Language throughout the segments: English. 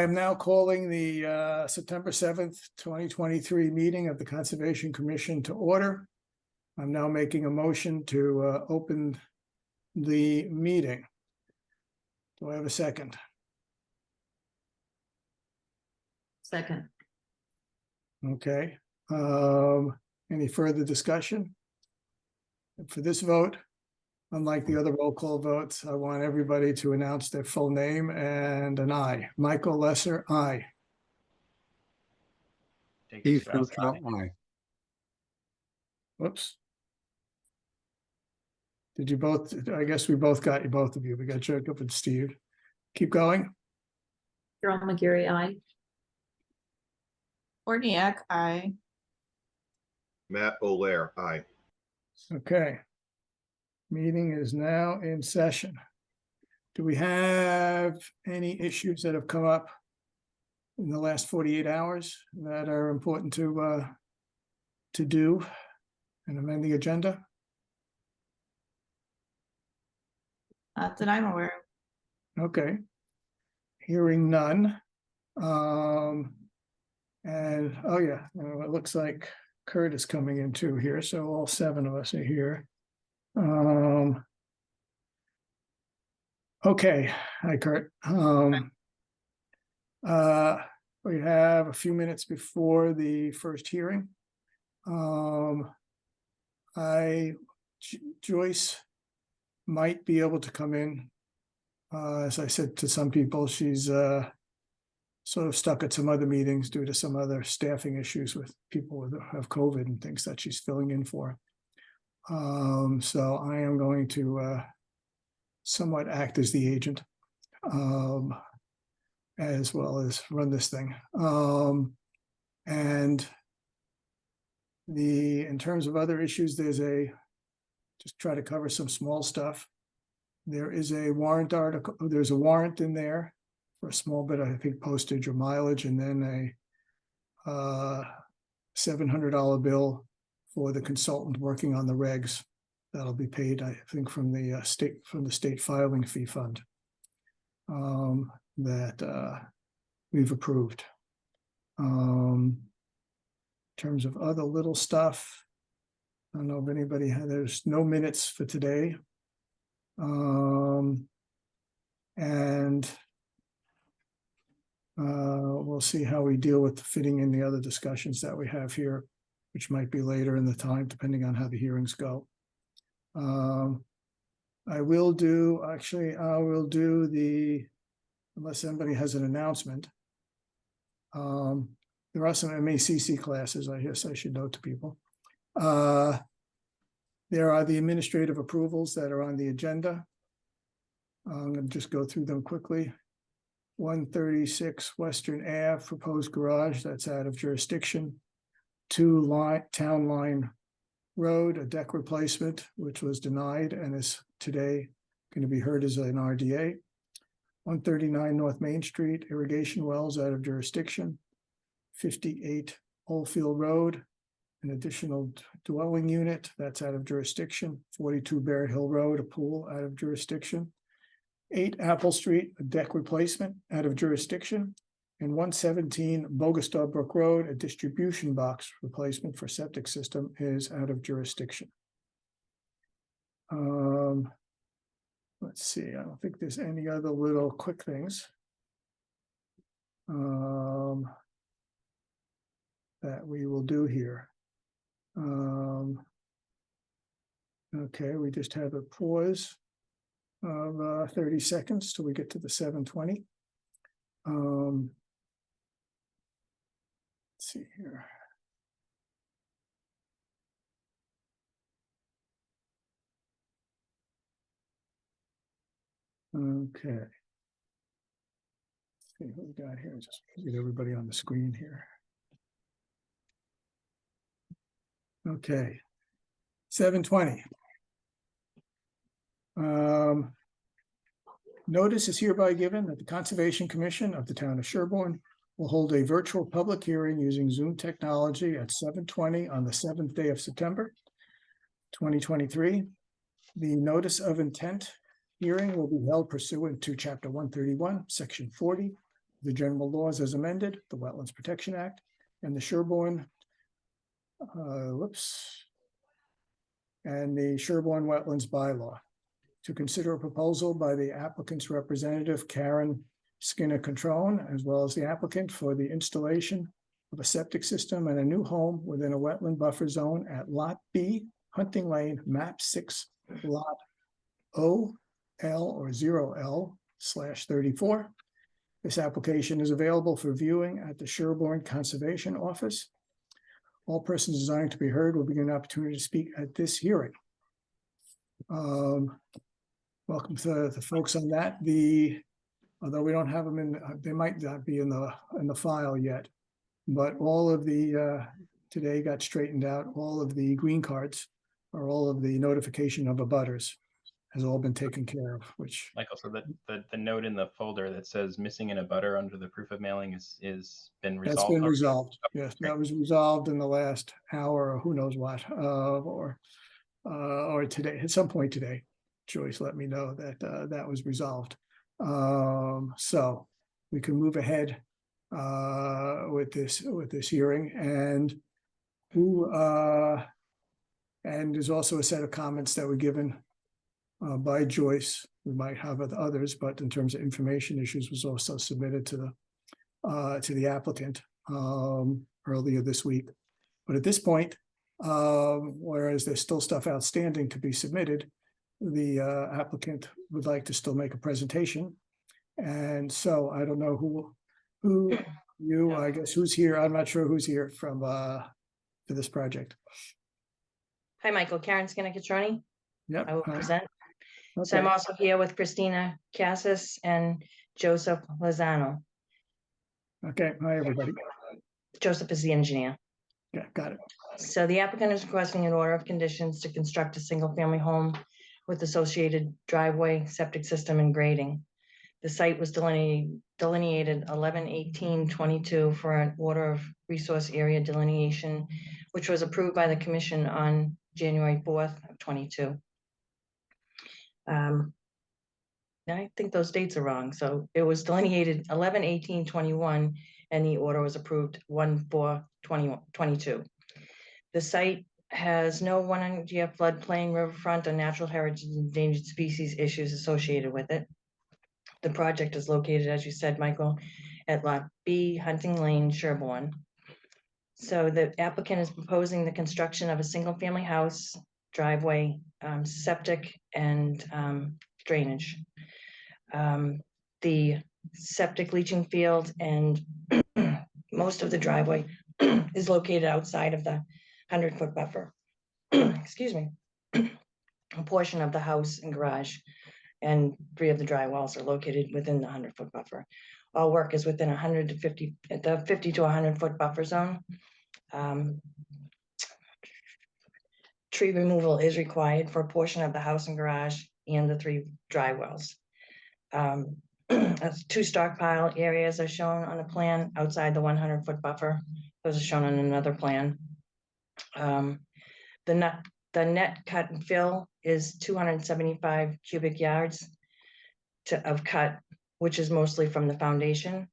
I am now calling the September 7th, 2023 meeting of the Conservation Commission to order. I'm now making a motion to open the meeting. Do I have a second? Second. Okay. Any further discussion? For this vote, unlike the other roll call votes, I want everybody to announce their full name and an aye. Michael Lesser, aye. Keith Guttrow, aye. Whoops. Did you both? I guess we both got you, both of you. We got Jacob and Steve. Keep going. Carol McGarry, aye. Orniak, aye. Matt Olaire, aye. Okay. Meeting is now in session. Do we have any issues that have come up in the last 48 hours that are important to do and amend the agenda? Not that I'm aware of. Okay. Hearing none. And oh yeah, it looks like Kurt is coming in too here, so all seven of us are here. Okay, hi Kurt. We have a few minutes before the first hearing. Joyce might be able to come in. As I said to some people, she's sort of stuck at some other meetings due to some other staffing issues with people who have COVID and things that she's filling in for. So I am going to somewhat act as the agent, as well as run this thing. And in terms of other issues, just try to cover some small stuff. There is a warrant article, there's a warrant in there for a small bit, I think, postage or mileage, and then a $700 bill for the consultant working on the regs. That'll be paid, I think, from the state filing fee fund that we've approved. In terms of other little stuff, I don't know if anybody had, there's no minutes for today. We'll see how we deal with fitting in the other discussions that we have here, which might be later in the time, depending on how the hearings go. I will do unless anybody has an announcement. There are some MACC classes, I guess I should note to people. There are the administrative approvals that are on the agenda. I'm going to just go through them quickly. 136 Western Ave, proposed garage, that's out of jurisdiction. 2 Town Line Road, a deck replacement, which was denied and is today going to be heard as an RDA. 139 North Main Street, irrigation wells, out of jurisdiction. 58 Oldfield Road, an additional dwelling unit, that's out of jurisdiction. 42 Barrett Hill Road, a pool, out of jurisdiction. 8 Apple Street, a deck replacement, out of jurisdiction. And 117 Bogastaw Brook Road, a distribution box replacement for septic system, is out of jurisdiction. Let's see, I don't think there's any other little quick things that we will do here. Okay, we just have a pause of 30 seconds till we get to the 7:20. Let's see here. Okay. Let's see what we got here. Just get everybody on the screen here. Okay. 7:20. Notice is hereby given that the Conservation Commission of the town of Sherborn will hold a virtual public hearing using Zoom technology at 7:20 on the 7th day of September, 2023. The notice of intent hearing will be held pursuant to Chapter 131, Section 40 the general laws as amended, the Wetlands Protection Act, and the Sherborn, and the Sherborn Wetlands Bylaw. To consider a proposal by the applicant's representative, Karen Skinner-Controne, as well as the applicant for the installation of a septic system and a new home within a wetland buffer zone at Lot B, Hunting Lane, map 6, lot O, L or 0L/34. This application is available for viewing at the Sherborn Conservation Office. All persons desiring to be heard will be given an opportunity to speak at this hearing. Welcome to the folks on that. Although we don't have them in, they might not be in the file yet, but all of the today got straightened out. All of the green cards or all of the notification of abutters has all been taken care of, which Michael, so the note in the folder that says missing in a butter under the proof of mailing is been resolved? that's been already? resolved. Yes, that was resolved in the last hour or who knows what, or today, at some point today. Joyce let me know that that was resolved. So we can move ahead with this hearing, and and there's also a set of comments that were given by Joyce. We might have others, but in terms of information issues was also submitted to the applicant earlier this week. But at this point, whereas there's still stuff outstanding to be submitted, the applicant would like to still make a presentation. And so I don't know who I guess who's here. I'm not sure who's here from for this project. Hi, Michael. Karen Skinner-Catroni. Yep. I will present. So Okay. I'm also here with Christina Cassis and Joseph Lozano. Okay. Hi, everybody. Joseph is the engineer. Yeah, got it. So the applicant is requesting an order of conditions to construct a single-family home with associated driveway, septic system, and grading. The site was delineated 11/18/22 for an order of resource area delineation, which was approved by the commission on January 4th of 22. I think those dates are wrong. So it was delineated 11/18/21 and the order was approved 1/4/22. The site has no 100-year floodplain, riverfront, or natural heritage and endangered species issues associated with it. The project is located, as you said, Michael, at Lot B, Hunting Lane, Sherborn. So the applicant is proposing the construction of a single-family house, driveway, septic, and drainage. The septic leaching field and most of the driveway is located outside of the 100-foot buffer. Excuse me. A portion of the house and garage and 3 of the dry wells are located within the 100-foot buffer. All work is within 50 to 100-foot buffer zone. Tree removal is required for a portion of the house and garage and the 3 dry wells. 2 stockpile areas are shown on the plan outside the 100-foot buffer. Those are shown on another plan. The net cut and fill is 275 cubic yards of cut, which is mostly from the foundation.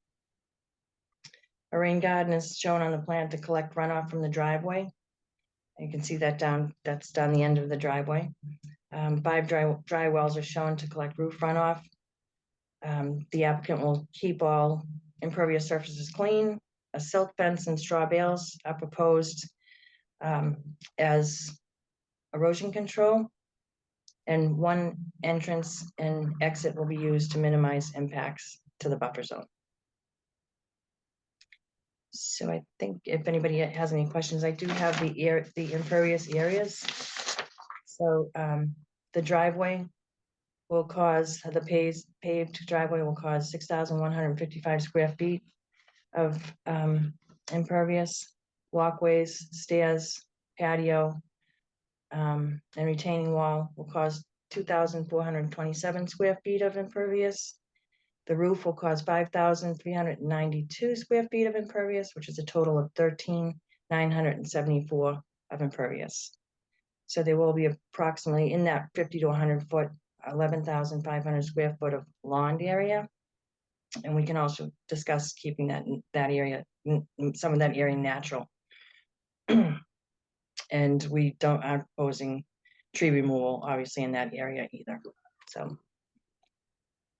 A rain garden is shown on the plan to collect runoff from the driveway. You can see that that's down the end of the driveway. 5 dry wells are shown to collect roof runoff. The applicant will keep all impervious surfaces clean. A silt fence and straw bales are proposed as erosion control, and 1 entrance and exit will be used to minimize impacts to the buffer zone. So I think if anybody has any questions, I do have the impervious areas. So the driveway will cause, the paved driveway will cause 6,155 square feet of impervious. Walkways, stairs, patio, and retaining wall will cause 2,427 square feet of impervious. The roof will cause 5,392 square feet of impervious, which is a total of 13,974 of impervious. So there will be approximately in that 50 to 100 foot, 11,500 square foot of lawn area. And we can also discuss keeping that area, some of that area natural. And we aren't proposing tree removal, obviously, in that area either. So if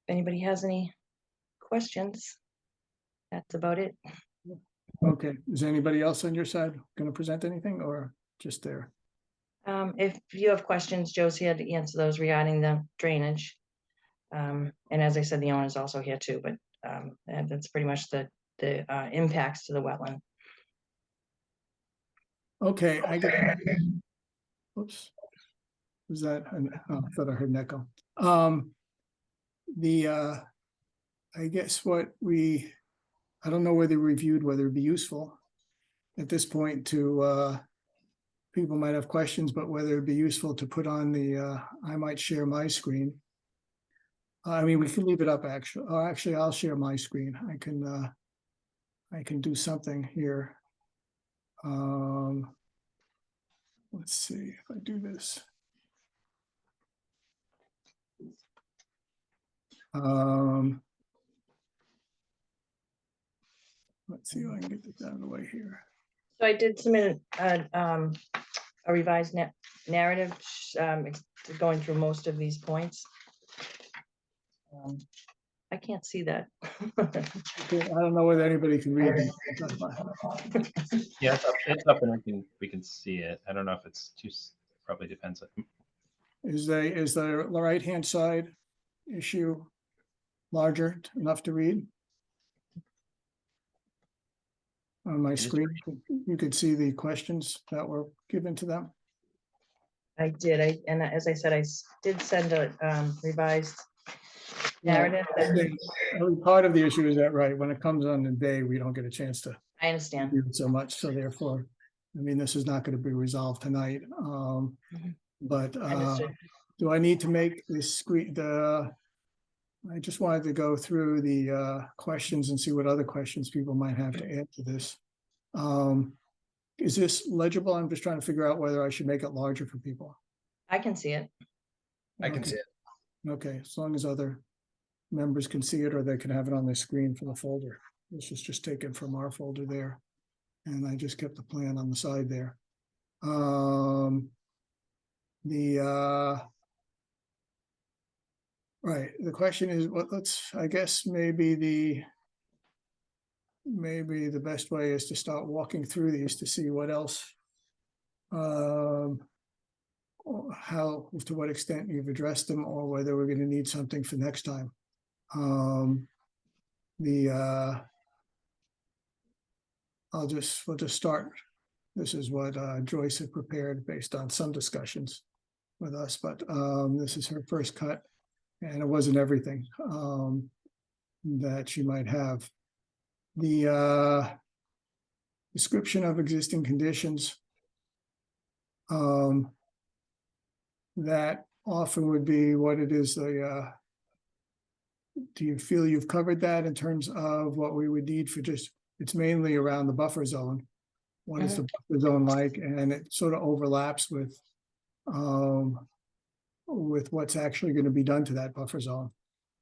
anybody has any questions, that's about it. Okay, is anybody else on your side gonna present anything or just there? If you have questions, Joe's here to answer those regarding the drainage. And as I said, the owner's also here too, but and that's pretty much the impacts to the wetland. Okay, I get. Oops. Was that, oh, I thought I heard an echo. I guess I don't know whether reviewed, whether it'd be useful at this point to, people might have questions, but whether it'd be useful to put on I might share my screen. I mean, we can leave it up actually. Oh, actually, I'll share my screen. I can do something here. Let's see if I do this. Let's see if I can get this out of the way here. So I did submit a revised narrative, going through most of these points. I can't see that. Okay, I don't know whether anybody can read these. Yeah, it's up and we can see it. I don't know if it's probably depends. Is the right-hand side issue larger enough to read? On my is screen, you could see the questions that were given to them. I did, and as I said, I did send a revised narrative. Part of the issue is that, right, when it comes on the day, we don't get a chance to I understand. do it so much, so therefore, I mean, this is not going to be resolved tonight. But Understood. do I need to make this screen, I just wanted to go through the questions and see what other questions people might have to add to this. Is this legible? I'm just trying to figure out whether I should make it larger for people. I can see it. I can see it. Okay, as long as other members can see it or they can have it on their screen for the folder. This is just taken from our folder there. And I just kept the plan on the side there. Right, the question is, I guess maybe the best way is to start walking through these to see what else. How, to what extent you've addressed them or whether we're going to need something for next time. We'll just start. This is what Joyce had prepared based on some discussions with us, but this is her first cut. And it wasn't everything that she might have. The description of existing conditions that often would be what it is. Do you feel you've covered that in terms of what we would need for it's mainly around the buffer zone. What is the buffer zone like? And it sort of overlaps with what's actually going to be done to that buffer zone.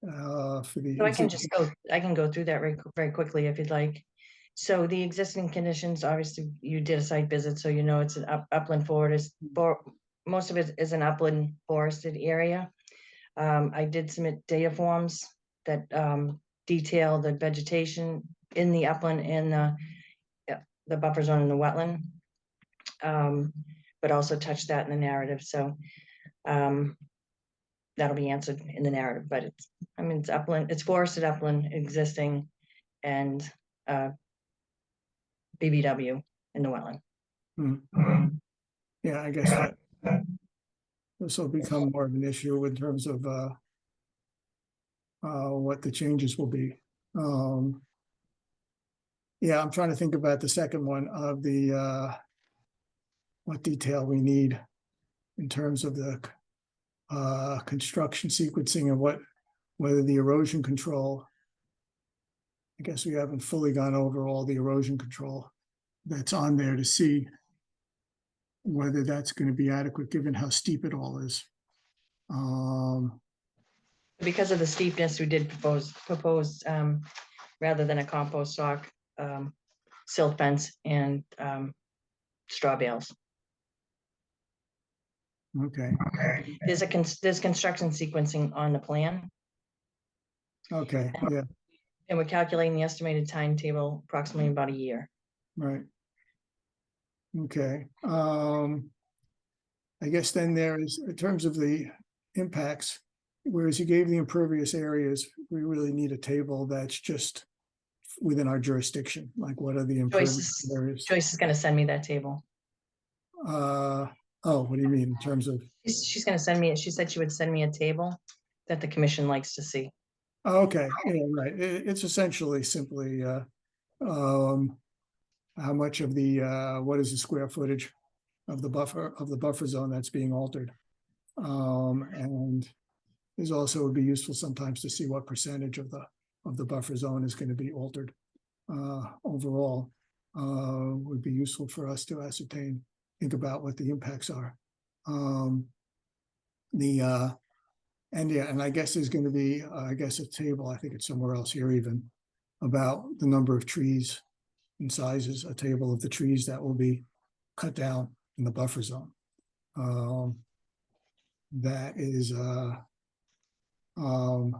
For the So I can go through that very quickly if you'd like. So the existing conditions, obviously you did a site visit, so you know it's an upland forest. Most of it is an upland forested area. I did submit data forms that detail the vegetation in the upland and the buffer zone in the wetland, but also touch that in the narrative. So that'll be answered in the narrative, but it's upland, it's forested upland existing and BBW in the wetland. Yeah, I guess that this will become more of an issue in terms of what the changes will be. Yeah, I'm trying to think about the second one of the what detail we need in terms of the construction sequencing and whether the erosion control. I guess we haven't fully gone over all the erosion control that's on there to see whether that's going to be adequate given how steep it all is. Because of the steepness, we did propose rather than a compost stock, silt fence and straw bales. Okay, There's construction sequencing on the plan, okay, yeah, and we're calculating the estimated timetable approximately about a year. right. Okay, I guess then there is, in terms of the impacts, whereas you gave the impervious areas, we really need a table that's just within our jurisdiction, like what are the impervious areas? Joyce is gonna send me that table. Oh, what do you mean in terms of, She's gonna send me, she said she would send me a table that the commission likes to see. oh, okay, yeah, right, it's essentially simply, how much of the, what is the square footage of the buffer zone that's being altered? And there's also would be useful sometimes to see what percentage of the buffer zone is going to be altered. Overall, would be useful for us to ascertain, think about what the impacts are. And yeah, and I guess there's going to be, I guess, a table, I think it's somewhere else here even, about the number of trees and sizes, a table of the trees that will be cut down in the buffer zone. That is, and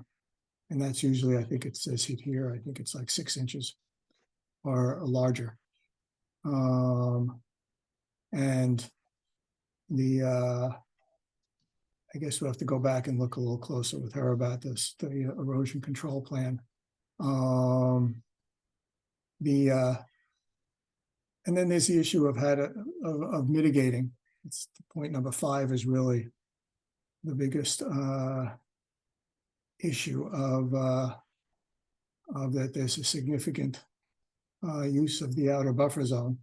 that's usually, I think it says it here, I think it's like 6 inches or larger. And the, I guess we'll have to go back and look a little closer with her about this, the erosion control plan. And then there's the issue of of mitigating. It's point number 5 is really the biggest issue of that there's a significant use of the outer buffer zone,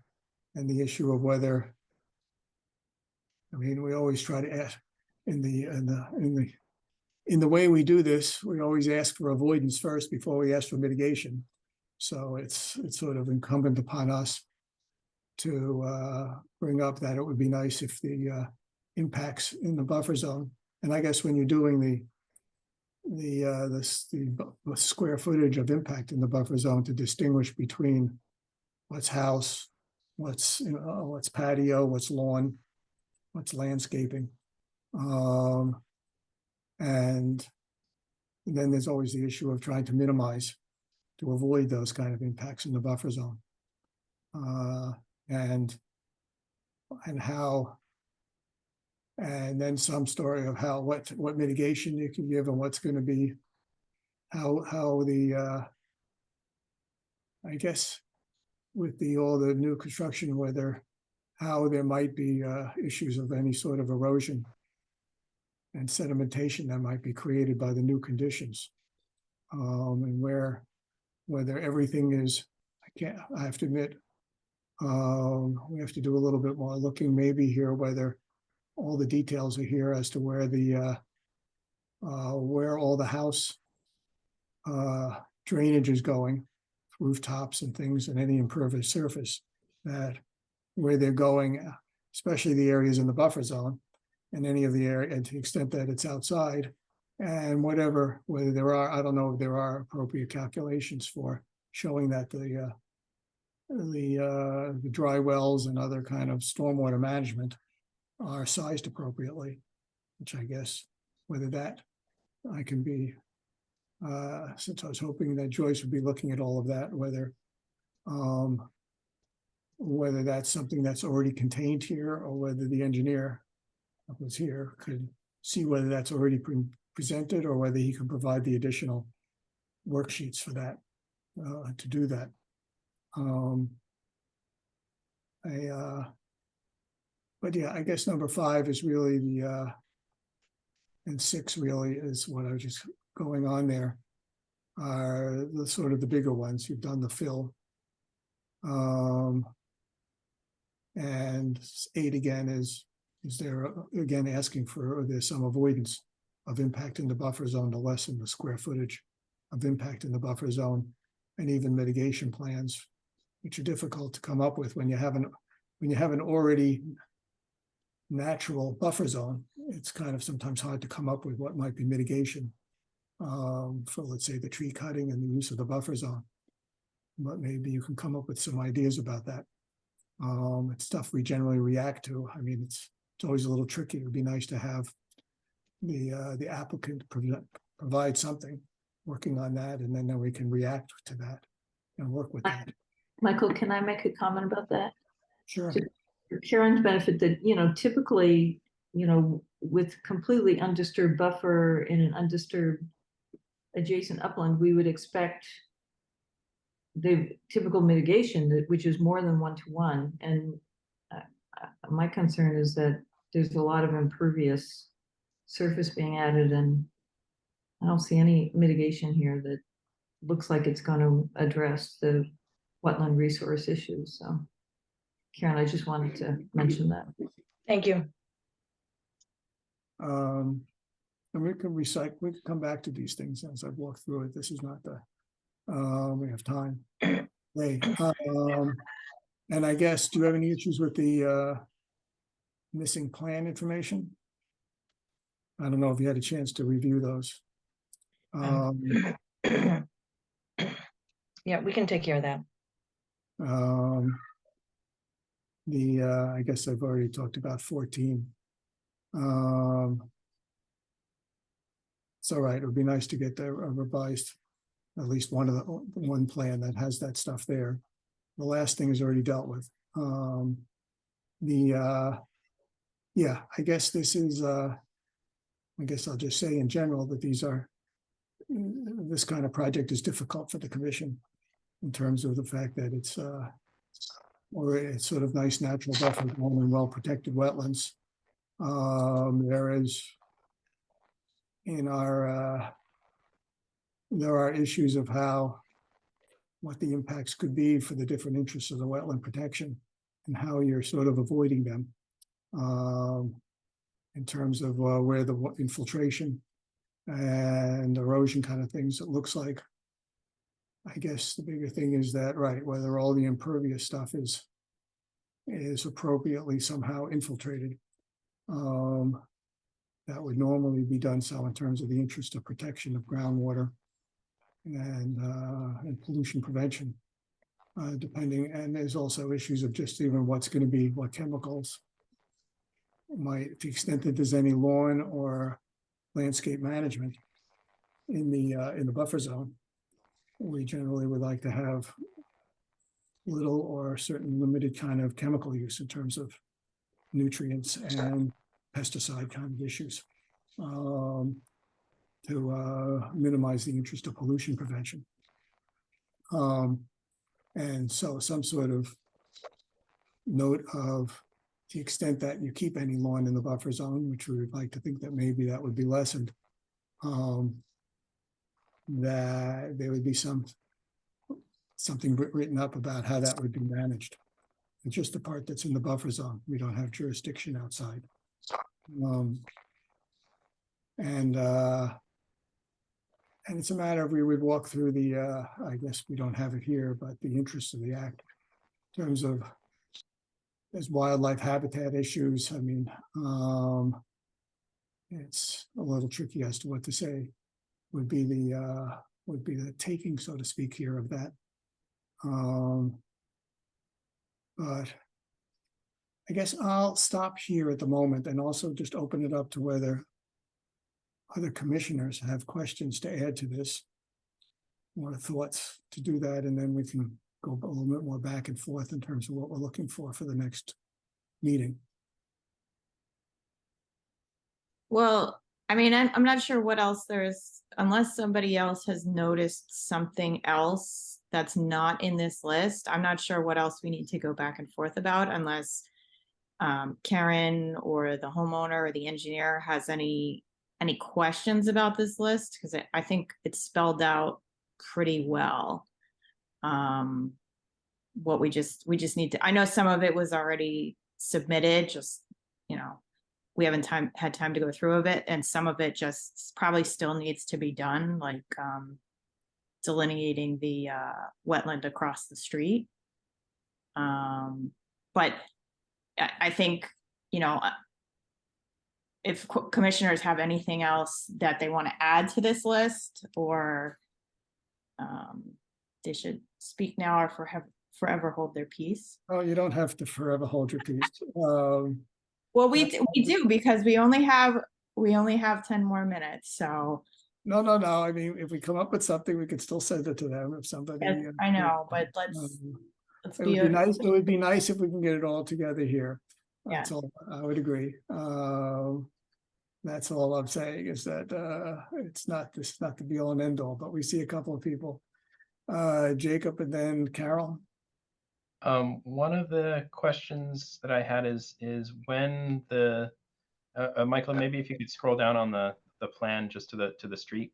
and the issue of whether, I mean, we always try to ask in the way we do this, we always ask for avoidance first before we ask for mitigation. So it's sort of incumbent upon us to bring up that it would be nice if the impacts in the buffer zone, and I guess when you're doing the square footage of impact in the buffer zone, to distinguish between what's house, what's patio, what's lawn, what's landscaping, and then there's always the issue of trying to minimize, to avoid those kind of impacts in the buffer zone, and how, and then some story of how what mitigation you can give and what's going to be, how the I guess with all the new construction, whether how there might be issues of any sort of erosion and sedimentation that might be created by the new conditions, and whether everything is, I have to admit, we have to do a little bit more looking maybe here, whether all the details are here as to where where all the house drainage is going, rooftops and things, and any impervious surface, that where they're going, especially the areas in the buffer zone, and any of the area, and to the extent that it's outside, and whether there are, I don't know if there are appropriate calculations for showing that the dry wells and other kind of stormwater management are sized appropriately, which I guess whether that I can be, since I was hoping that Joyce would be looking at all of that, whether that's something that's already contained here, or whether the engineer that was here could see whether that's already presented, or whether he can provide the additional worksheets for that, to do that. But yeah, I guess number 5 is really and 6 really is what I was just going on there, are the sort of the bigger ones. You've done the fill. And 8 again is there again asking for, there's some avoidance of impact in the buffer zone to lessen the square footage of impact in the buffer zone, and even mitigation plans, which are difficult to come up with when you have an already natural buffer zone. It's kind of sometimes hard to come up with what might be mitigation for, let's say, the tree cutting and the use of the buffer zone. But maybe you can come up with some ideas about that. It's stuff we generally react to. I mean, it's always a little tricky. It would be nice to have the applicant provide something, working on that, and then we can react to that and work with that. Michael, can I make a comment about that? Sure. For Karen's benefit, that, typically, with completely undisturbed buffer in an undisturbed adjacent upland, we would expect the typical mitigation, which is more than 1-to-1. And my concern is that there's a lot of impervious surface being added, and I don't see any mitigation here that looks like it's going to address the wetland resource issues. So, Karen, I just wanted to mention that. Thank you. And we can come back to these things as I walk through it. This is not the, we have time. Hey, and I guess, do you have any issues with the missing plan information? I don't know if you had a chance to review those. Yeah, we can take care of that. I guess I've already talked about 14. It's all right. It would be nice to get the revised, at least one plan that has that stuff there. The last thing is already dealt with. Yeah, I guess this is, I guess I'll just say in general that this kind of project is difficult for the commission in terms of the fact that it's sort of nice natural buffer zone and well-protected wetlands. There are issues of what the impacts could be for the different interests of the wetland protection and how you're sort of avoiding them in terms of where the infiltration and erosion kind of things. It looks like, I guess the bigger thing is that, right, whether all the impervious stuff is appropriately somehow infiltrated. That would normally be done so in terms of the interest of protection of groundwater and pollution prevention, depending. And there's also issues of just even what chemicals might, to the extent that there's any lawn or landscape management in the buffer zone. We generally would like to have little or certain limited kind of chemical use in terms of nutrients and pesticide kind of issues to minimize the interest of pollution prevention. And so some sort of note of the extent that you keep any lawn in the buffer zone, which we would like to think that maybe that would be lessened, that there would be something written up about how that would be managed. It's just the part that's in the buffer zone. We don't have jurisdiction outside. And it's a matter of, we would walk through I guess we don't have it here, but the interests of the act in terms of, there's wildlife habitat issues. I mean, it's a little tricky as to what to say. Would be the taking, so to speak, here of that. But I guess I'll stop here at the moment and also just open it up to whether other commissioners have questions to add to this or thoughts to do that, and then we can go a little bit more back and forth in terms of what we're looking for the next meeting. Well, I mean, I'm not sure what else there is, unless somebody else has noticed something else that's not in this list. I'm not sure what else we need to go back and forth about, unless Karen or the homeowner or the engineer has any questions about this list, because I think it's spelled out pretty well. What we just need to, I know some of it was already submitted, just, we haven't had time to go through of it, and some of it just probably still needs to be done, like delineating the wetland across the street. But I think, if commissioners have anything else that they want to add to this list, or they should speak now or forever hold their peace. Oh, you don't have to forever hold your peace. Well, we do, because we only have 10 more minutes, so. No, I mean, if we come up with something, we could still send it to them if somebody. Yes, I know, but let's It be. would be nice, it would be nice if we can get it all together here. That's Yes. all, I would agree. That's all I'm saying is that, this is not the be all and end all, but we see a couple of people. Jacob and then Carol. One of the questions that I had is when the Michael, maybe if you could scroll down on the plan just to the street.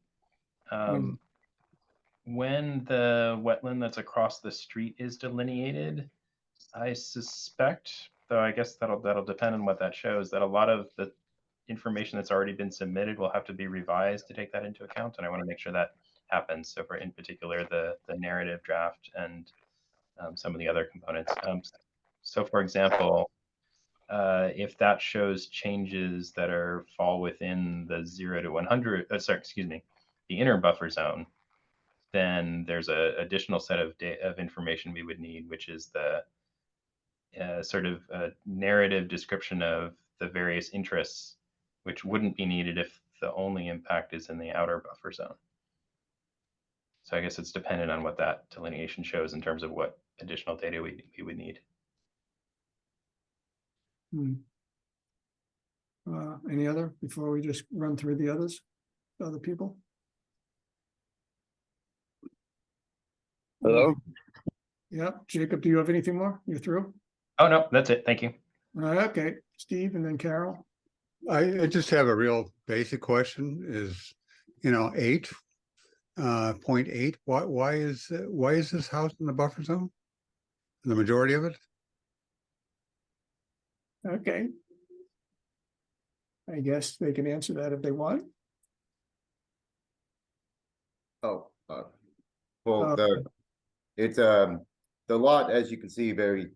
When the wetland that's across the street is delineated, I suspect, though I guess that'll depend on what that shows, that a lot of the information that's already been submitted will have to be revised to take that into account, and I want to make sure that happens. So for in particular the narrative draft and some of the other components. So for example, if that shows changes that fall within the 0 to 100, the inner buffer zone, then there's a additional set of information we would need, which is the sort of narrative description of the various interests, which wouldn't be needed if the only impact is in the outer buffer zone. So I guess it's dependent on what that delineation shows in terms of what additional data we would need. Any other before we just run through the other people? Hello? Yeah, Jacob, do you have anything more? You're through? Oh, no, that's it. Thank you. Okay, Steve and then Carol. I just have a real basic question is, 8, 0.8, why is this house in the buffer zone? The majority of it? Okay. I guess they can answer that if they want. Well, Uh, it's the lot, as you can see, very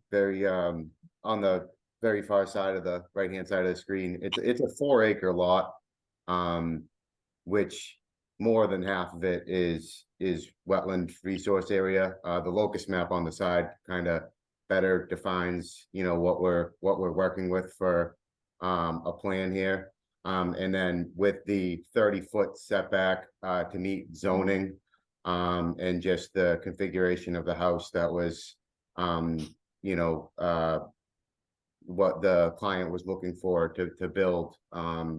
on the very far side of the right-hand side of the screen. It's a 4-acre lot, which more than half of it is wetland resource area. The locust map on the side kind of better defines, what we're working with for a plan here. And then with the 30-foot setback to meet zoning, and just the configuration of the house that was, what the client was looking for to build,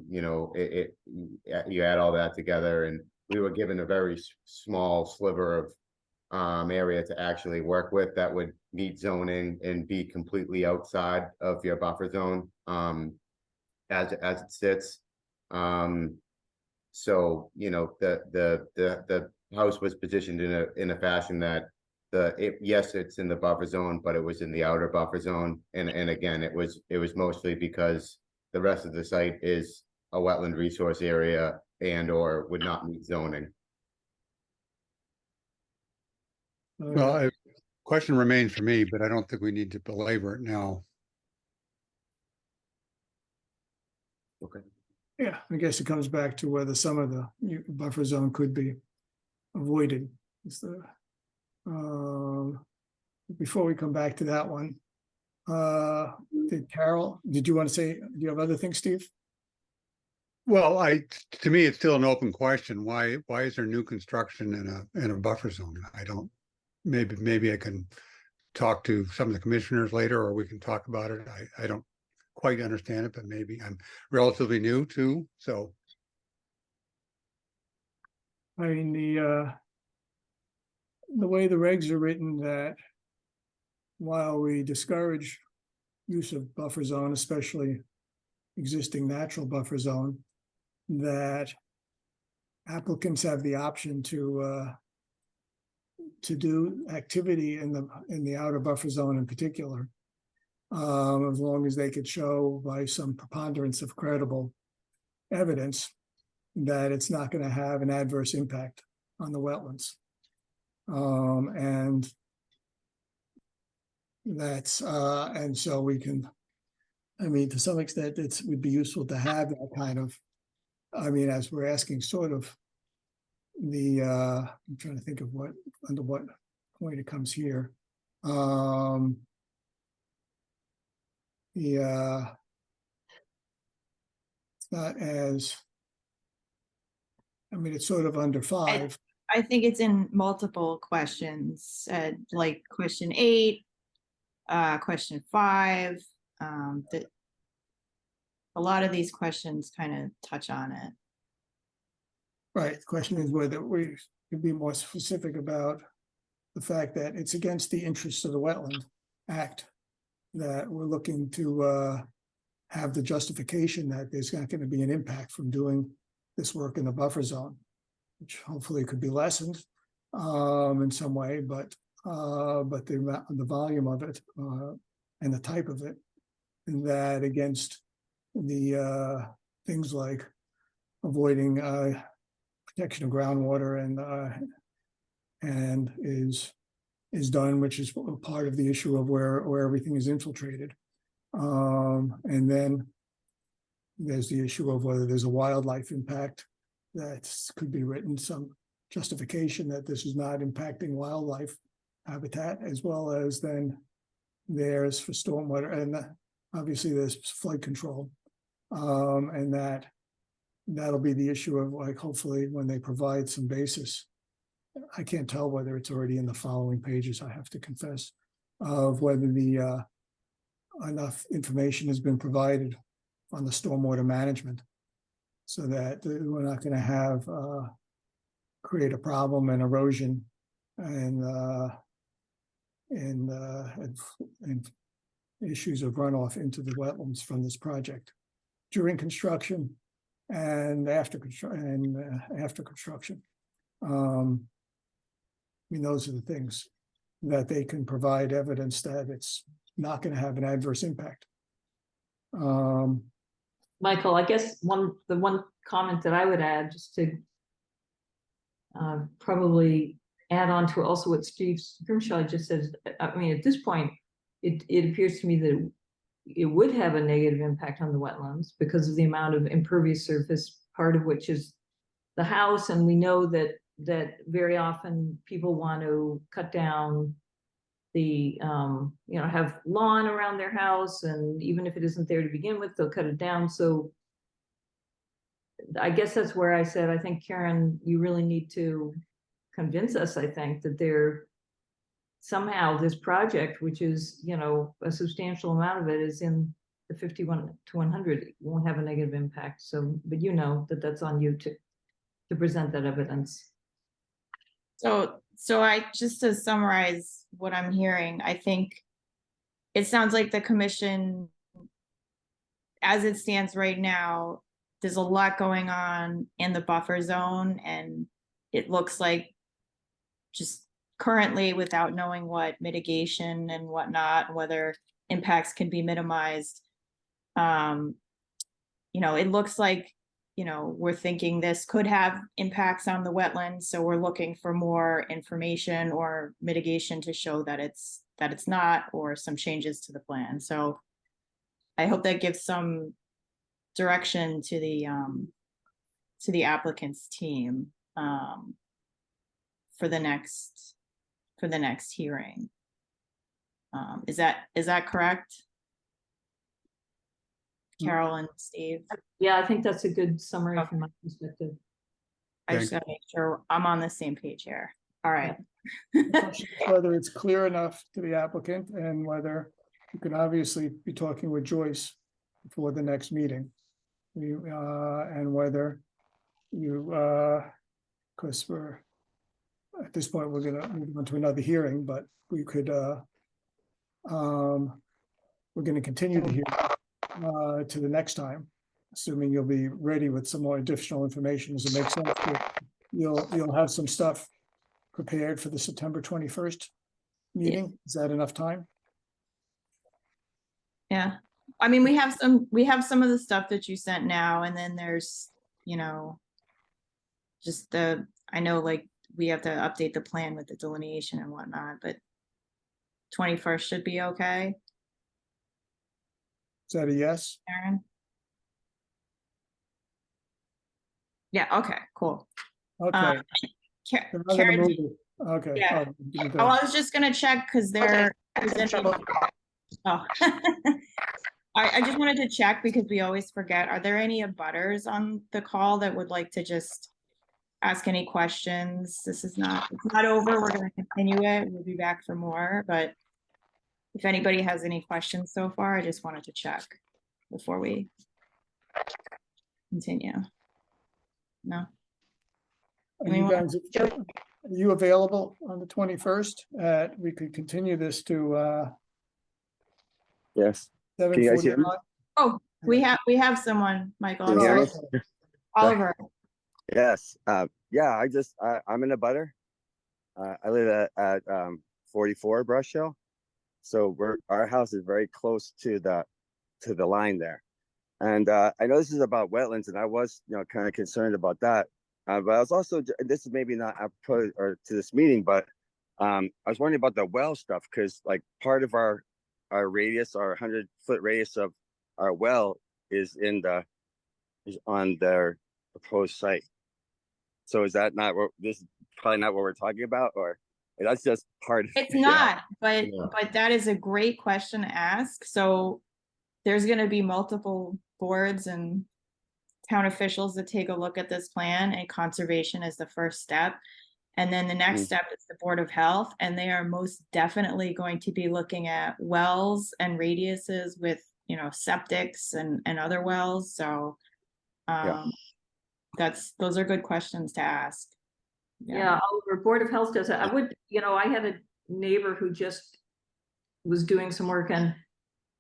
you add all that together, and we were given a very small sliver of area to actually work with that would meet zoning and be completely outside of your buffer zone as it sits. So the house was positioned in a fashion that yes, it's in the buffer zone, but it was in the outer buffer zone, and again, it was mostly because the rest of the site is a wetland resource area and or would not meet zoning. Well, question remains for me, but I don't think we need to belabor it now. Okay. Yeah, I guess it comes back to whether some of the buffer zone could be avoided. Before we come back to that one, did you want to say, do you have other things, Steve? Well, to me, it's still an open question. Why is there new construction in a buffer zone? I don't, maybe I can talk to some of the commissioners later, or we can talk about it. I don't quite understand it, but maybe I'm relatively new too, so. I mean, the way the regs are written, that while we discourage use of buffer zone, especially existing natural buffer zone, that applicants have the option to do activity in the outer buffer zone in particular, as long as they could show by some preponderance of credible evidence that it's not going to have an adverse impact on the wetlands. And that's and so we can I mean, to some extent, would be useful to have that kind of, I mean, as we're asking sort of I'm trying to think of under what point it comes here. Yeah. It's not as, I mean, it's sort of under 5. I think it's in multiple questions, like question 8, question 5, that a lot of these questions kind of touch on it. Right, the question is whether we could be more specific about the fact that it's against the interests of the Wetland Act, that we're looking to have the justification that there's not going to be an impact from doing this work in the buffer zone, which hopefully could be lessened in some way, but the volume of it and the type of it, and that against the things like avoiding protection of groundwater and is done, which is part of the issue of where everything is infiltrated. And then there's the issue of whether there's a wildlife impact that could be written, some justification that this is not impacting wildlife habitat, as well as then there's for stormwater, and obviously there's flood control. And that'll be the issue of, like, hopefully when they provide some basis. I can't tell whether it's already in the following pages, I have to confess, of whether the enough information has been provided on the stormwater management so that we're not going to have create a problem and erosion and issues of runoff into the wetlands from this project during construction and after construction. I mean, those are the things that they can provide evidence that it's not going to have an adverse impact. Michael, I guess the one comment that I would add, just to probably add on to also what Steve Grimshaw just says. I mean, at this point, it appears to me that it would have a negative impact on the wetlands because of the amount of impervious surface, part of which is the house, and we know that very often people want to cut down the have lawn around their house, and even if it isn't there to begin with, they'll cut it down. So I guess that's where I said, I think, Karen, you really need to convince us, I think, that there somehow this project, which is, a substantial amount of it is in the 51 to 100, won't have a negative impact. So, but that's on you to present that evidence. So I, just to summarize what I'm hearing, I think it sounds like the commission, as it stands right now, there's a lot going on in the buffer zone, and it looks like, just currently, without knowing what mitigation and whatnot, whether impacts can be minimized, it looks like, we're thinking this could have impacts on the wetlands, so we're looking for more information or mitigation to show that it's not, or some changes to the plan. So I hope that gives some direction to the applicant's team for the next hearing. Is that correct? Carol and Steve? Yeah, I think that's a good summary from my perspective. I just gotta make sure I'm on the same page here. All right. Whether it's clear enough to the applicant, and whether you can obviously be talking with Joyce before the next meeting. And whether you, because we're at this point, we're gonna move on to another hearing, but we could, we're gonna continue the hearing to the next time, assuming you'll be ready with some more additional information. Does it make sense? You'll have some stuff prepared for the September 21st meeting. Is that enough time? Yeah. I mean, we have some of the stuff that you sent now, and then there's, just I know, like, we have to update the plan with the delineation and whatnot, but 21st should be okay. Is that a yes? Aaron? Yeah, okay, cool. Okay. Ka- They're not gonna Karen, move it. Okay. Yeah. Oh, you go. oh, I was just gonna check because there isn't. Oh. I just wanted to check because we always forget. Are there any abutters on the call that would like to just ask any questions? It's not over. We're gonna continue it. We'll be back for more, but if anybody has any questions so far, I just wanted to check before we continue. No? Are you Anyone? guys, are you available on the 21st? We could continue this to Yes. Can you guys hear me? 7:45. Oh, we have someone, Michael. Can I'm you hear sorry. me? Oliver. Yes. Yeah, I'm in a butter. I live at 44 Brush Hill. So our house is very close to the line there. And I know this is about wetlands, and I was, kind of concerned about that. But I was also, this is maybe not apropos or to this meeting, but I was wondering about the well stuff, because like part of our radius, our 100-foot radius of our well is on their proposed site. So is that not what this is probably not what we're talking about, or that's just part of It's not, but Yeah. that is a great question to ask. So there's gonna be multiple boards and town officials that take a look at this plan, and conservation is the first step. And then the next Mm. step is the Board of Health, and they are most definitely going to be looking at wells and radiuses with, septics and other wells. So those are good questions to ask. Yeah, Oliver, Board of Health does it. I would, I had a neighbor who just was doing some work, and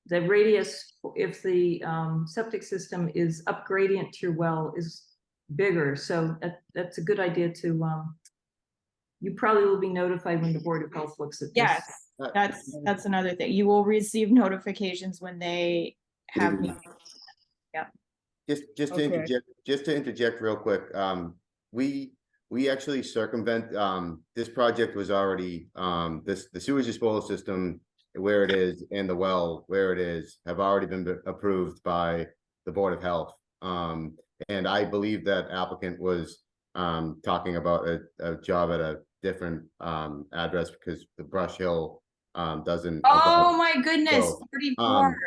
the radius, if the septic system is up gradient to your well, is bigger. So that's a good idea to, you probably will be notified when the Board of Health looks at this. Yes, that's another thing. You will receive notifications when they have. Just to Okay. interject real quick, we actually circumvent, this project was already, the sewage disposal system where it is and the well where it is have already been approved by the Board of Health. And I believe that applicant was talking about a job at a different address, because the Brush Hill doesn't. Oh my goodness, So, 34.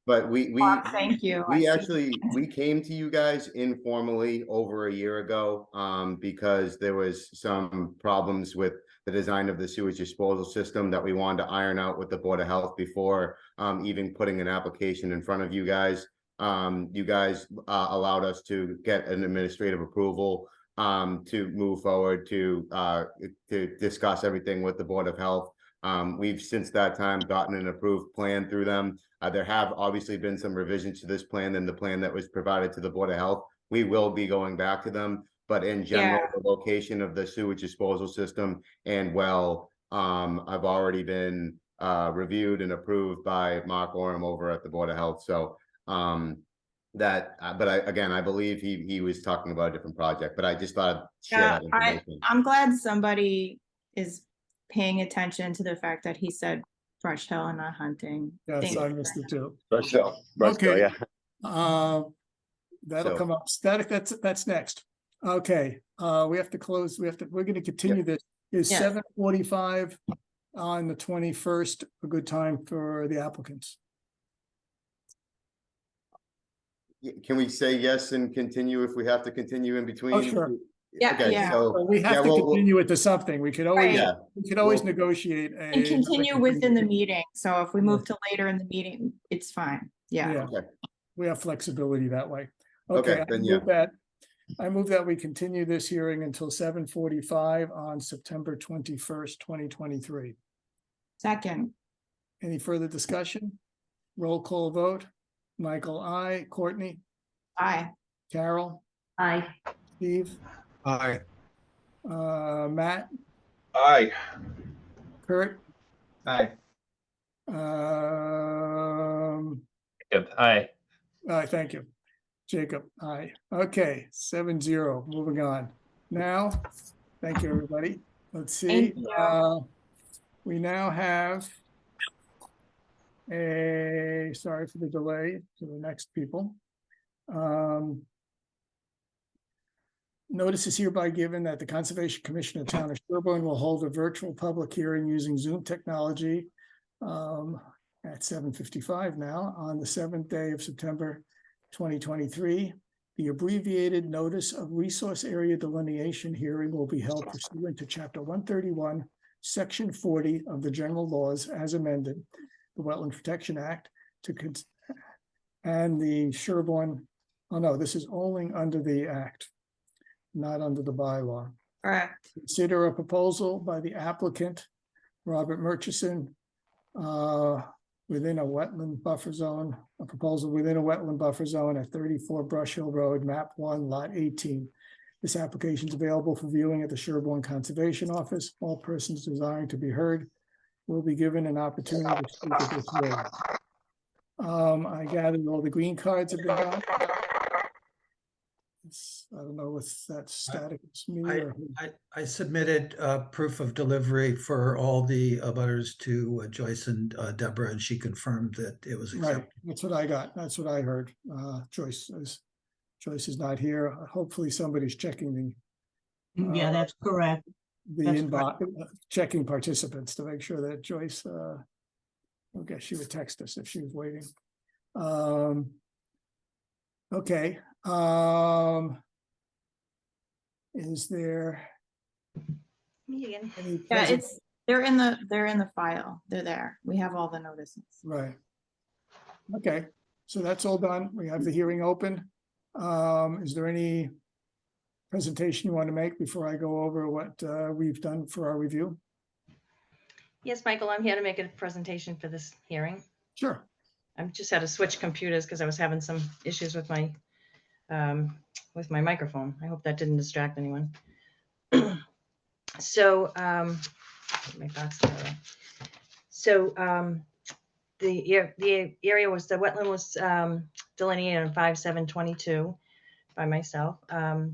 But we Thank you. we came to you guys informally over a year ago, because there was some problems with the design of the sewage disposal system that we wanted to iron out with the Board of Health before even putting an application in front of you guys. You guys allowed us to get an administrative approval to move forward to discuss everything with the Board of Health. We've since that time gotten an approved plan through them. There have obviously been some revisions to this plan than the plan that was provided to the Board of Health. We will be going back to them, but in general, the location of the sewage disposal system and well, I've already been reviewed and approved by Mark Orem over at the Board of Health. So but I believe he was talking about a different project, but I just thought I'd share that information. I'm glad somebody is paying attention to the fact that he said Brush Hill and not Hunting. Yes, Thank I you. missed it too. Brush Hill. Brush Hill, Okay. yeah. That'll So- come up. Static, that's next. Okay, we have to close. We're gonna continue this. Is Yes. 7:45 on the 21st a good time for the applicants? Can we say yes and continue if we have to continue in between? sure. Yeah, Okay, yeah. so Well, we have yeah, to we'll- continue it to something. We could always, Right. yeah, we could always Well- negotiate And continue within the meeting. So if we move to later in the meeting, it's fine. Yeah. okay, We have flexibility that way. Okay, Okay, then, yeah. I move that we continue this hearing until 7:45 on September 21st, 2023. Second, Any further discussion? Roll call vote. Michael, I. Courtney, aye. Carol, Aye. Steve, Aye. Matt, Aye. Kurt, Aye. Good. Aye. thank you. Jacob, aye. Okay, 7-0, moving on. Now, thank you, everybody. Let's see. Thank you. We now have Sorry for the delay to the next people. Notice is hereby given that the Conservation Commission of Town of Sherborn will hold a virtual public hearing using Zoom technology at 7:55 now on the 7th day of September 2023. The abbreviated notice of resource area delineation hearing will be held pursuant to Chapter 131, Section 40 of the General Laws as amended, the Wetland Protection Act, and the Sherborn, oh no, this is only under the act, not under the bylaw. Correct. Consider a proposal by the applicant, Robert Murchison, within a wetland buffer zone, a proposal within a wetland buffer zone at 34 Brush Hill Road, map 1, lot 18. This application is available for viewing at the Sherborn Conservation Office. All persons desiring to be heard will be given an opportunity to speak at this hearing. I gathered all the green cards have been done. I don't know if that's static, it's me or who. I submitted proof of delivery for all the abutters to Joyce and Deborah, and she confirmed that it was Right, accepted. that's what I got. That's what I heard. Joyce is not here. Hopefully somebody's checking Yeah, that's correct. the That's inbox, checking participants to make sure that Joyce, I guess she would text us if she was waiting. Okay, is there Me again. any? Yeah, they're in the file. They're there. We have all the notices. Right. Okay, so that's all done. We have the hearing open. Is there any presentation you want to make before I go over what we've done for our review? Yes, Michael, I'm here to make a presentation for this hearing. Sure. I just had to switch computers because I was having some issues with my microphone. I hope that didn't distract anyone. So, my thoughts there. So, the area was, the wetland was delineated on 5/7/22 by myself. I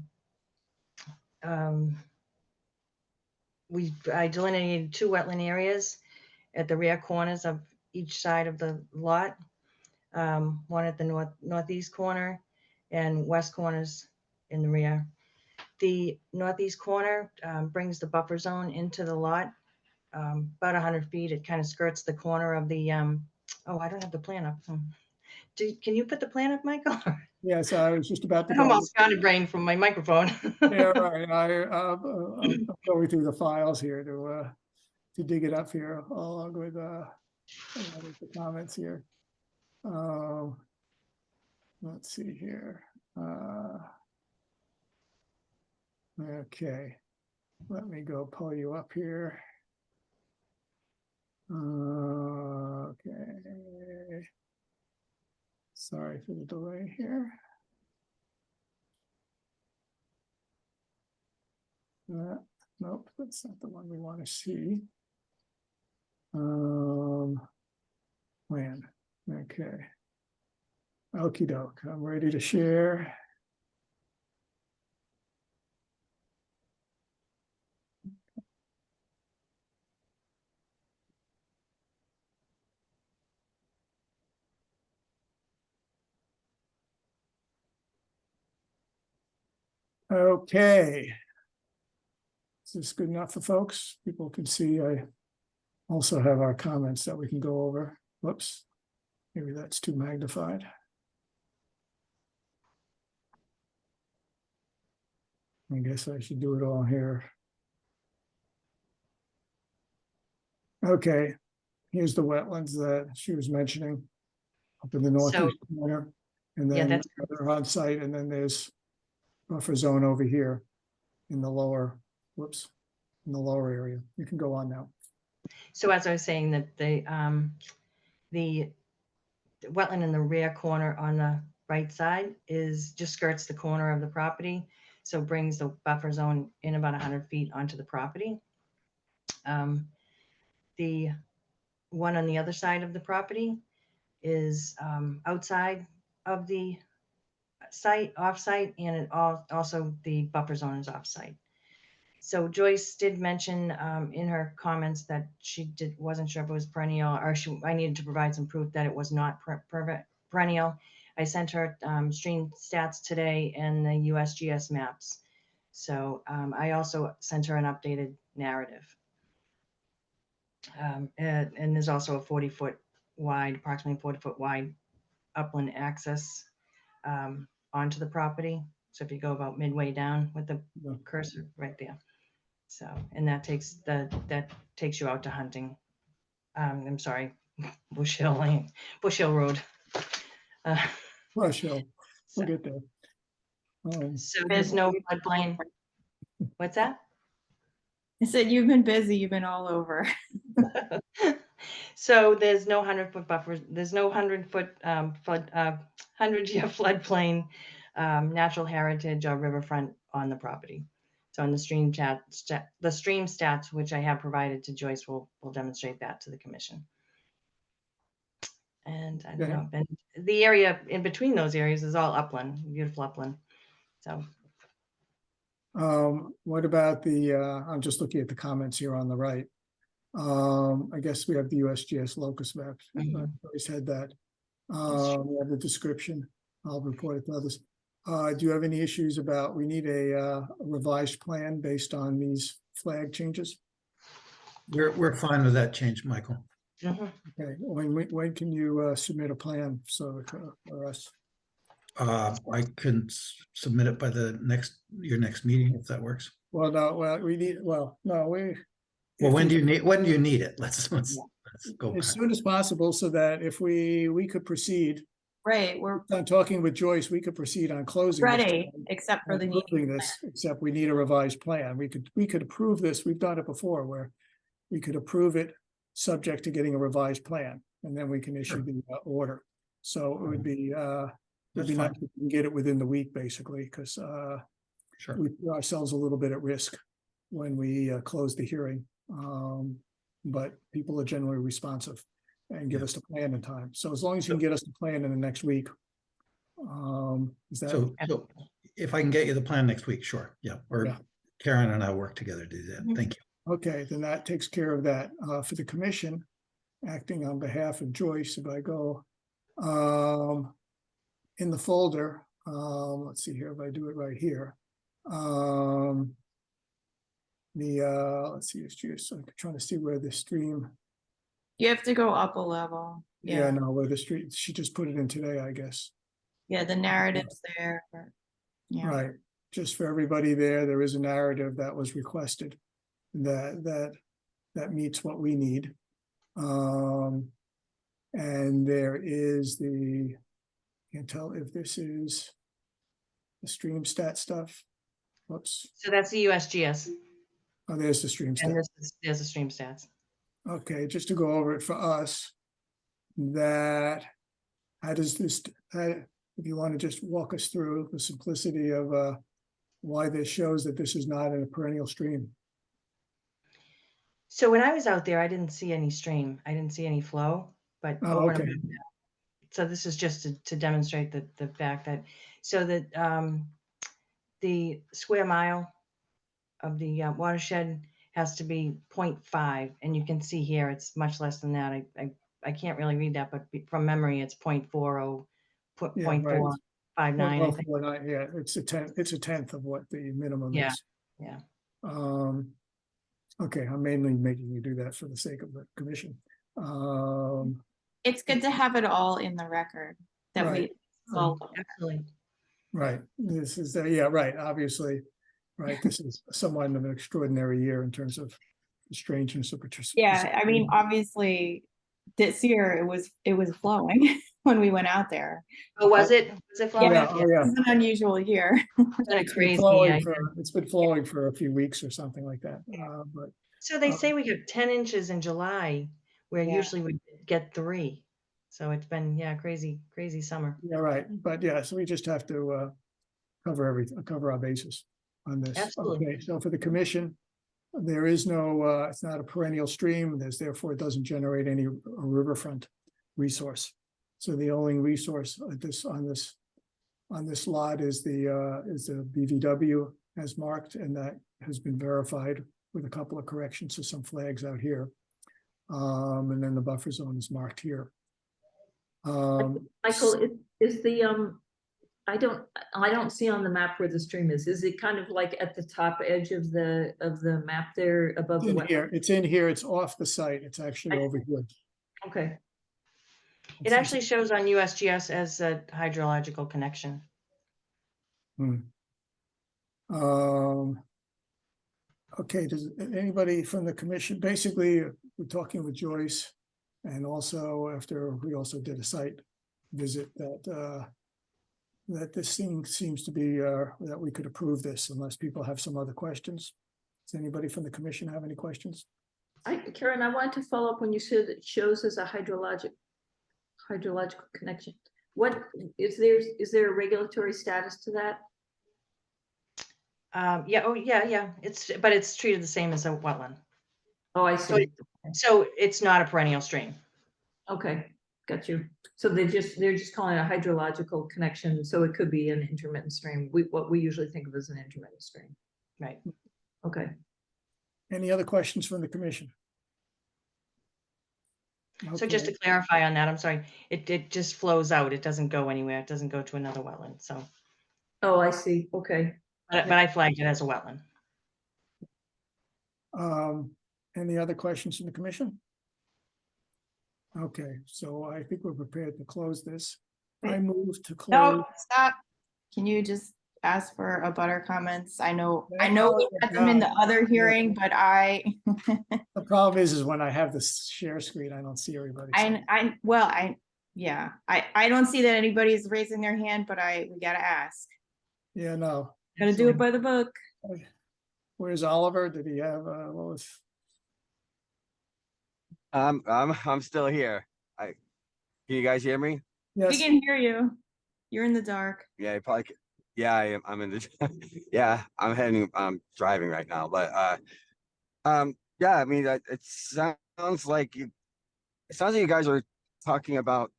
delineated 2 wetland areas at the rear corners of each side of the lot. One at the northeast corner and west corners in the rear. The northeast corner brings the buffer zone into the lot about 100 feet. It kind of skirts the corner of the, oh, I don't have the plan up. Can you put the plan up, Michael? Yes, I was just about to I go. almost got a brain from my microphone. Yeah, right. I'm going through the files here to dig it up here along with the comments here. Let's see here. Okay, let me go pull you up here. Okay. Sorry for the delay here. Nope, that's not the one we want to see. Plan. Okay. Okie doke. I'm ready to share. Okay. Is this good enough for folks? People can see I also have our comments that we can go over. Whoops. Maybe that's too magnified. I guess I should do it all here. Okay, here's the wetlands that she was mentioning up in the northeast corner. And Yeah, then they're on site, and then there's buffer zone over here in the lower, whoops, in the lower area. You can go on now. So as I was saying, that the wetland in the rear corner on the right side just skirts the corner of the property. So brings the buffer zone in about 100 feet onto the property. The one on the other side of the property is outside of the site, off-site, and also the buffer zone is off-site. So Joyce did mention in her comments that wasn't sure if it was perennial, or I needed to provide some proof that it was not perennial. I sent her stream stats today and the USGS maps. So I also sent her an updated narrative. And there's also a 40-foot wide, approximately 40-foot wide upland access onto the property. So if you go about midway down with the Yeah. cursor right there. So, and that takes you out to Hunting. I'm sorry, Bush Hill Lane, Bush Hill Road. Brush Hill, So, we'll get there. so there's no floodplain. What's that? I said, you've been busy, you've been all over. So there's no 100-foot buffers. There's no 100-foot 100-year floodplain, natural heritage or riverfront on the property. So on the stream the stream stats, which I have provided to Joyce, will demonstrate that to the commission. And I don't Okay. know, and the area in between those areas is all upland, beautiful upland. So What about the, I'm just looking at the comments here on the right. I guess we have the USGS locus maps. Mhm. Always had that. true. We have the description. I'll report it to others. Do you have any issues about, we need a revised plan based on these flag changes? We're fine with that change, Michael. Mhm. Okay, when can you submit a plan so for us? I can submit it by your next meeting, if that works. Well, no, we. Well, if when do there's- you need it? Let's go As back. soon as possible, so that if we could proceed, Right, we're on talking with Joyce, we could proceed on closing. this ready, plan, except for on the approving meeting. this, except we need a revised plan. We could approve this. We've done it before where we could approve it subject to getting a revised plan, and then we can issue the order. So it would be That's nice fine. if we can get it within the week, basically, because Sure. we put ourselves a little bit at risk when we close the hearing. But people are generally responsive and give us the plan in time. So as long as you can get us the plan in the next week. Is that? So if I can get you the plan next week, sure. Yeah. Or Yeah. Karen and I work together to do that. Mhm. Thank you. Okay, then that takes care of that. For the commission, acting on behalf of Joyce, if I go in the folder, let's see here, if I do it right here. Let's see, it's just, I'm trying to see where the stream, You have to go up a level. yeah, no, where the street, she just put it in today, I guess. Yeah, the narrative's there. Yeah. Right, just for everybody there is a narrative that was requested that meets what we need. And there is can't tell if this is the stream stat stuff. Whoops, So that's the USGS, oh, there's the stream and stat. there's the stream stats. Okay, just to go over it for us, that, how does this, if you want to just walk us through the simplicity of why this shows that this is not in a perennial stream. So when I was out there, I didn't see any stream. I didn't see any flow, but Oh, over and okay. above that. So this is just to demonstrate the fact that, so that the square mile of the watershed has to be 0.5, and you can see here it's much less than that. I can't really read that, but from memory it's 0.40, Yeah, right. 0.459, I think. Yeah, it's a tenth of what the minimum Yeah, is. yeah. Okay, I'm mainly making you do that for the sake of the commission. It's good to have it all in the record that Right. we follow. Absolutely. Right, this is, yeah, right, obviously, right, this is somewhat of an extraordinary year in terms of the strangeness of participation. Yeah, I mean, obviously, this year it was flowing when we went out there. Oh, was it? Was it flowing? Yeah, oh, yeah. It's an unusual year. It's been It's been crazy. flowing Yeah. it's been flowing for a few weeks or something like that, but. So they say we get 10 inches in July, where Yeah. usually we get 3. So it's been, yeah, crazy summer. Yeah, right, but yeah, so we just have to cover our bases on this. Absolutely. Okay, so for the commission, there is no, it's not a perennial stream, therefore it doesn't generate any riverfront resource. So the only resource on this lot is the BVW as marked, and that has been verified with a couple of corrections to some flags out here. And then the buffer zone is marked here. Michael, is the, I don't see on the map where the stream is. Is it kind of like at the top edge of the map there above the in wetland? here, it's in here, it's off the site, it's actually over here. Okay, It actually shows on USGS as a hydrological connection. Okay, does anybody from the commission, basically, we're talking with Joyce. And also after we also did a site visit that this thing seems to be that we could approve this unless people have some other questions. Does anybody from the commission have any questions? Karen, I wanted to follow up when you said it shows as a hydrological connection. What is there a regulatory status to that? Yeah, oh, yeah, but it's treated the same as a wetland. Oh, I see. So it's not a perennial stream. Okay, got you. So they're just calling it a hydrological connection, so it could be an intermittent stream. What we usually think of as an intermittent stream. Right. Okay. Any other questions from the commission? So just to clarify on that, I'm sorry, it just flows out. It doesn't go anywhere. It doesn't go to another wetland. So. Oh, I see. Okay. But I flagged it as a wetland. Any other questions from the commission? Okay, so I think we're prepared to close this. I move to close. No, stop. Can you just ask for a butter comments? I know we had them in the other hearing, but The problem is when I have this share screen, I don't see everybody. so- I don't see that anybody's raising their hand, but we gotta ask. Yeah, no. Gotta do it by the book. Where's Oliver? Did he have, what was? I'm still here. Can you guys hear me? We Yes, can hear you. You're in the dark. Yeah, you probably. Yeah, I am. I'm in the. Yeah, I'm heading. I'm driving right now, but yeah. I mean, it sounds like you. It sounds like you guys are talking about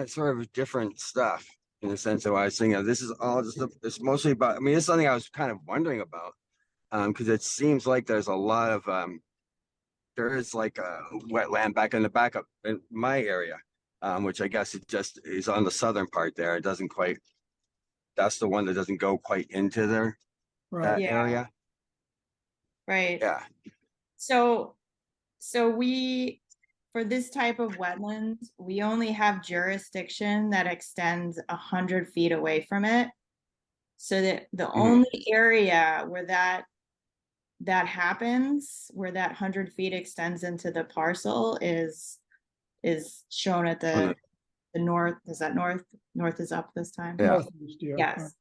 sort of different stuff in the sense of what I was thinking. This is all just. It's mostly about. I mean, it's something I was kind of wondering about, because it seems like there's a lot of there is like a wetland back in the back up in my area, which I guess it just is on the southern part there. It doesn't quite. That's the one that doesn't go quite into there, right. that Yeah. area. Right. Yeah. So for this type of wetlands, we only have jurisdiction that extends 100 feet away from it. So that the only area where that happens, where that 100 feet extends into the parcel is shown at the north. Is that north? North is up this time. Yeah. Northeast, yeah. Yes.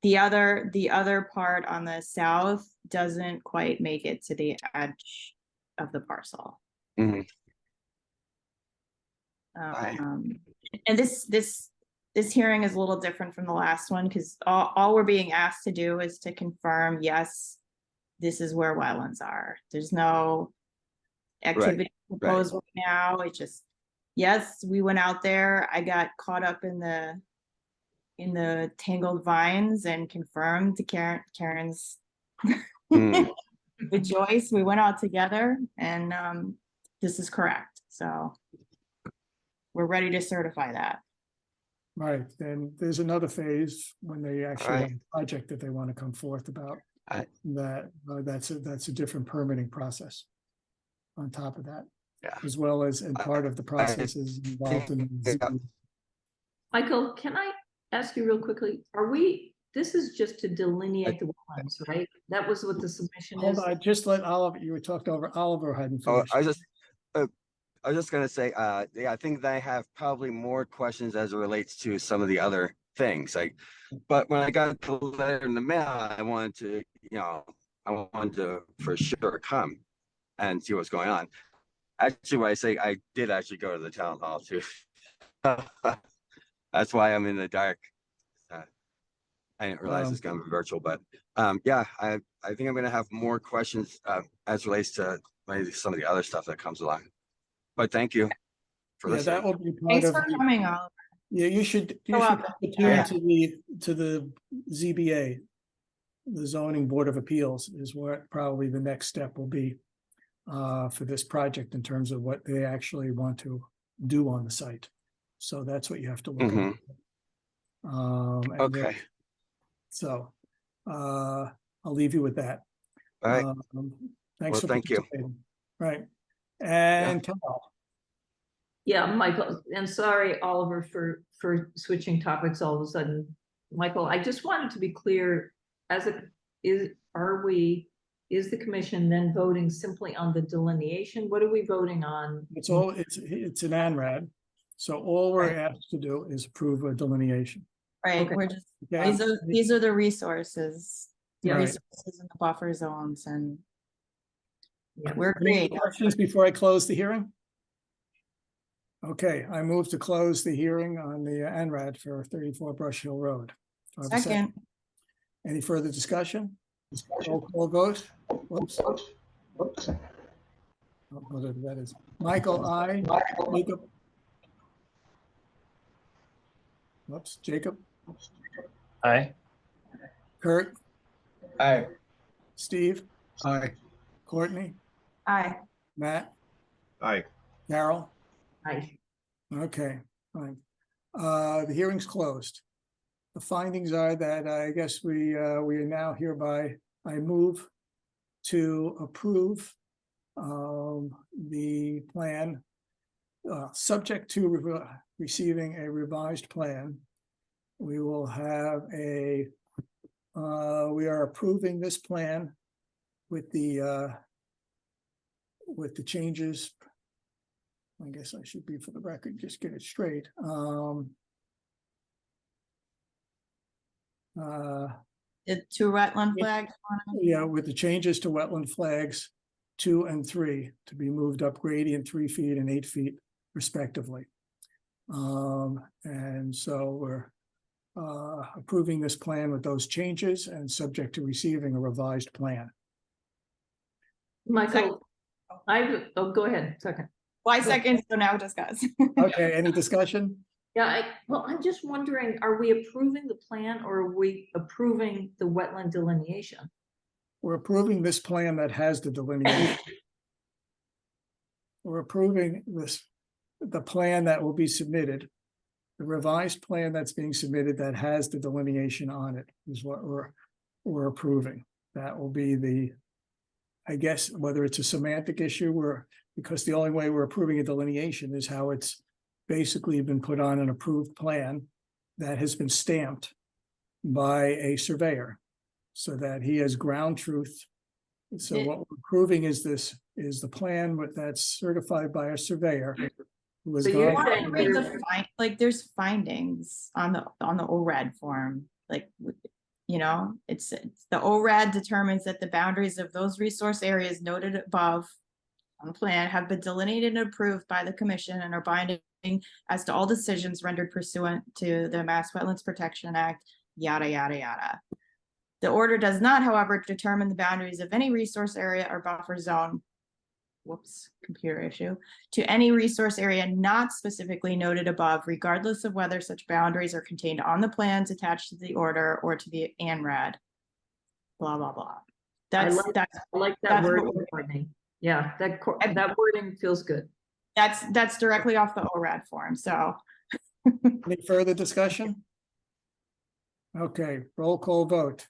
The other part on the south doesn't quite make it to the edge of the parcel. Mhm. And this hearing is a little different from the last one because all we're being asked to do is to confirm, yes, this is where wetlands are. There's no activity proposed right now. It just, yes, we went out there. I got caught up in the tangled vines and confirmed to Karen's with Joyce. We went out together and this is correct. So we're ready to certify that. Right, then there's another phase when they actually Right. have a project that they want to come forth about. Right. That's a different permitting process. On top of that, Yeah. as well as, and part of the process is involved in. Michael, can I ask you real quickly? This is just to delineate the wetlands, right? That was what the submission is. Hold on, just let Oliver, you were talked over, Oliver hadn't Oh, finished. I was just gonna say, yeah, I think that I have probably more questions as it relates to some of the other things. But when I got the letter in the mail, I wanted to for sure come and see what's going on. Actually, when I say I did actually go to the town hall too. That's why I'm in the dark. I didn't realize it's gonna be virtual, but yeah, I think I'm gonna have more questions as relates to maybe some of the other stuff that comes along. But thank you for Yeah, listening. that will be part Thanks of. for coming, Oliver. Yeah, you should welcome. return to the ZBA. the zoning board of appeals is what probably the next step will be for this project in terms of what they actually want to do on the site. So that's what you have to look at. And then- Okay. So I'll leave you with that. All right. Thanks Well, for thank you. participating. Right. And Carol. Yeah, Michael, and sorry, Oliver, for switching topics all of a sudden. Michael, I just wanted to be clear, is the commission then voting simply on the delineation? What are we voting on? It's an ANRAD. So all we're asked to do is approve a delineation. Right, Okay. we're just, Okay? these are the resources. The Right. resources in the buffer zones and Yeah. we're Any great. questions before I close the hearing? Okay, I move to close the hearing on the ANRAD for 34 Brush Hill Road. Do I have a Second, Any further discussion? Roll call vote. Whoops. Oh, whatever that is. Michael, I. Jacob. Whoops, Jacob. Aye. Kurt, Aye. Steve, Aye. Courtney, aye. Matt, Aye. Carol. Aye. Okay, fine. The hearing's closed. The findings are that I guess we are now hereby, I move to approve the plan subject to receiving a revised plan. We will have we are approving this plan with the changes. I guess I should be, for the record, just get it straight. The two wetland flags. Yeah, with the changes to wetland flags 2 and 3 to be moved up gradient 3 feet and 8 feet respectively. And so we're approving this plan with those changes and subject to receiving a revised plan. Michael, go ahead, second. Why second, so now discuss. Okay, any discussion? Yeah, I'm just wondering, are we approving the plan or are we approving the wetland delineation? We're approving this plan that has the delineation. We're approving the plan that will be submitted. The revised plan that's being submitted that has the delineation on it is what we're approving. That will be I guess, whether it's a semantic issue or because the only way we're approving a delineation is how it's basically been put on an approved plan that has been stamped by a surveyor so that he has ground truth. So what we're approving is the plan that's certified by a surveyor. Who has So you're gone- saying Read the there's findings on the ORAD form, it's the ORAD determines that the boundaries of those resource areas noted above on the plan have been delineated and approved by the commission and are binding as to all decisions rendered pursuant to the Mass Wetlands Protection Act, yada, yada, yada. The order does not, however, determine the boundaries of any resource area or buffer zone, computer issue, to any resource area not specifically noted above, regardless of whether such boundaries are contained on the plans attached to the order or to the ANRAD. Blah, blah, blah. I That's like that that's word. what Courtney. Yeah, that wording feels good. that's directly off the ORAD form, so. Any further discussion? Okay, roll call vote.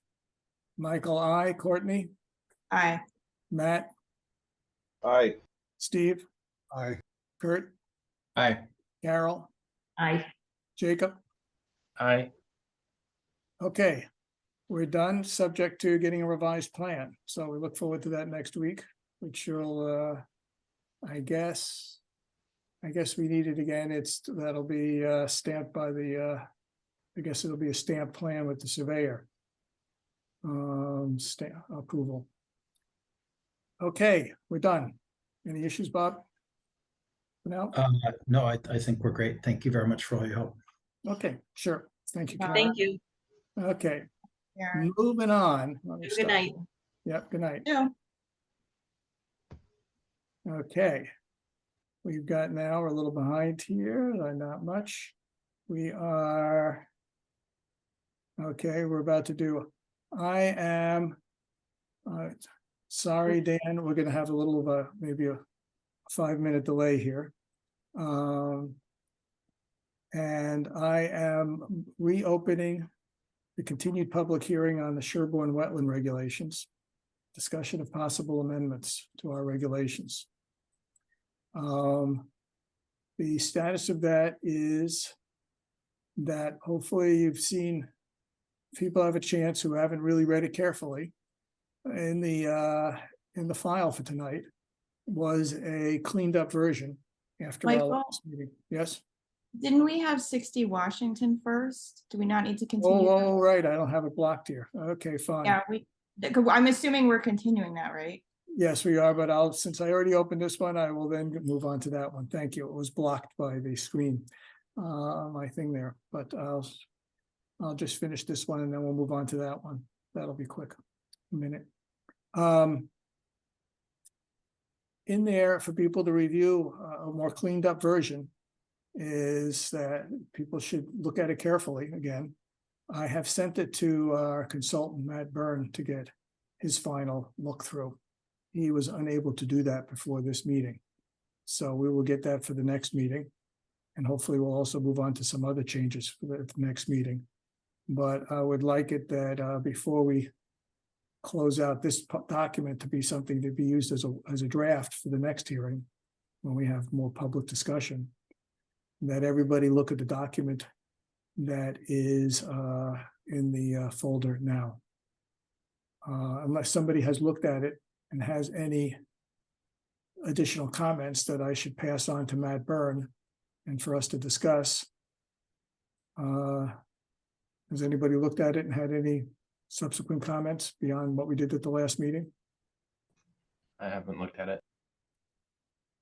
Michael, I. Courtney, Aye. Matt, Aye. Steve, Aye. Kurt, Aye. Carol, Aye. Jacob. Aye. Okay, we're done, subject to getting a revised plan. So we look forward to that next week, which will, I guess we need it again. That'll be stamped by I guess it'll be a stamped plan with the surveyor. Stamp approval. Okay, we're done. Any issues, Bob? No? No, I think we're great. Thank you very much for all your help. Okay, sure. Thank you. Carol. Thank you. Okay, Yeah. moving on. Let me Good stop. night. Yep, good night. Yeah. Okay. We've got now, we're a little behind here, not much. We are. Okay, we're about to do I am, sorry, Dan, we're gonna have a little of a, maybe a 5-minute delay here. And I am reopening the continued public hearing on the Sherborn wetland regulations. Discussion of possible amendments to our regulations. The status of that is that hopefully you've seen, people have a chance who haven't really read it carefully. In the file for tonight was a cleaned up version after our Michael? last meeting. Yes? Didn't we have 60 Washington first? Do we not need to continue? Oh, right, I don't have it blocked here. Okay, fine. Yeah, I'm assuming we're continuing that, right? Yes, we are, but since I already opened this one, I will then move on to that one. Thank you. It was blocked by the screen, my thing there, but I'll just finish this one and then we'll move on to that one. That'll be quick, a minute. In there for people to review a more cleaned up version is that people should look at it carefully again. I have sent it to our consultant, Matt Byrne, to get his final look through. He was unable to do that before this meeting. So we will get that for the next meeting. And hopefully we'll also move on to some other changes for the next meeting. But I would like it that before we close out this document to be something to be used as a draft for the next hearing, when we have more public discussion, that everybody look at the document that is in the folder now. Unless somebody has looked at it and has any additional comments that I should pass on to Matt Byrne and for us to discuss. Has anybody looked at it and had any subsequent comments beyond what we did at the last meeting? I haven't looked at it.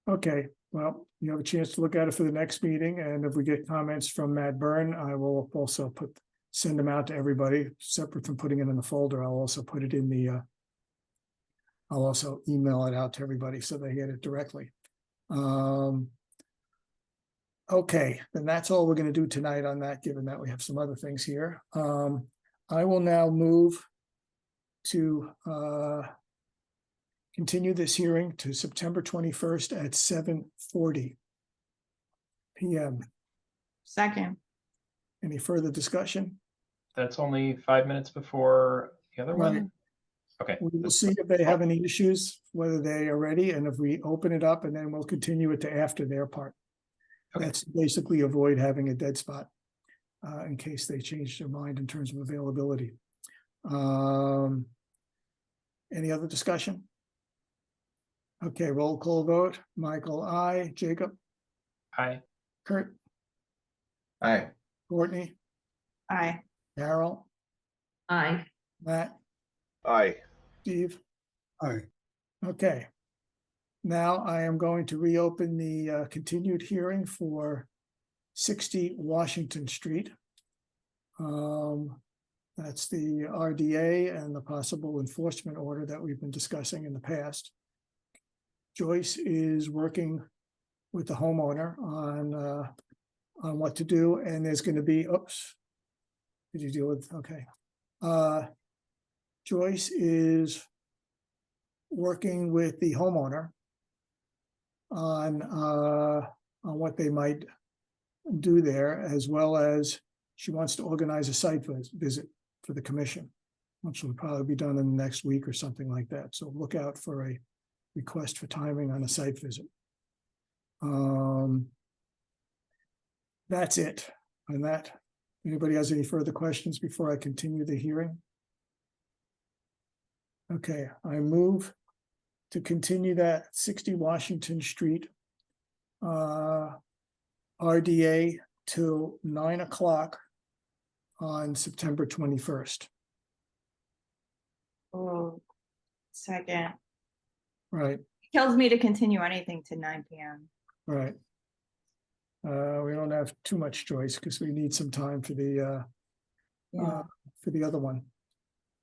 Okay, well, you have a chance to look at it for the next meeting, and if we get comments from Matt Byrne, I will also send them out to everybody, separate from putting it in the folder. I'll also put it in the I'll also email it out to everybody so they get it directly. Okay, then that's all we're going to do tonight on that, given that we have some other things here. I will now move to continue this hearing to September 21st at 7:40 p.m. Second. Any further discussion? That's only 5 minutes before the other Right. one? Okay. We will see if they have any issues, whether they are ready, and if we open it up, and then we'll continue it to after their part. Okay. That's basically avoid having a dead spot in case they change their mind in terms of availability. Any other discussion? Okay, roll call vote. Michael, aye. Jacob, Aye. Kurt, Aye. Courtney, Aye. Carol, Aye. Matt, Aye. Steve. Aye. Okay. Now I am going to reopen the continued hearing for 60 Washington Street. That's the RDA and the possible enforcement order that we've been discussing in the past. Joyce is working with the homeowner on what to do, and there's going to be, oops, did you deal with, okay. Joyce is working with the homeowner on what they might do there, as well as she wants to organize a site visit for the commission, which will probably be done in the next week or something like that. So look out for a request for timing on a site visit. That's it on that. Anybody has any further questions before I continue the hearing? Okay, I move to continue that 60 Washington Street RDA till 9 o'clock on September 21st. Oh, second. Right, Tells me to continue anything to 9 p.m. right. We don't have too much choice because we need some time for the other one.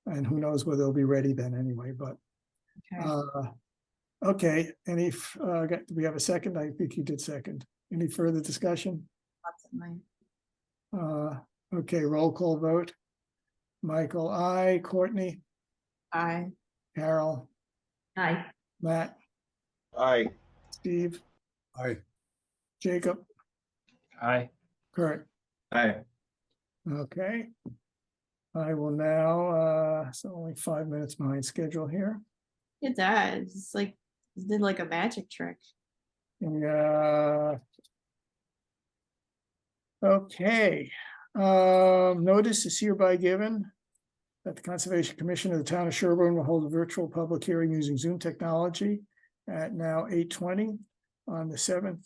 And who knows whether they'll be ready then anyway, but Okay. okay, do we have a second? I think you did second. Any further discussion? Lots of mine. Okay, roll call vote. Michael, I, Courtney, Aye. Carol, Aye. Matt, Aye. Steve, I, Jacob, Aye. Kurt. Aye. Okay. I will now, so only 5 minutes behind schedule here. It does. It's like, it did like a magic trick. Yeah. Okay, notice is hereby given that the Conservation Commission of the Town of Sherborn will hold a virtual public hearing using Zoom technology at now 8:20 on the 7th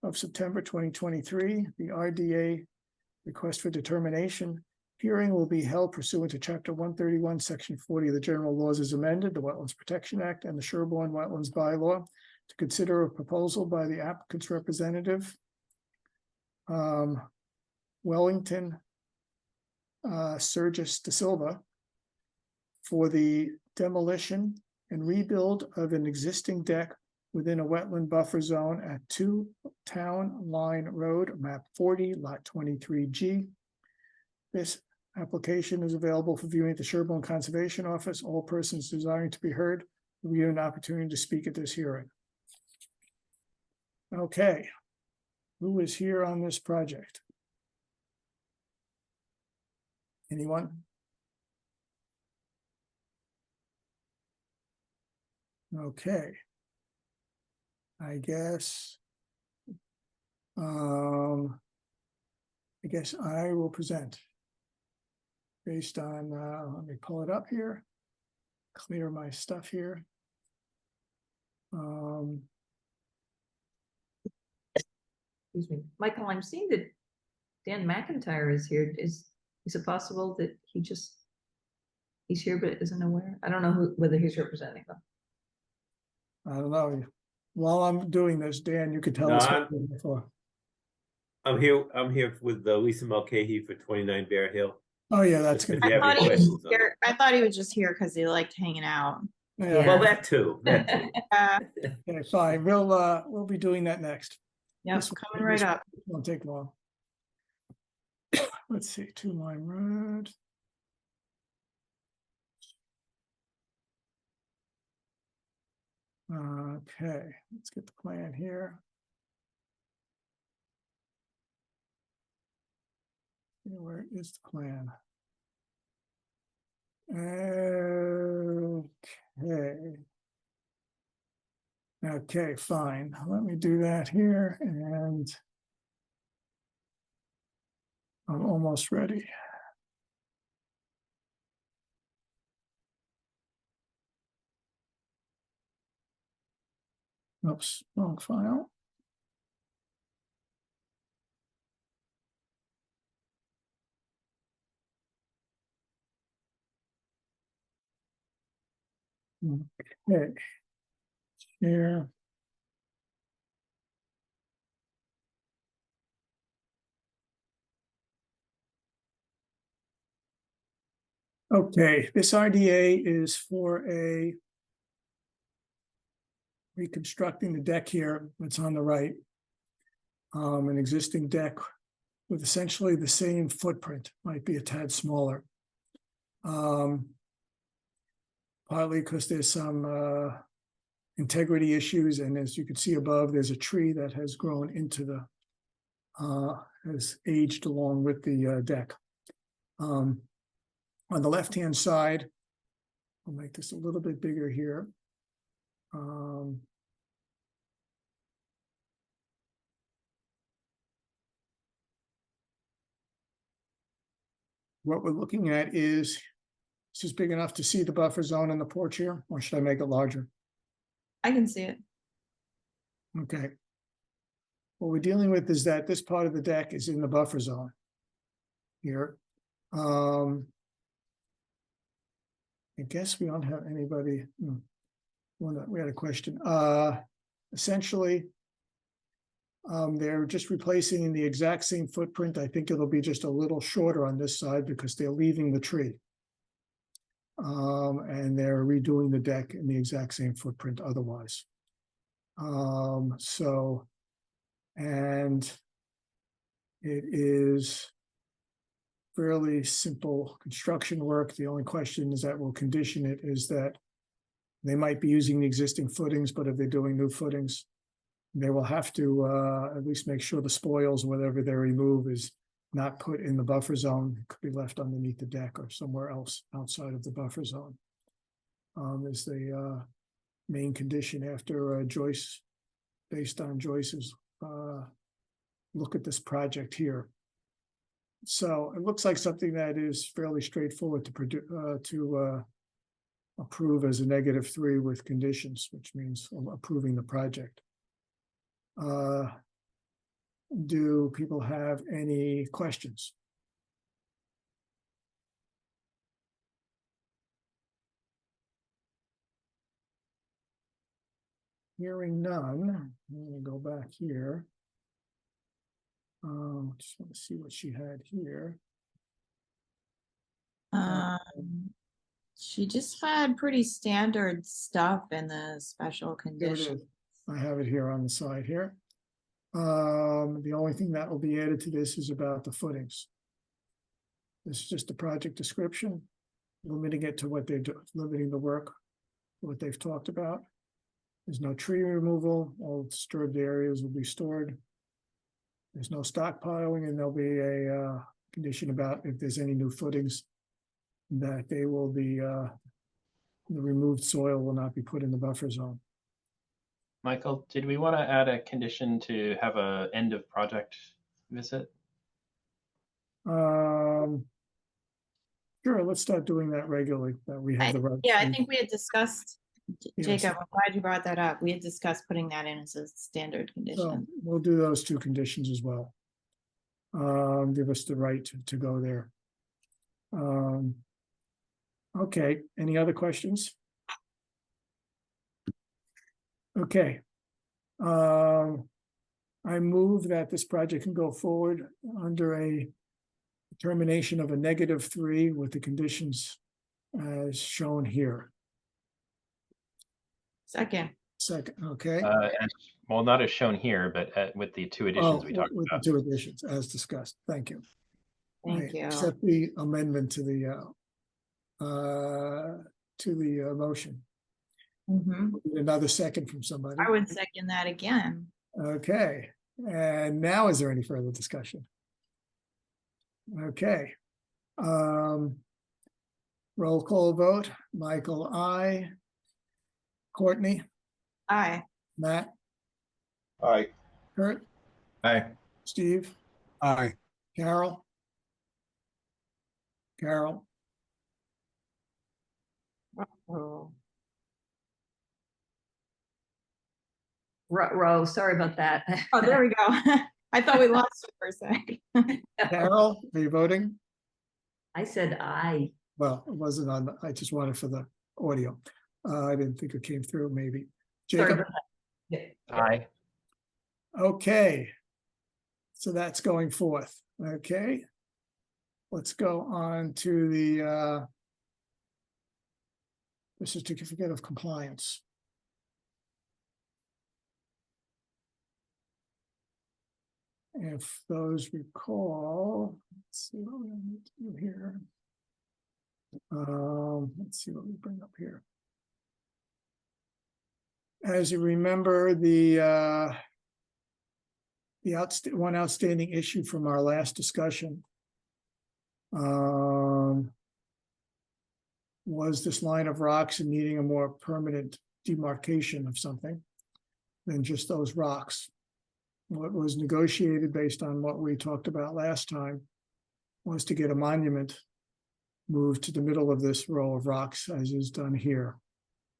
of September 2023. The RDA request for determination hearing will be held pursuant to Chapter 131, Section 40 of the General Laws as amended, the Wetlands Protection Act, and the Sherborn Wetlands Bylaw to consider a proposal by the applicant's representative, Wellington Surgis de Silva, for the demolition and rebuild of an existing deck within a wetland buffer zone at 2 Town Line Road, map 40, lot 23G. This application is available for viewing at the Sherborn Conservation Office. All persons desiring to be heard will be given an opportunity to speak at this hearing. Okay, who is here on this project? Anyone? Okay. I guess. I guess I will present. Based on, let me pull it up here. Clear my stuff here. Excuse me. Michael, I'm seeing that Dan McIntyre is here. Is it possible that he's here but isn't aware? I don't know whether he's representing them. I don't know. While I'm doing this, Dan, you could tell No, us what you're here for. I'm here with Lisa Mulcahy for 29 Bear Hill. Oh, yeah, that's If good. you have any I questions on it. I thought he was just here because he liked hanging out. Yeah, Well, that too. okay, fine. We'll be doing that next. Yep, This coming right up. Won't take long. Let's see, 2 Lime Road. Okay, let's get the plan here. Where is the plan? Okay. Okay, fine. Let me do that here, and I'm almost ready. Oops, wrong file. Okay. Here. Okay, this RDA is for reconstructing the deck here that's on the right. An existing deck with essentially the same footprint, might be a tad smaller. Partly because there's some integrity issues, and as you can see above, there's a tree that has grown into the has aged along with the deck. On the left-hand side, I'll make this a little bit bigger here. What we're looking at is this big enough to see the buffer zone in the porch here, or should I make it larger? I can see it. Okay. What we're dealing with is that this part of the deck is in the buffer zone here. I guess we don't have anybody. We had a question. Essentially, they're just replacing the exact same footprint. I think it'll be just a little shorter on this side because they're leaving the tree. And they're redoing the deck in the exact same footprint otherwise. And it is fairly simple construction work. The only question is that will condition it is that they might be using the existing footings, but if they're doing new footings, they will have to at least make sure the spoils, whatever they remove, is not put in the buffer zone. It could be left underneath the deck or somewhere else outside of the buffer zone. Is the main condition after Joyce, based on Joyce's look at this project here. So it looks like something that is fairly straightforward to approve as a -3 with conditions, which means approving the project. Do people have any questions? Hearing none, I'm gonna go back here. Just want to see what she had here. She just had pretty standard stuff in the special There it condition. is. I have it here on the side here. The only thing that will be added to this is about the footings. This is just the project description, limiting it to what they're doing, limiting the work, what they've talked about. There's no tree removal, all disturbed areas will be stored. There's no stockpiling, and there'll be a condition about if there's any new footings, that they will be, the removed soil will not be put in the buffer zone. Michael, did we want to add a condition to have a end of project visit? Sure, let's start doing that regularly, that we have the right. Yeah, I think we had discussed, Yes. Jacob, I'm glad you brought that up. We had discussed putting that in as a standard So condition. we'll do those two conditions as well. Give us the right to go there. Okay, any other questions? Okay. I move that this project can go forward under a determination of a -3 with the conditions as shown here. Second, Okay. Well, not as shown here, but with the two additions we talked with about. the two additions as discussed. Thank you. thank I you. accept the amendment to the motion. Mhm. Need another second from somebody. I would second that again. Okay, and now is there any further discussion? Okay. Roll call vote. Michael, I. Courtney, Aye. Matt, Aye. Kurt, Aye. Steve, Aye. Carol. Carol, Oh. Row, sorry about that. Oh, there we go. I thought we lost it for a second. Carol, are you voting? I said aye. Well, it wasn't on, I just wanted for the audio. I didn't think it came through, maybe. Sorry Jacob, about that. Yeah. Aye. okay. So that's going forth, okay? Let's go on to the certificate of compliance. If those recall, let's see what we need to do here. Let's see what we bring up here. As you remember, the one outstanding issue from our last discussion was this line of rocks and needing a more permanent demarcation of something than just those rocks. What was negotiated based on what we talked about last time was to get a monument moved to the middle of this row of rocks, as is done here.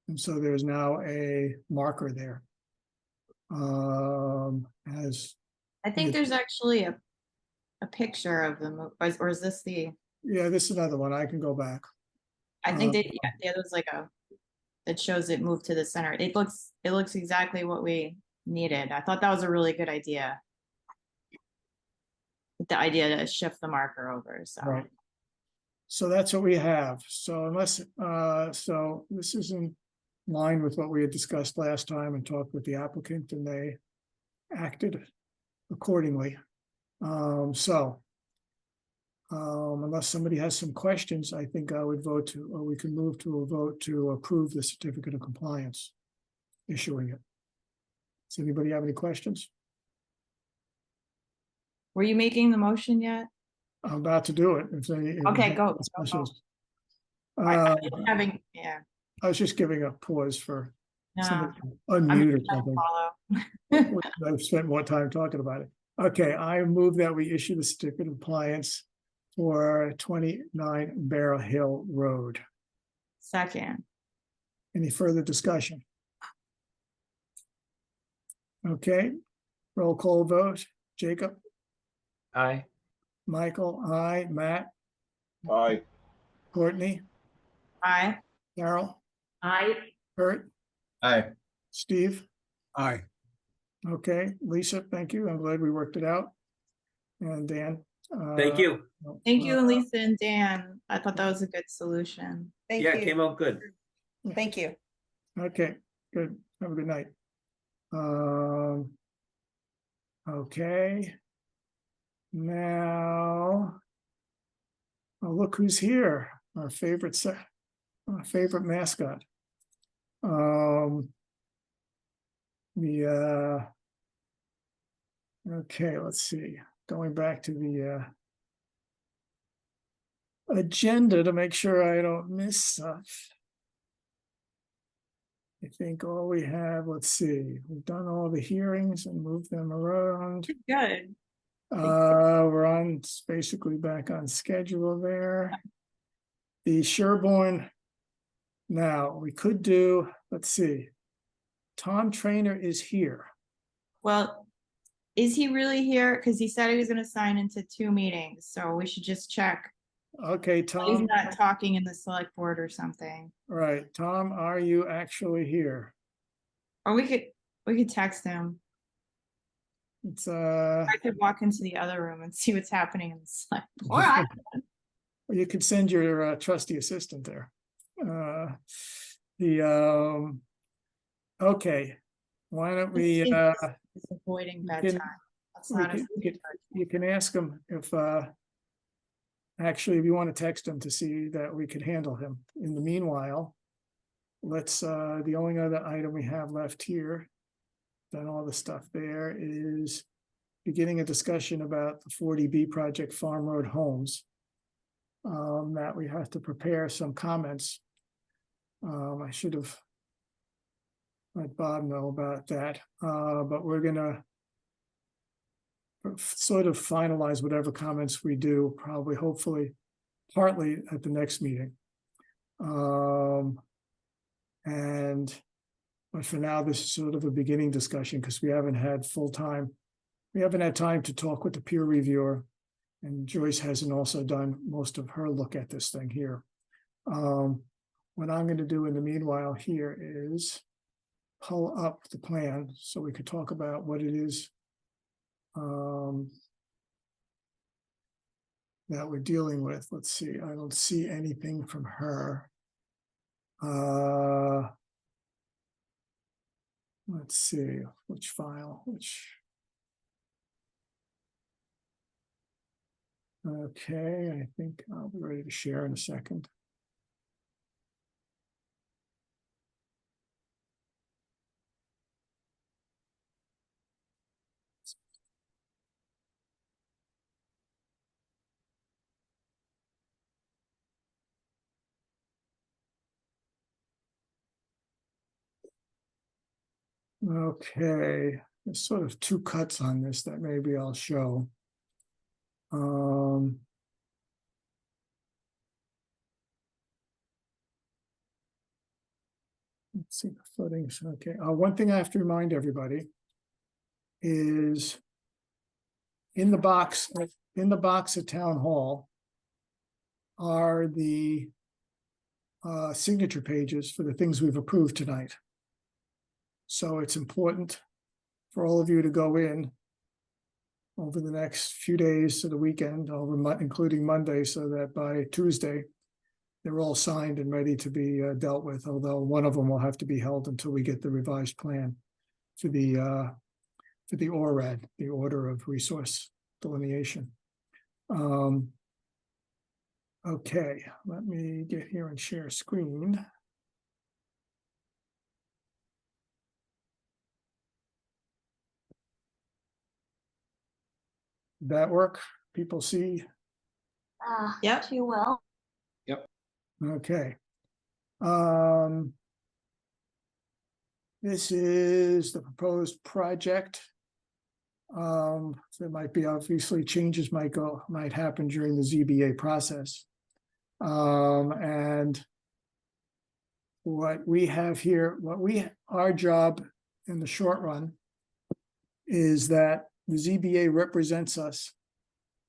And so there's now a marker there. As I think there's actually a picture of them, or is this the, yeah, this is another one. I can go back. I think that, yeah, the other's like that shows it moved to the center. It looks exactly what we needed. I thought that was a really good idea. The idea to shift the marker over, so. Right. So that's what we have. So unless, so this is in line with what we had discussed last time and talked with the applicant, and they acted accordingly. So Unless somebody has some questions, I think I would vote to, or we can move to a vote to approve the certificate of compliance, issuing it. Does anybody have any questions? Were you making the motion yet? I'm about to do it. Okay, go. Having, yeah, I was just giving a pause for no, somebody to I'm unmute or just trying to something. follow. I've spent more time talking about it. Okay, I move that we issue the certificate of compliance for 29 Barrel Hill Road. Second, Any further discussion? Okay, roll call vote. Jacob, Aye. Michael, I, Matt, Aye. Courtney, aye. Carol, I, Kurt, Aye. Steve. Aye. Okay, Lisa, thank you. I'm glad we worked it out. And Dan. Thank you. Thank you, Lisa and Dan. I thought that was a good solution. Yeah, it came out good. Thank you. Okay, good. Have a good night. Okay. Now. Oh, look who's here. Our favorite mascot. Okay, let's see. Going back to the agenda to make sure I don't miss stuff. I think all we have, let's see, we've done all the hearings and moved them around. Good. We're on, basically back on schedule there. The Sherborn. Now, we could do, let's see. Tom Trainer is here. Well, is he really here? Because he said he was gonna sign into 2 meetings, so we should just check. Okay, He's Tom, not talking in the select board or something. right, Tom, are you actually here? Or we could text him. It's, I could walk into the other room and see what's happening in the select board. you could send your trusty assistant there. Okay, why don't we, He's avoiding we bedtime. can- That's not a you can ask him if, actually, if you want to text him to see that we could handle him. In the meanwhile, let's, the only other item we have left here, done all the stuff there, is beginning a discussion about the 40B project Farm Road Homes. That we have to prepare some comments. I should have let Bob know about that, but we're gonna sort of finalize whatever comments we do, probably, hopefully, partly at the next meeting. But for now, this is sort of a beginning discussion because we haven't had time to talk with the peer reviewer. And Joyce hasn't also done most of her look at this thing here. What I'm going to do in the meanwhile here is pull up the plan so we could talk about what it is that we're dealing with. Let's see, I don't see anything from her. Let's see, which file, okay, I think I'll be ready to share in a second. Okay, there's sort of 2 cuts on this that maybe I'll show. Let's see the footings. Okay, one thing I have to remind everybody is in the box at Town Hall are the signature pages for the things we've approved tonight. So it's important for all of you to go in over the next few days to the weekend, including Monday, so that by Tuesday, they're all signed and ready to be dealt with, although one of them will have to be held until we get the revised plan for the ORAD, the Order of Resource Delineation. Okay, let me get here and share screen. That work? People see? Yep. Too well. Okay. This is the proposed project. There might be obviously changes might happen during the ZBA process. And what we have here, our job in the short run is that the ZBA represents us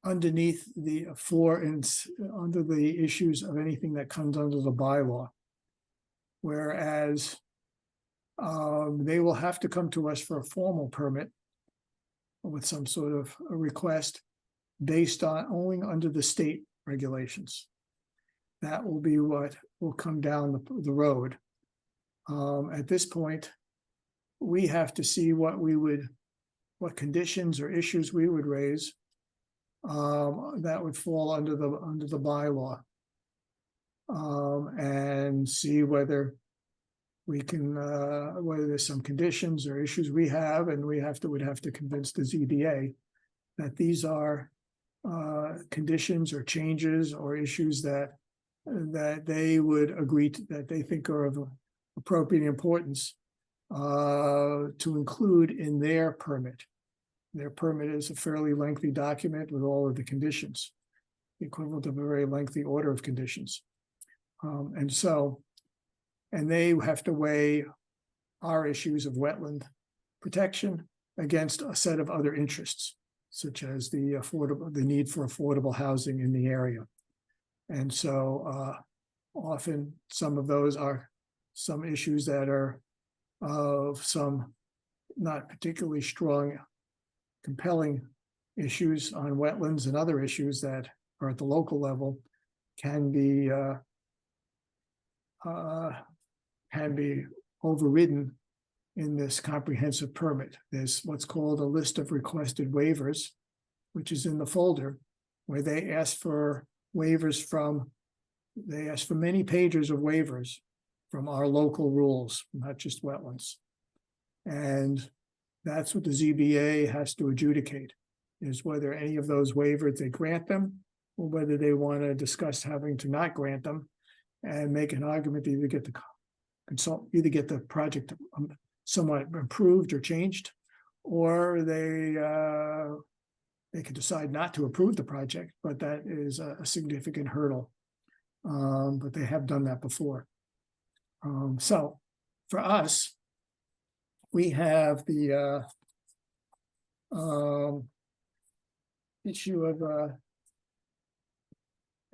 underneath the floor and under the issues of anything that comes under the bylaw. Whereas they will have to come to us for a formal permit with some sort of a request based on only under the state regulations. That will be what will come down the road. At this point, we have to see what conditions or issues we would raise that would fall under the bylaw, and see whether we can whether there's some conditions or issues we have, and would have to convince the ZBA that these are conditions or changes or issues that they would agree to, that they think are of appropriate importance to include in their permit. Their permit is a fairly lengthy document with all of the conditions, the equivalent of a very lengthy order of conditions. And they have to weigh our issues of wetland protection against a set of other interests, such as the need for affordable housing in the area. And so often some of those are some issues that are of some not particularly strong, compelling issues on wetlands, and other issues that are at the local level can be overridden in this comprehensive permit. There's what's called a list of requested waivers, which is in the folder, where they ask for waivers they ask for many pages of waivers from our local rules, not just wetlands. And that's what the ZBA has to adjudicate, is whether any of those waivers they grant them, or whether they want to discuss having to not grant them and make an argument to either get the project somewhat improved or changed, or they could decide not to approve the project, but that is a significant hurdle. But they have done that before. So for us, we have the issue of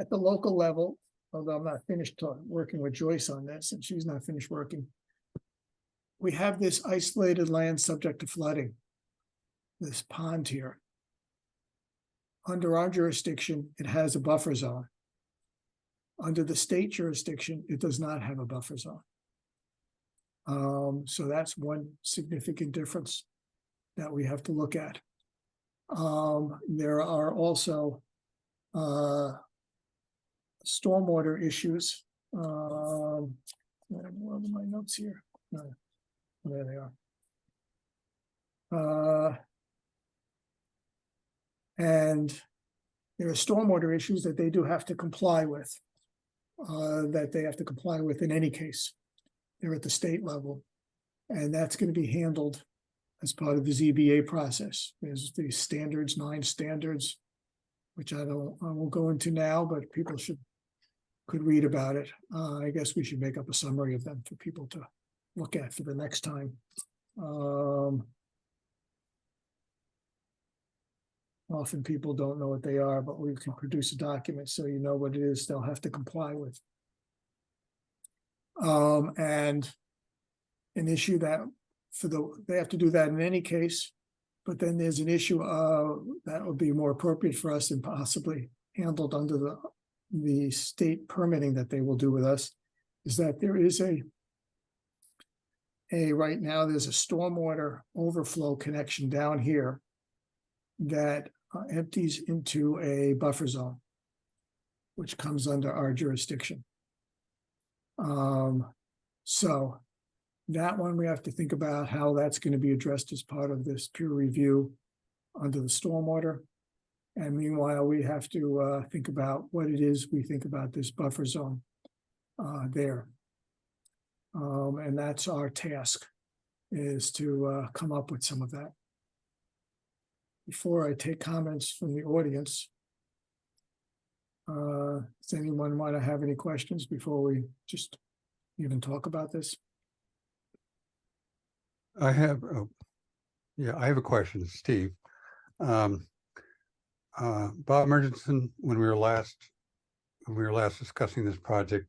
at the local level, although I'm not finished working with Joyce on this, and she's not finished working. We have this isolated land subject to flooding, this pond here. Under our jurisdiction, it has a buffer zone. Under the state jurisdiction, it does not have a buffer zone. So that's one significant difference that we have to look at. There are also stormwater issues. What are my notes here? There they are. And there are stormwater issues that they do have to comply with, in any case. They're at the state level, and that's going to be handled as part of the ZBA process. There's the standards, 9 standards, which I won't go into now, but people could read about it. I guess we should make up a summary of them for people to look at for the next time. Often people don't know what they are, but we can produce a document so you know what it is they'll have to comply with. And an issue that they have to do that in any case, but then there's an issue that would be more appropriate for us and possibly handled under the state permitting that they will do with us, is that there is right now there's a stormwater overflow connection down here that empties into a buffer zone. which comes under our jurisdiction. So that one, we have to think about how that's going to be addressed as part of this peer review under the stormwater. And meanwhile, we have to think about what it is we think about this buffer zone there. And that's our task, is to come up with some of that. Before I take comments from the audience, does anyone want to have any questions before we just even talk about this? I have, I have a question, Steve. Bob Murchison, when we were last discussing this project,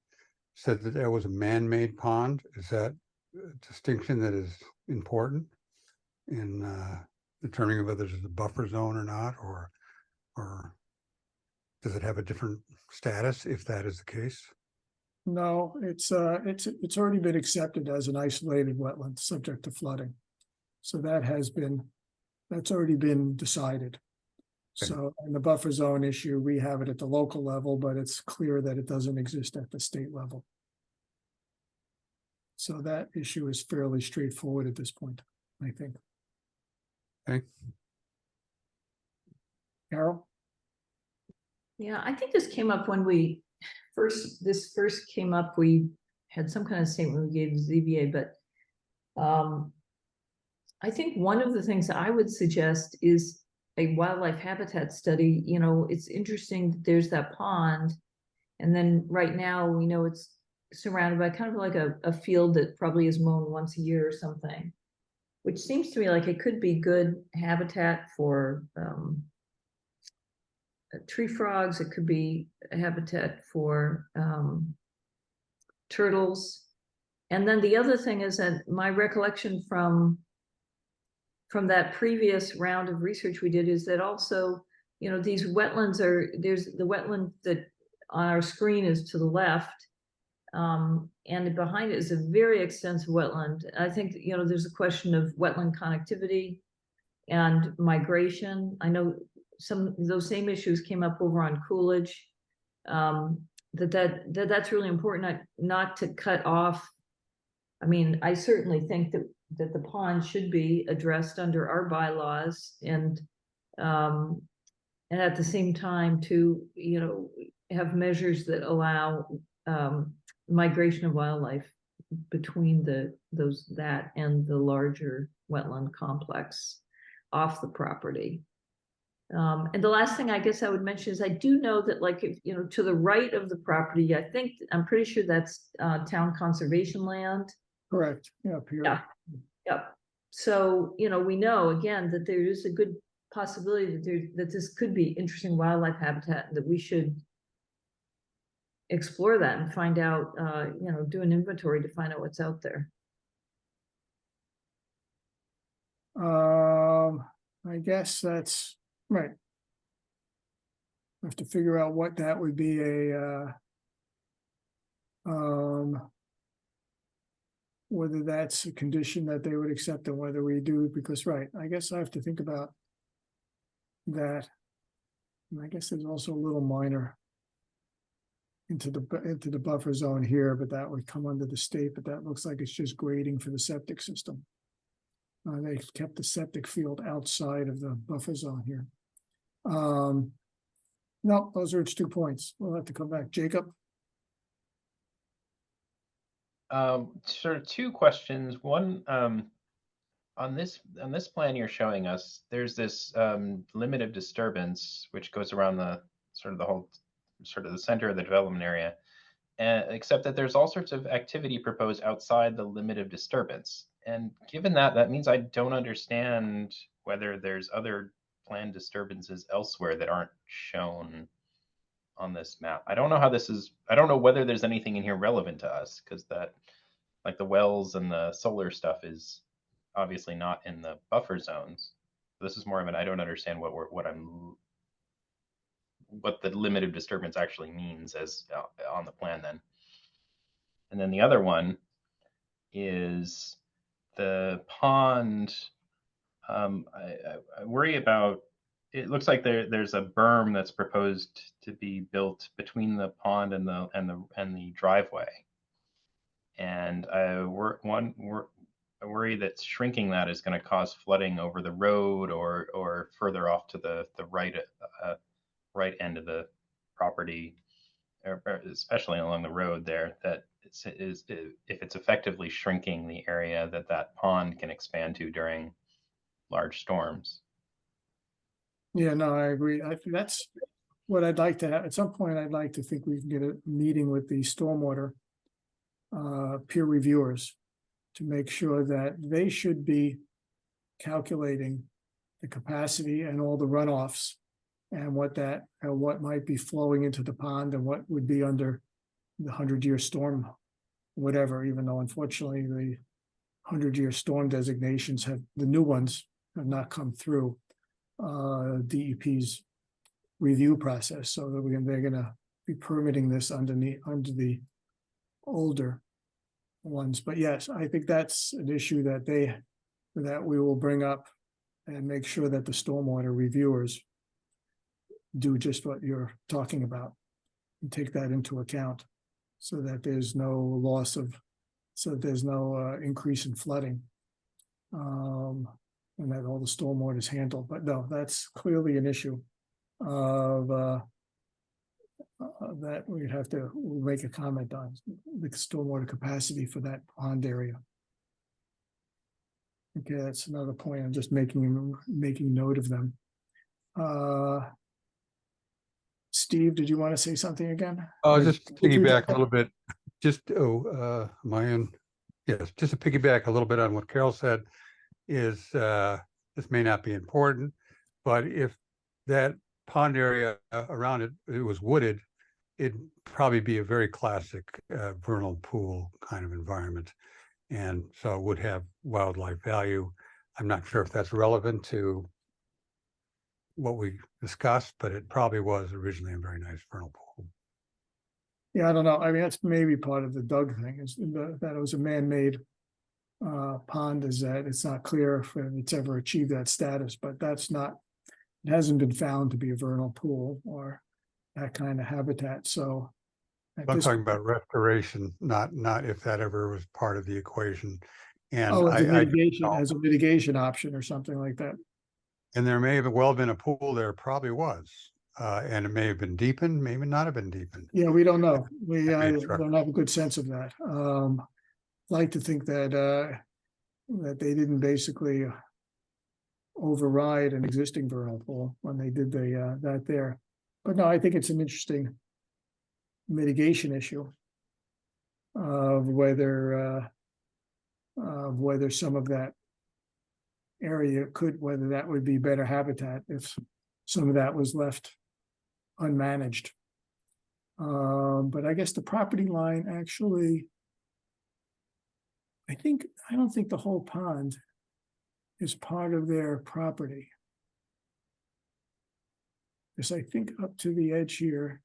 said that there was a man-made pond. Is that a distinction that is important in determining whether there's a buffer zone or not, or does it have a different status if that is the case? No, it's already been accepted as an isolated wetland subject to flooding. So that's already been decided. Okay. So in the buffer zone issue, we have it at the local level, but it's clear that it doesn't exist at the state level. So that issue is fairly straightforward at this point, I think. Okay. Carol? Yeah, I think this came up when this first came up, we had some kind of statement we gave ZBA, but I think one of the things I would suggest is a wildlife habitat study. You know, it's interesting that there's that pond, and then right now we know it's surrounded by kind of like a field that probably is mown once a year or something, which seems to me like it could be good habitat for tree frogs. It could be a habitat for turtles. And then the other thing is that my recollection from that previous round of research we did is that also, you know, these wetlands there's the wetland that on our screen is to the left, and behind it is a very extensive wetland. I think, you know, there's a question of wetland connectivity and migration. I know some of those same issues came up over on Coolidge. That's really important, not to cut off. I mean, I certainly think that the pond should be addressed under our bylaws, and at the same time to, you know, have measures that allow migration of wildlife between that and the larger wetland complex off the property. And the last thing I guess I would mention is I do know that, like, if you know, to the right of the property, I'm pretty sure that's town conservation land. Correct. Yeah. Yeah. Yep. So, you know, we know again that there is a good possibility that this could be interesting wildlife habitat, and that we should explore that and find out, you know, do an inventory to find out what's out there. I guess that's right. We have to figure out what that would be whether that's a condition that they would accept and whether we do, because I guess I have to think about that. And I guess there's also a little minor into the buffer zone here, but that would come under the state, but that looks like it's just grading for the septic system. They kept the septic field outside of the buffer zone here. No, those are its 2 points. We'll have to come back. Jacob? Sort of 2 questions. One, on this plan you're showing us, there's this limit of disturbance which goes around the whole the center of the development area, except that there's all sorts of activity proposed outside the limit of disturbance. And given that means I don't understand whether there's other planned disturbances elsewhere that aren't shown on this map. I don't know how this is. I don't know whether there's anything in here relevant to us, because that, like the wells and the solar stuff, is obviously not in the buffer zones. This is more of an I don't understand what the limit of disturbance actually means as on the plan then. And then the other one is the pond. I worry about it looks like there's a berm that's proposed to be built between the pond and the driveway. And I worry that shrinking that is going to cause flooding over the road or further off to the right end of the property, or especially along the road there, that if it's effectively shrinking the area that pond can expand to during large storms. Yeah, no, I agree. I think that's what I'd like to have. At some point, I'd like to think we can get a meeting with the stormwater peer reviewers to make sure that they should be calculating the capacity and all the runoffs and what might be flowing into the pond and what would be under the 100-year storm, whatever, even though unfortunately the 100-year storm designations the new ones have not come through DEP's review process. So that they're gonna be permitting this under the older ones. But yes, I think that's an issue that we will bring up and make sure that the stormwater reviewers do just what you're talking about and take that into account so that there's no increase in flooding. And that all the stormwater is handled. But no, that's clearly an issue of that we'd have to make a comment on the stormwater capacity for that pond area. Okay, that's another point. I'm just making note of them. Steve, did you want to say something again? Just to piggyback a little bit, am I in? Yes, just to piggyback a little bit on what Carol said is, this may not be important, but if that pond area around it was wooded, it'd probably be a very classic vernal pool kind of environment. And so it would have wildlife value. I'm not sure if that's relevant to what we discussed, but it probably was originally a very nice vernal pool. Yeah, I don't know. I mean, that's maybe part of the Doug thing is that it was a man-made pond, is that it's not clear if it's ever achieved that status, but it hasn't been found to be a vernal pool or that kind of habitat. So I'm talking about restoration, not if that ever was part of the equation. And as a mitigation option or something like that. And there may have well been a pool there, probably was. And it may have been deepened, maybe not have been deepened. Yeah, we don't know. We don't have a good sense of that. Like to think that they didn't basically override an existing vernal pool when they did that there. But no, I think it's an interesting mitigation issue of whether some of that area whether that would be better habitat if some of that was left unmanaged. But I guess the property line actually, I don't think the whole pond is part of their property. Because I think up to the edge here,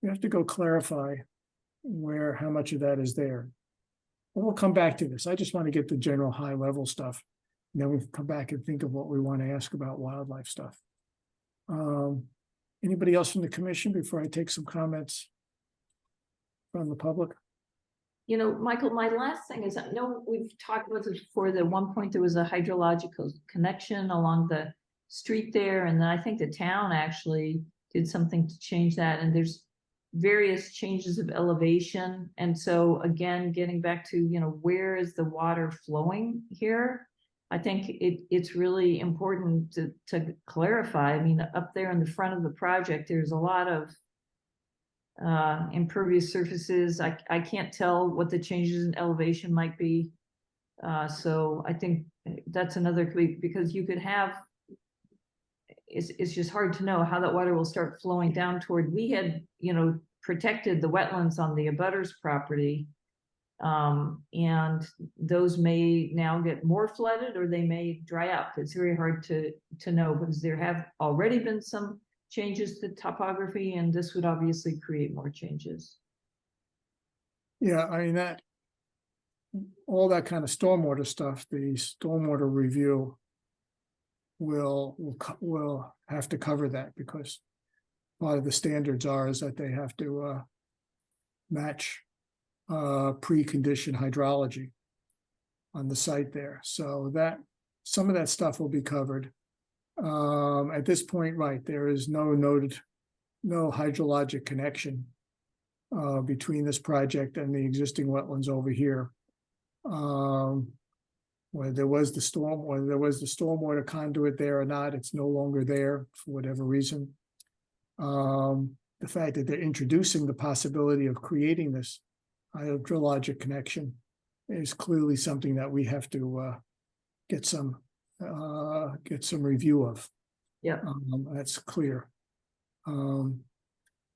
we have to go clarify how much of that is there. But we'll come back to this. I just want to get the general high level stuff. And then we'll come back and think of what we want to ask about wildlife stuff. Anybody else from the commission before I take some comments from the public? You know, Michael, my last thing is, I know we've talked about this before, that at one point there was a hydrological connection along the street there, and then I think the town actually did something to change that, and there's various changes of elevation. And so again, getting back to, where is the water flowing here? I think it's really important to clarify. I mean, up there in the front of the project, there's a lot of impervious surfaces. I can't tell what the changes in elevation might be. So I think that's another, because you could have, it's just hard to know how that water will start flowing down toward, we had, protected the wetlands on the abutters property. And those may now get more flooded or they may dry up. It's very hard to know, because there have already been some changes to topography, and this would obviously create more changes. Yeah, I mean, all that kind of stormwater stuff, the stormwater review will have to cover that, because a lot of the standards is that they have to match preconditioned hydrology on the site there. So that some of that stuff will be covered. At this point, right, there is no hydrologic connection between this project and the existing wetlands over here. Whether there was the stormwater conduit there or not, it's no longer there for whatever reason. The fact that they're introducing the possibility of creating this hydrologic connection is clearly something that we have to get some review of. Yeah. That's clear.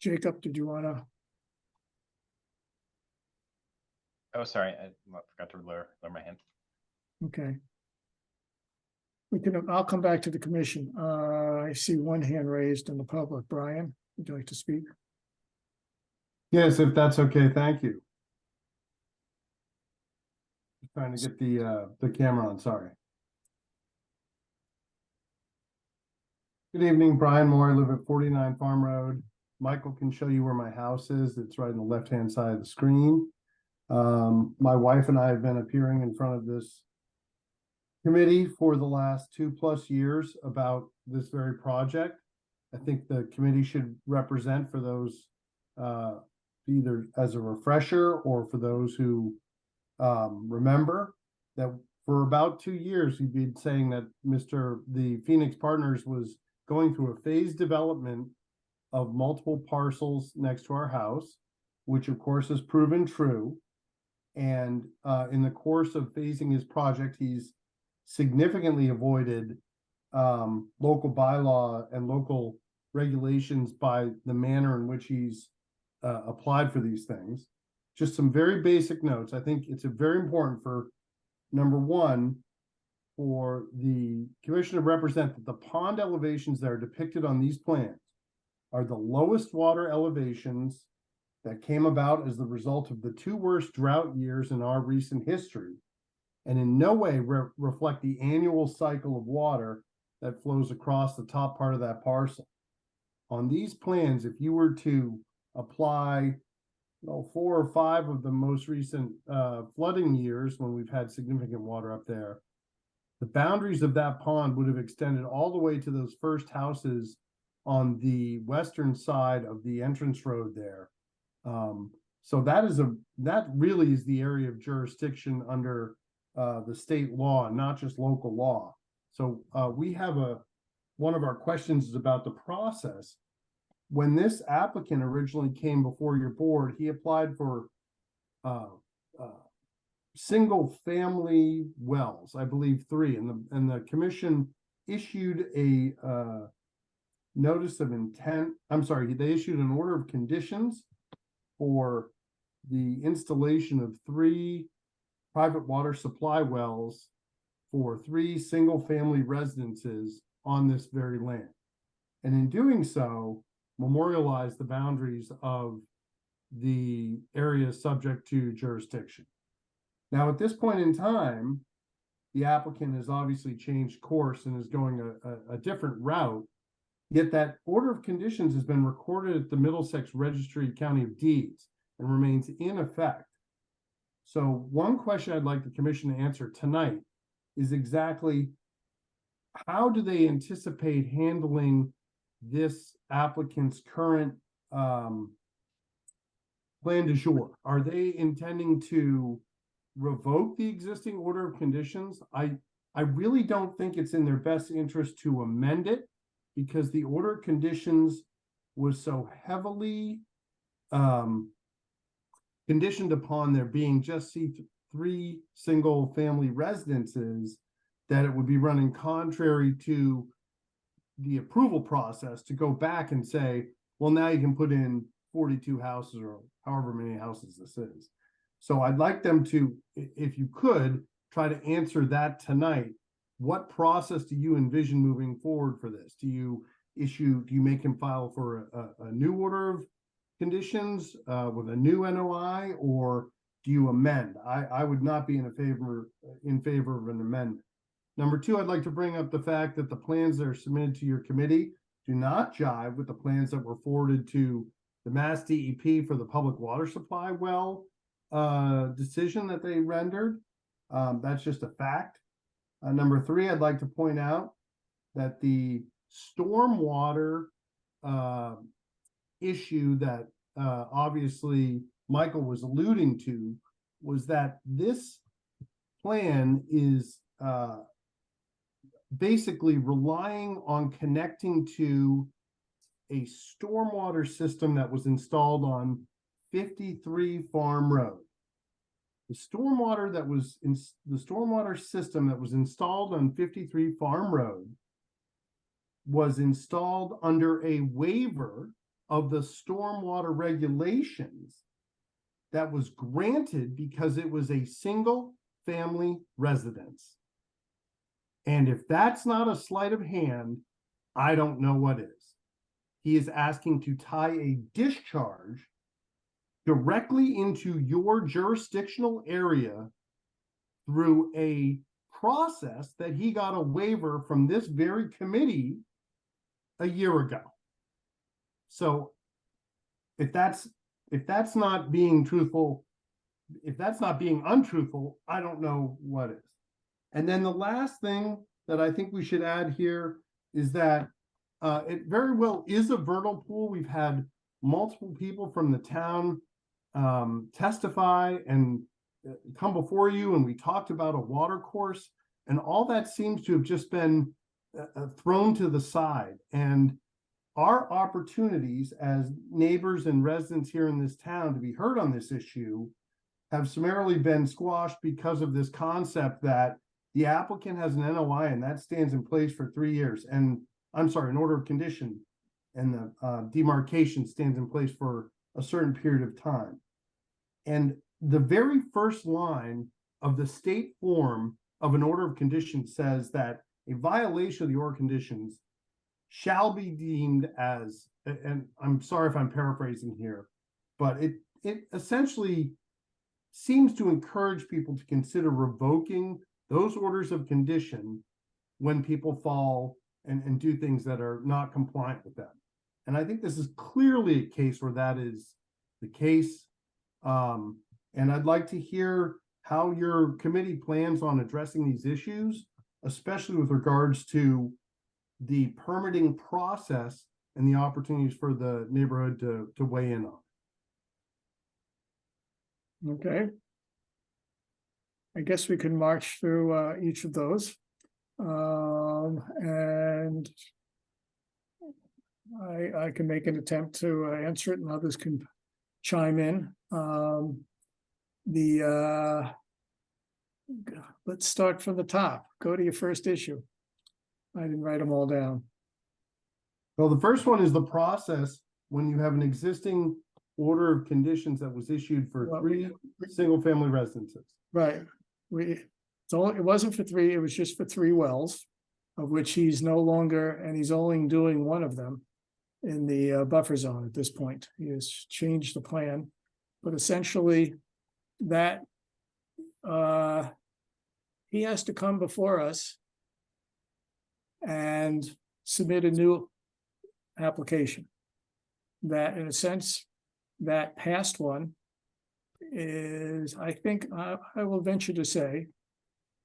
Jacob, did you want to? Oh, sorry, I forgot to lower my hand. Okay. I'll come back to the commission. I see one hand raised in the public. Brian, would you like to speak? Yes, if that's okay, thank you. Just trying to get the camera on, sorry. Good evening, Brian Moore. I live at 49 Farm Road. Michael can show you where my house is. It's right on the left-hand side of the screen. My wife and I have been appearing in front of this committee for the last 2+ years about this very project. I think the committee should represent for those either as a refresher or for those who remember that for about 2 years we've been saying that the Phoenix Partners was going through a phased development of multiple parcels next to our house, which of course has proven true. And in the course of phasing his project, he's significantly avoided local bylaw and local regulations by the manner in which he's applied for these things. Just some very basic notes. I think it's very important for, number one, for the commission to represent that the pond elevations that are depicted on these plans are the lowest water elevations that came about as the result of the 2 worst drought years in our recent history, and in no way reflect the annual cycle of water that flows across the top part of that parcel. On these plans, if you were to apply 4 or 5 of the most recent flooding years when we've had significant water up there, the boundaries of that pond would have extended all the way to those first houses on the western side of the entrance road there. So that really is the area of jurisdiction under the state law, not just local law. So we have one of our questions is about the process. When this applicant originally came before your board, he applied for single family wells, I believe 3, and the commission issued a notice of intent. I'm sorry, they issued an order of conditions for the installation of 3 private water supply wells for 3 single family residences on this very land. And in doing so, memorialized the boundaries of the area subject to jurisdiction. Now, at this point in time, the applicant has obviously changed course and is going a different route, yet that order of conditions has been recorded at the Middlesex Registry County of Deeds and remains in effect. So one question I'd like the commission to answer tonight is exactly how do they anticipate handling this applicant's current plan du jour? Are they intending to revoke the existing order of conditions? I really don't think it's in their best interest to amend it, because the order of conditions was so heavily conditioned upon there being just 3 single family residences that it would be running contrary to the approval process to go back and say, well, now you can put in 42 houses or however many houses this is. So I'd like them to, if you could, try to answer that tonight. What process do you envision moving forward for this? Do you make him file for a new order of conditions with a new NOI, or do you amend? I would not be in favor of an amendment. Number two, I'd like to bring up the fact that the plans that are submitted to your committee do not jive with the plans that were forwarded to the Mass DEP for the public water supply well decision that they rendered. That's just a fact. Number three, I'd like to point out that the stormwater issue that obviously Michael was alluding to was that this plan is basically relying on connecting to a stormwater system that was installed on 53 Farm Road. The stormwater system that was installed on 53 Farm Road was installed under a waiver of the stormwater regulations that was granted because it was a single family residence. And if that's not a sleight of hand, I don't know what is. He is asking to tie a discharge directly into your jurisdictional area through a process that he got a waiver from this very committee a year ago. So if that's not being truthful, if that's not being untruthful, I don't know what is. And then the last thing that I think we should add here is that it very well is a vernal pool. We've had multiple people from the town testify and come before you, and we talked about a water course, and all that seems to have just been thrown to the side. And our opportunities as neighbors and residents here in this town to be heard on this issue have summarily been squashed because of this concept that the applicant has an NOI and that stands in place for 3 years. And I'm sorry, an order of condition, and the demarcation stands in place for a certain period of time. And the very first line of the state form of an order of condition says that a violation of the order of conditions shall be deemed as, and I'm sorry if I'm paraphrasing here, but it essentially seems to encourage people to consider revoking those orders of condition when people fall and do things that are not compliant with them. And I think this is clearly a case where that is the case. And I'd like to hear how your committee plans on addressing these issues, especially with regards to the permitting process and the opportunities for the neighborhood to weigh in on. Okay. I guess we can march through each of those. And I can make an attempt to answer it, and others can chime in. Let's start from the top. Go to your first issue. I didn't write them all down. Well, the first one is the process when you have an existing order of conditions that was issued for 3 single-family residences. Right. It wasn't for 3, it was just for 3 wells, of which he's no longer, and he's only doing one of them in the buffer zone at this point. He has changed the plan, but essentially that he has to come before us and submit a new application. That, in a sense, that past one is, I think, I will venture to say,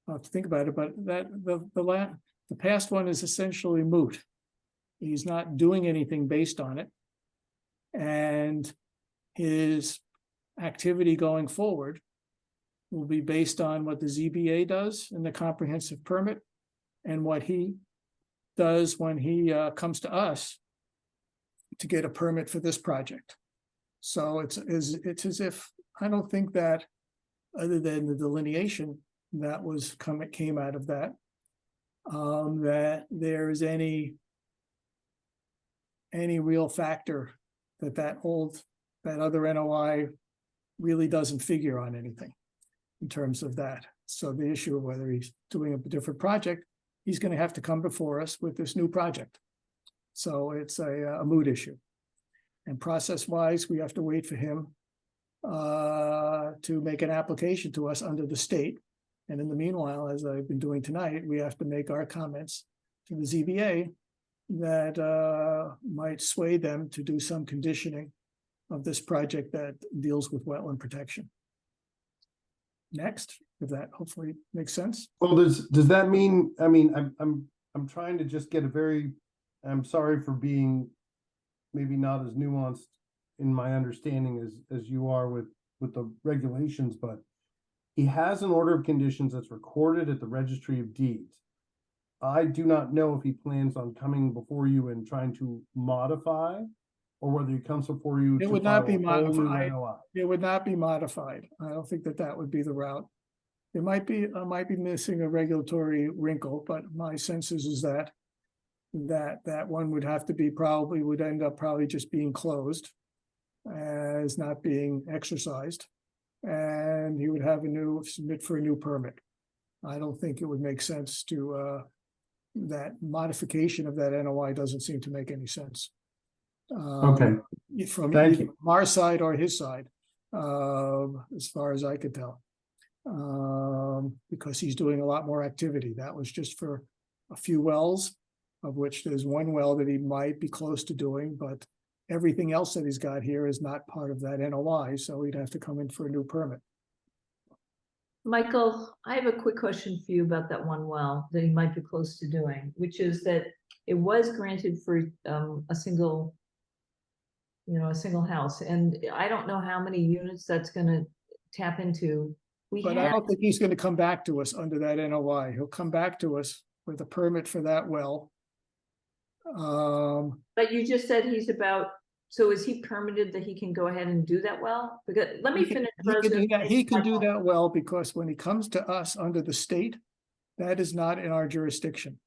I'll have to think about it, but that the past one is essentially moot. He's not doing anything based on it, and his activity going forward will be based on what the ZBA does in the comprehensive permit and what he does when he comes to us to get a permit for this project. So it's as if, I don't think that, other than the delineation that came out of that, that there's any real factor that other NOI really doesn't figure on anything in terms of that. So the issue of whether he's doing a different project, he's going to have to come before us with this new project. So it's a moot issue. And process-wise, we have to wait for him to make an application to us under the state. And in the meanwhile, as I've been doing tonight, we have to make our comments to the ZBA that might sway them to do some conditioning of this project that deals with wetland protection. Next, if that hopefully makes sense. Well, does that mean, I mean, I'm trying to just get a very, I'm sorry for being maybe not as nuanced in my understanding as you are with the regulations, but he has an order of conditions that's recorded at the Registry of Deeds. I do not know if he plans on coming before you and trying to modify, or whether he comes before you It to would not file be a whole new modified. NOI. It would not be modified. I don't think that that would be the route. It might be, I might be missing a regulatory wrinkle, but my sense is that one would have to be probably would end up probably just being closed as not being exercised. And he would have submit for a new permit. I don't think it would make sense to, that modification of that NOI doesn't seem to make any sense. Okay, From thank either you. our side or his side, as far as I could tell. Because he's doing a lot more activity. That was just for a few wells, of which there's one well that he might be close to doing, but everything else that he's got here is not part of that NOI, so he'd have to come in for a new permit. Michael, I have a quick question for you about that one well that he might be close to doing, which is that it was granted for a single, a single house. And I don't know how many units that's gonna tap into. But I don't think he's gonna come back to us under that NOI. He'll come back to us with a permit for that well. But you just said he's about, so is he permitted that he can go ahead and do that well? Because, let me finish. He can do that well, because when he comes to us under the state, that is not in our jurisdiction.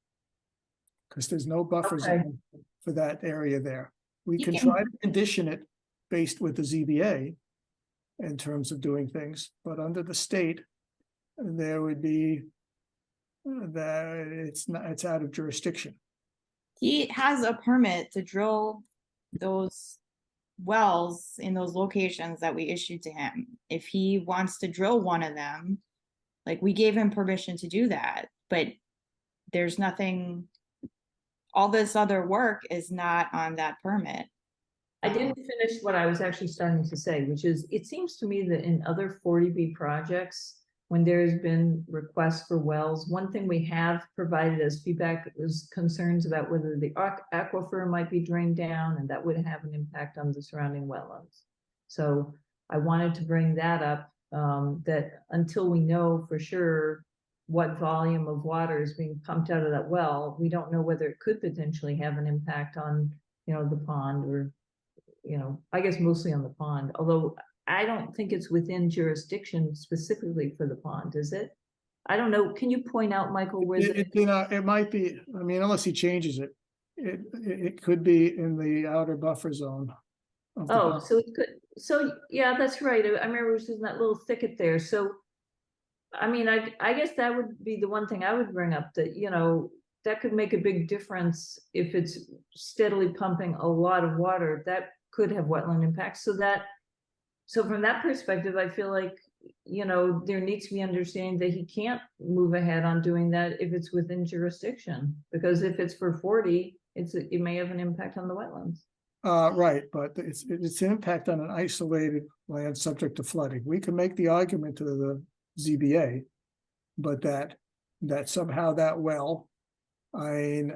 Because there's no buffer zone for that area there. We He can can- try to condition it based with the ZBA in terms of doing things, but under the state, there would be that it's out of jurisdiction. He has a permit to drill those wells in those locations that we issued to him. If he wants to drill one of them, like, we gave him permission to do that, but there's nothing, all this other work is not on that permit. I didn't finish what I was actually starting to say, which is, it seems to me that in other 40B projects, when there's been requests for wells, one thing we have provided as feedback is concerns about whether the aquifer might be drained down, and that would have an impact on the surrounding wetlands. So I wanted to bring that up, that until we know for sure what volume of water is being pumped out of that well, we don't know whether it could potentially have an impact on, the pond, or, I guess mostly on the pond, although I don't think it's within jurisdiction specifically for the pond, is it? I don't know. Can you point out, Michael, where It might be, I mean, unless he changes it, it could be in the outer buffer zone. Of the pond. so it could, so yeah, that's right. I remember it was in that little thicket there. So, I mean, I guess that would be the one thing I would bring up, that, that could make a big difference if it's steadily pumping a lot of water. That could have wetland impacts. So from that perspective, I feel like, there needs to be understanding that he can't move ahead on doing that if it's within jurisdiction, because if it's for 40, it may have an impact on the wetlands. Right, but it's an impact on an isolated land subject to flooding. We can make the argument to the ZBA, but that somehow that well, I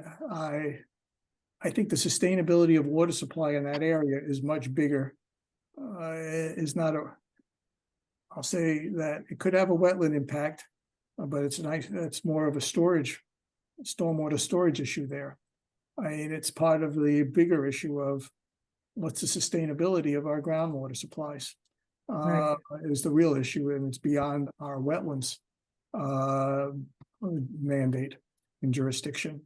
think the sustainability of water supply in that area is much bigger. I'll say that it could have a wetland impact, but it's more of a stormwater storage issue there. I mean, it's part of the bigger issue of what's the sustainability of our groundwater supplies. Right. Is the real issue, and it's beyond our wetlands mandate and jurisdiction.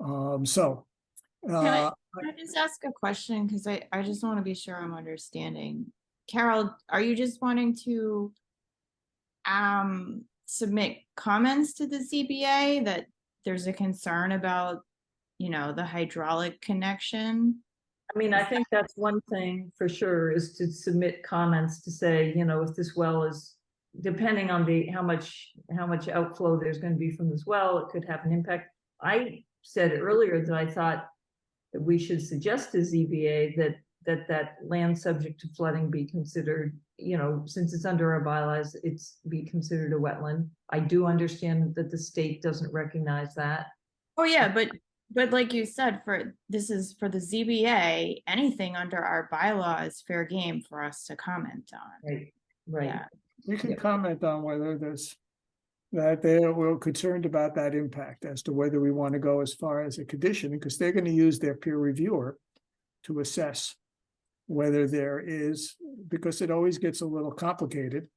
Can I just ask a question? Because I just want to be sure I'm understanding. Carol, are you just wanting to submit comments to the ZBA that there's a concern about, the hydraulic connection? I mean, I think that's one thing for sure, is to submit comments to say, if this well is, depending on how much outflow there's going to be from this well, it could have an impact. I said earlier that I thought that we should suggest to ZBA that land subject to flooding be considered, since it's under our bylaws, it's be considered a wetland. I do understand that the state doesn't recognize that. Oh, yeah, but like you said, this is for the ZBA, anything under our bylaw is fair game for us to comment on. Right. Yeah. We can Yep. comment on whether we're concerned about that impact as to whether we want to go as far as a condition, because they're going to use their peer reviewer to assess whether there is, because it always gets a little complicated.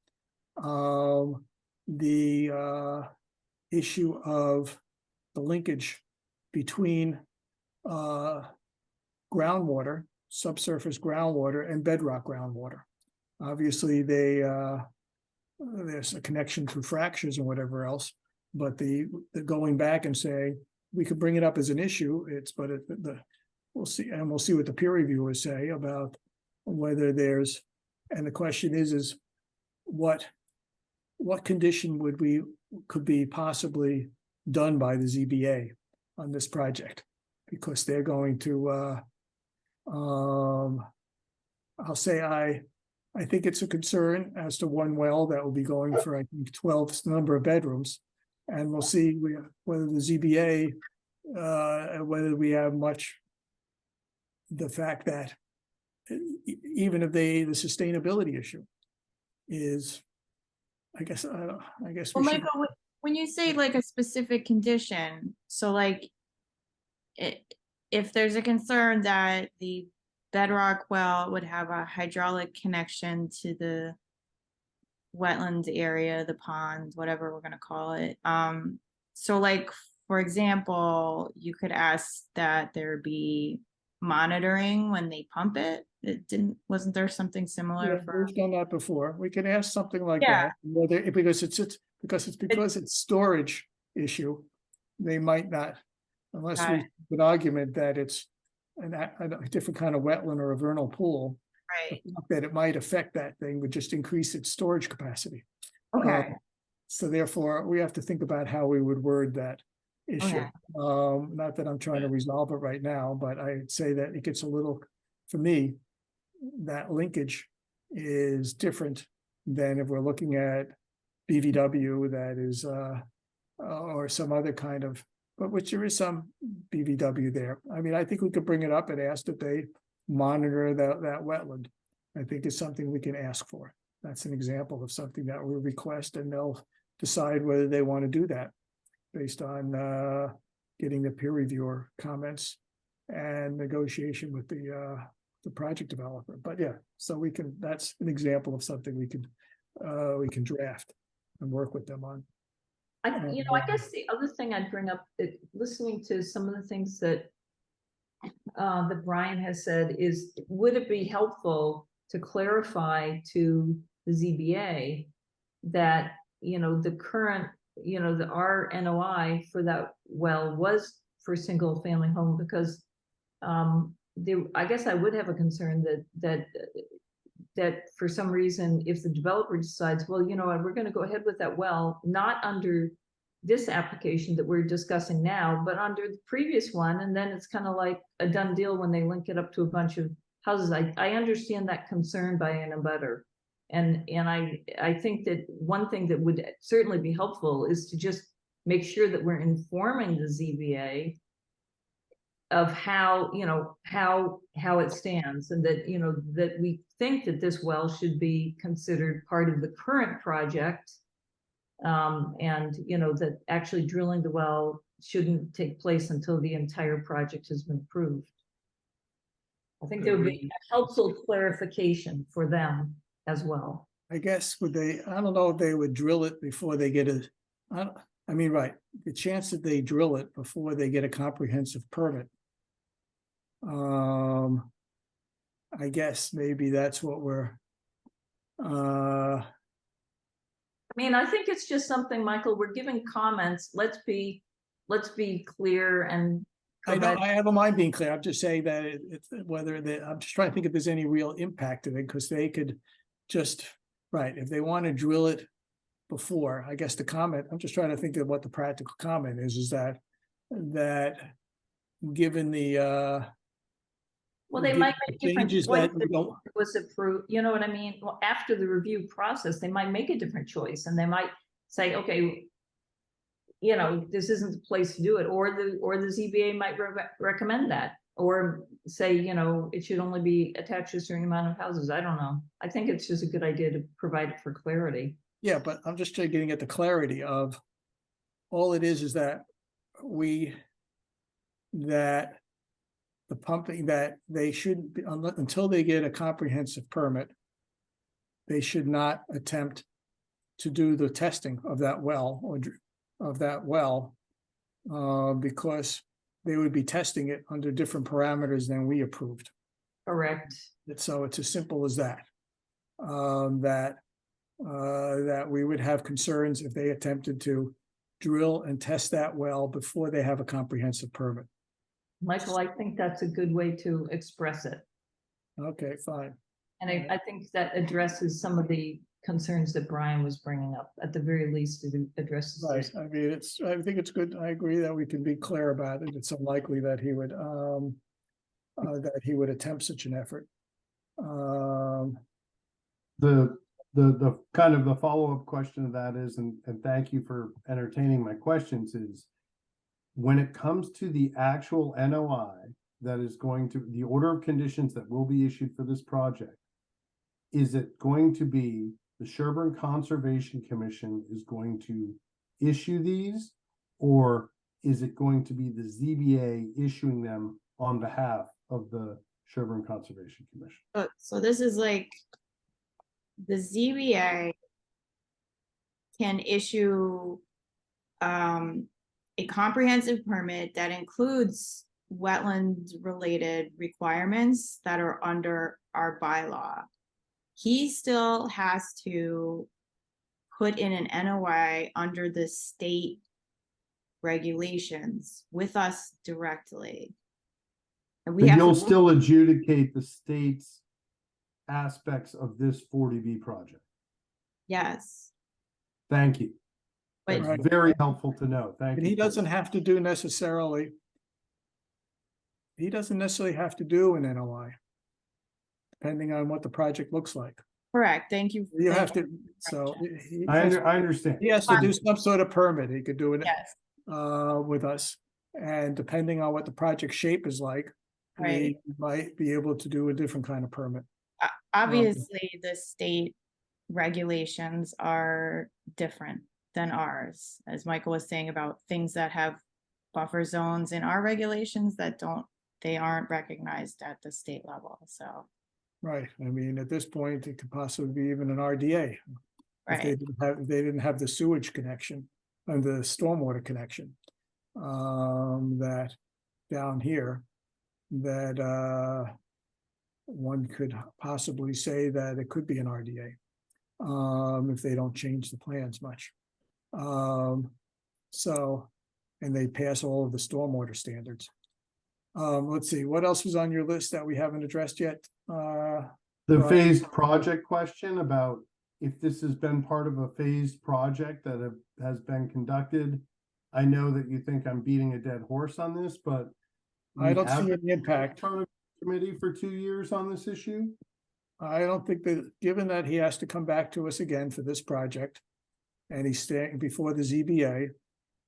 The issue of the linkage between groundwater, subsurface groundwater, and bedrock groundwater. Obviously, there's a connection through fractures and whatever else, but the going back and saying we could bring it up as an issue. We'll see, and we'll see what the peer reviewers say about whether there's. And the question is what condition could be possibly done by the ZBA on this project, because they're going to. I'll say I think it's a concern as to one well that will be going for, I think, 12 number of bedrooms. And we'll see whether the ZBA, whether we have much, the fact that even if the sustainability issue is, I guess Well, we should. Michael, when you say like a specific condition, so like if there's a concern that the bedrock well would have a hydraulic connection to the wetlands area, the pond, whatever we're going to call it. So like, for example, you could ask that there be monitoring when they pump it. Wasn't there something similar? Yeah, we've done that before. We can ask something like Yeah. that, whether because it's storage issue, they might not, unless Got we it. have an argument that it's a different kind of wetland or a vernal pool. Right. That it might affect that thing would just increase its storage capacity. Okay. So therefore, we have to think about how we would word that issue. Okay. Not that I'm trying to resolve it right now, but I'd say that it gets a little, for me, that linkage is different than if we're looking at BVW that is, or some other kind of, but which there is some BVW there. I mean, I think we could bring it up and ask that they monitor that wetland. I think it's something we can ask for. That's an example of something that we request, and they'll decide whether they want to do that based on getting the peer reviewer comments and negotiation with the project developer. But yeah, so that's an example of something we can draft and work with them on. I guess the other thing I'd bring up, listening to some of the things that Brian has said, is would it be helpful to clarify to the ZBA that, the current, our NOI for that well was for single family home, because I guess I would have a concern that for some reason, if the developer decides, well, you know what, we're going to go ahead with that well, not under this application that we're discussing now, but under the previous one, and then it's kind of like a done deal when they link it up to a bunch of houses. I understand that concern by an abutter. And I think that one thing that would certainly be helpful is to just make sure that we're informing the ZBA of how it stands, and that, that we think that this well should be considered part of the current project. And, that actually drilling the well shouldn't take place until the entire project has been approved. I think there would be a helpful clarification for them as well. I guess I don't know if they would drill it before they get right, the chance that they drill it before they get a comprehensive permit. I guess maybe that's what we're, I think it's just something, Michael, we're giving comments. Let's be clear and. I know, I don't mind being clear. I'm just saying that I'm just trying to think if there's any real impact to it, because they could just, right, if they want to drill it before. I guess the comment, I'm just trying to think of what the practical comment is that given the Well, they given might the make different changes choices that we don't, if it was approved, you know what I mean? Well, after the review process, they might make a different choice and they might say, okay, you know, this isn't the place to do it, or the ZBA might recommend that, or say, you know, it should only be attached to a certain amount of houses. I don't know. I think it's just a good idea to provide it for clarity. yeah, but I'm just getting at the clarity of all it is that that the pumping, that they shouldn't be, until they get a comprehensive permit, they should not attempt to do the testing of that well because they would be testing it under different parameters than we approved. Correct. So it's as simple as that. That we would have concerns if they attempted to drill and test that well before they have a comprehensive permit. Michael, I think that's a good way to express it. Okay, fine. And I think that addresses some of the concerns that Brian was bringing up. At the very least, it addresses Right, those. I mean, I think it's good, I agree that we can be clear about it, it's unlikely that he would attempt such an effort. The kind of the follow-up question to that is, and thank you for entertaining my questions, is when it comes to the actual NOI that is going to, the order of conditions that will be issued for this project, is it going to be the Sherborn Conservation Commission is going to issue these, or is it going to be the ZBA issuing them on behalf of the Sherborn Conservation Commission? So this is like the ZBA can issue a comprehensive permit that includes wetland related requirements that are under our bylaw. He still has to put in an NOI under the state regulations with us directly. And we But have you'll to, still adjudicate the state's aspects of this 40B project. yes. Thank you. But That's very helpful to know. Thank And you. he doesn't have to do necessarily. He doesn't necessarily have to do an NOI. Depending on what the project looks like. correct, thank you. You thank have you. to, so I understand. he has to do some sort of permit. He could do it Yes, with us. And depending on what the project shape is like, right. he might be able to do a different kind of permit. Obviously, the state regulations are different than ours, as Michael was saying about things that have buffer zones in our regulations that they aren't recognized at the state level, so. Right, I mean, at this point, it could possibly be even an RDA. If they Right, didn't have the sewage connection and the stormwater connection. That down here, that one could possibly say that it could be an RDA. If they don't change the plans much. So, and they pass all of the stormwater standards. Let's see, what else was on your list that we haven't addressed yet? The Right. phased project question about if this has been part of a phased project that has been conducted. I know that you think I'm beating a dead horse on this, but I we don't have see been any impact. in front of the committee for 2 years on this issue. I don't think that, given that he has to come back to us again for this project. And he's staying before the ZBA.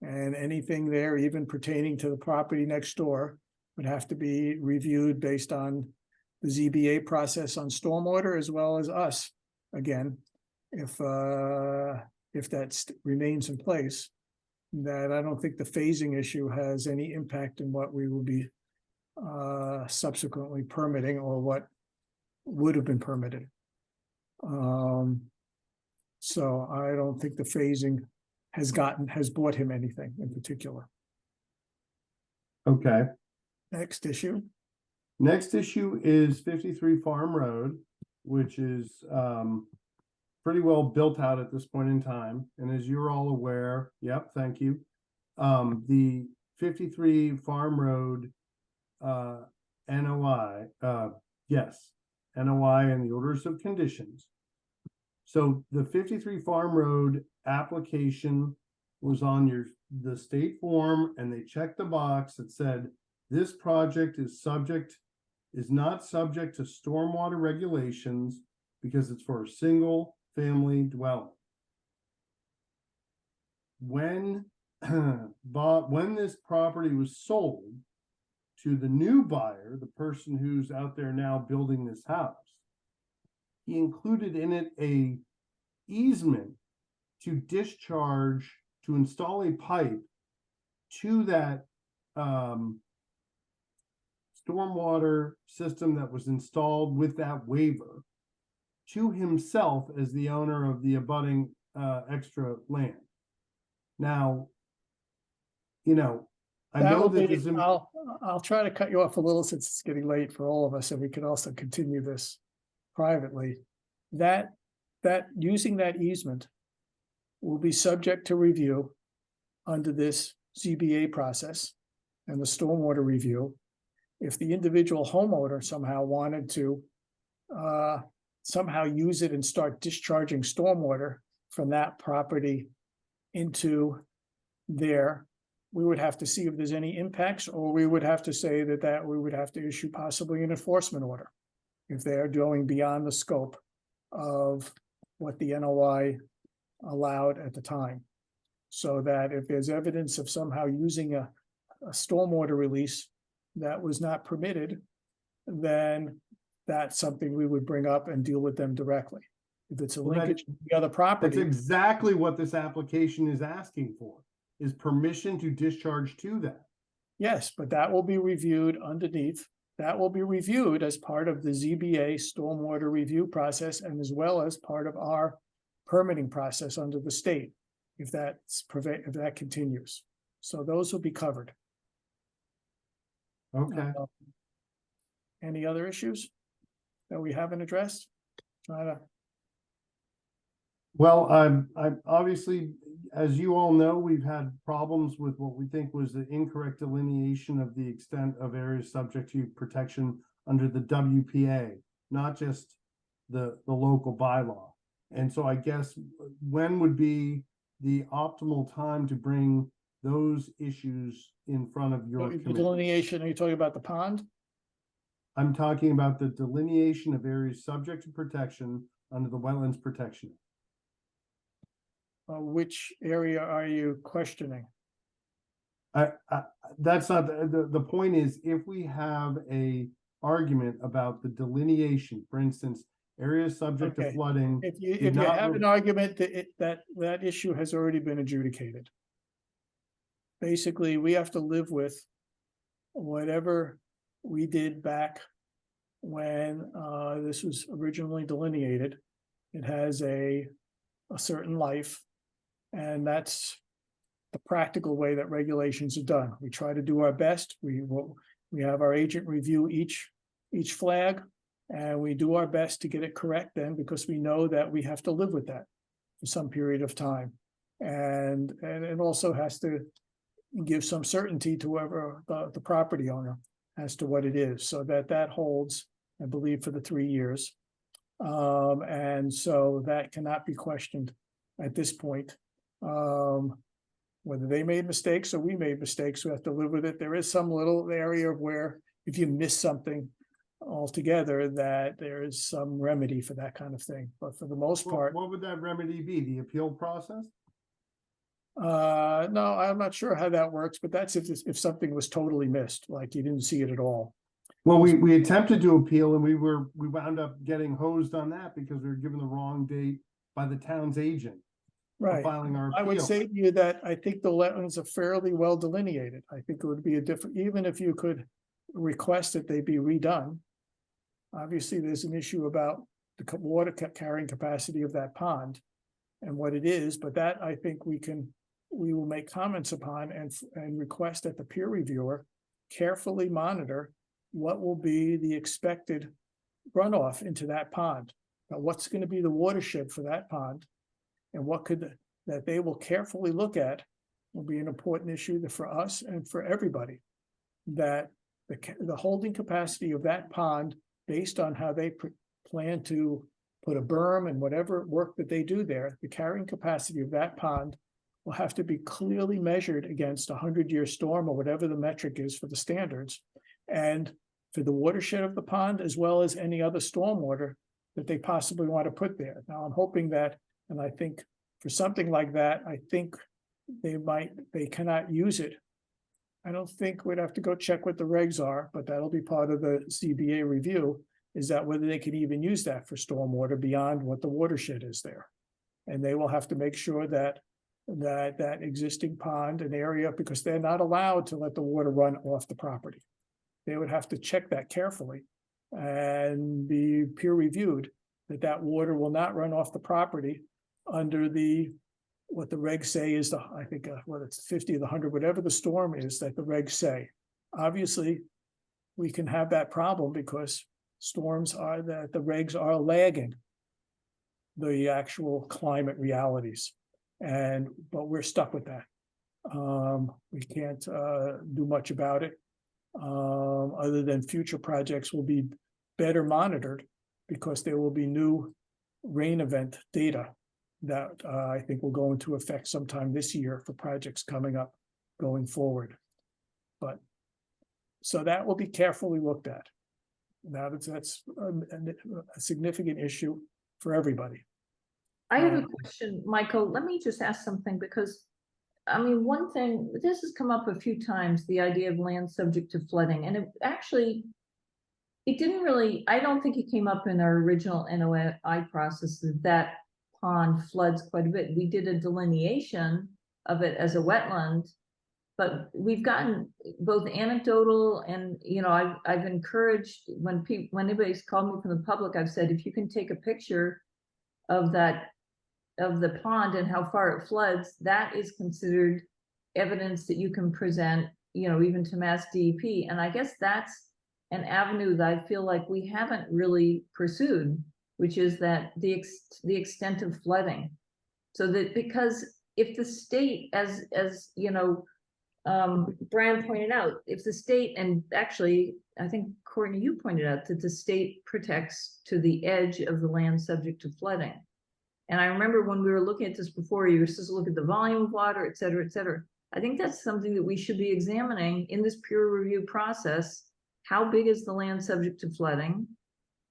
And anything there, even pertaining to the property next door, would have to be reviewed based on the ZBA process on stormwater as well as us. Again, if that remains in place, that I don't think the phasing issue has any impact on what we will be subsequently permitting or what would have been permitted. So I don't think the phasing has bought him anything in particular. Okay. Next issue. Next issue is 53 Farm Road, which is pretty well built out at this point in time. And as you're all aware, yep, thank you. The 53 Farm Road NOI, yes, NOI and the orders of conditions So the 53 Farm Road application was on the state form, and they checked the box that said, this project is not subject to stormwater regulations because it's for a single family dwelling. When when this property was sold to the new buyer, the person who's out there now building this house, he included in it a easement to install a pipe to that stormwater system that was installed with that waiver to himself as the owner of the abutting extra land. Now, you know, I That know will that be, this, I'll try to cut you off a little since it's getting late for all of us, and we can also continue this privately. That using that easement will be subject to review under this ZBA process and the stormwater review. If the individual homeowner somehow wanted to somehow use it and start discharging stormwater from that property into there, we would have to see if there's any impacts, or we would have to say that we would have to issue possibly an enforcement order if they're going beyond the scope of what the NOI allowed at the time. So that if there's evidence of somehow using a stormwater release that was not permitted, then that's something we would bring up and deal with them directly. If it's a linkage to the other property. that's exactly what this application is asking for, is permission to discharge to that. Yes, but that will be reviewed underneath. That will be reviewed as part of the ZBA stormwater review process, and as well as part of our permitting process under the state, if that continues. So those will be covered. Okay. Any other issues that we haven't addressed? Well, I'm obviously, as you all know, we've had problems with what we think was the incorrect delineation of the extent of areas subject to protection under the WPA, not just the local bylaw. And so I guess when would be the optimal time to bring those issues in front of your The committee? delineation, are you talking about the pond? I'm talking about the delineation of areas subject to protection under the Wetlands Protection Act. Which area are you questioning? That's not the point. Is if we have a argument about the delineation, for instance, areas subject to Okay. flooding. If you did not have re- an argument that issue has already been adjudicated. Basically, we have to live with whatever we did back when this was originally delineated. It has a certain life, and that's the practical way that regulations are done. We try to do our best. We have our agent review each flag, and we do our best to get it correct then, because we know that we have to live with that for some period of time. And it also has to give some certainty to whoever the property owner as to what it is, so that holds, I believe, for the 3 years. And so that cannot be questioned at this point. Whether they made mistakes or we made mistakes, we have to live with it. There is some little area where if you miss something altogether, that there is some remedy for that kind of thing. But for the most part, What would that remedy be? The appeal process? no, I'm not sure how that works, but that's if something was totally missed, like you didn't see it at all. Well, we attempted to appeal, and we wound up getting hosed on that because we were given the wrong date by the town's agent for Right. filing our appeal. I would say to you that I think the wetlands are fairly well delineated. I think it would be a different, even if you could request that they be redone. Obviously, there's an issue about the water carrying capacity of that pond and what it is, but that I think we will make comments upon and request that the peer reviewer carefully monitor what will be the expected runoff into that pond. Now, what's going to be the watershed for that pond, and what that they will carefully look at will be an important issue for us and for everybody. That the holding capacity of that pond, based on how they plan to put a berm and whatever work that they do there, the carrying capacity of that pond will have to be clearly measured against a 100-year storm or whatever the metric is for the standards. And for the watershed of the pond, as well as any other stormwater that they possibly want to put there. Now, I'm hoping that, and I think for something like that, I think they cannot use it. I don't think we'd have to go check what the regs are, but that'll be part of the CBA review, is that whether they can even use that for stormwater beyond what the watershed is there. And they will have to make sure that that existing pond and area, because they're not allowed to let the water run off the property. They would have to check that carefully and be peer reviewed, that water will not run off the property under what the regs say is I think, whether it's 50 or the 100, whatever the storm is that the regs say. Obviously, we can have that problem because storms are that the regs are lagging the actual climate realities. But we're stuck with that. We can't do much about it, other than future projects will be better monitored because there will be new rain event data that I think will go into effect sometime this year for projects coming up going forward. But so that will be carefully looked at. Now that's a significant issue for everybody. I have a question, Michael. Let me just ask something, because I mean, one thing, this has come up a few times, the idea of land subject to flooding, and it didn't really, I don't think it came up in our original NOI process that pond floods quite a bit. We did a delineation of it as a wetland, but we've gotten both anecdotal and, you know, I've encouraged when anybody's called me from the public, I've said, if you can take a picture of the pond and how far it floods, that is considered evidence that you can present, you know, even to Mass DEP. And I guess that's an avenue that I feel like we haven't really pursued, which is that the extent of flooding. So that, because if the state, as you know, Brian pointed out, if the state, and actually I think Courtney, you pointed out that the state protects to the edge of the land subject to flooding. And I remember when we were looking at this before, you were supposed to look at the volume of water, et cetera, et cetera. I think that's something that we should be examining in this peer review process. How big is the land subject to flooding?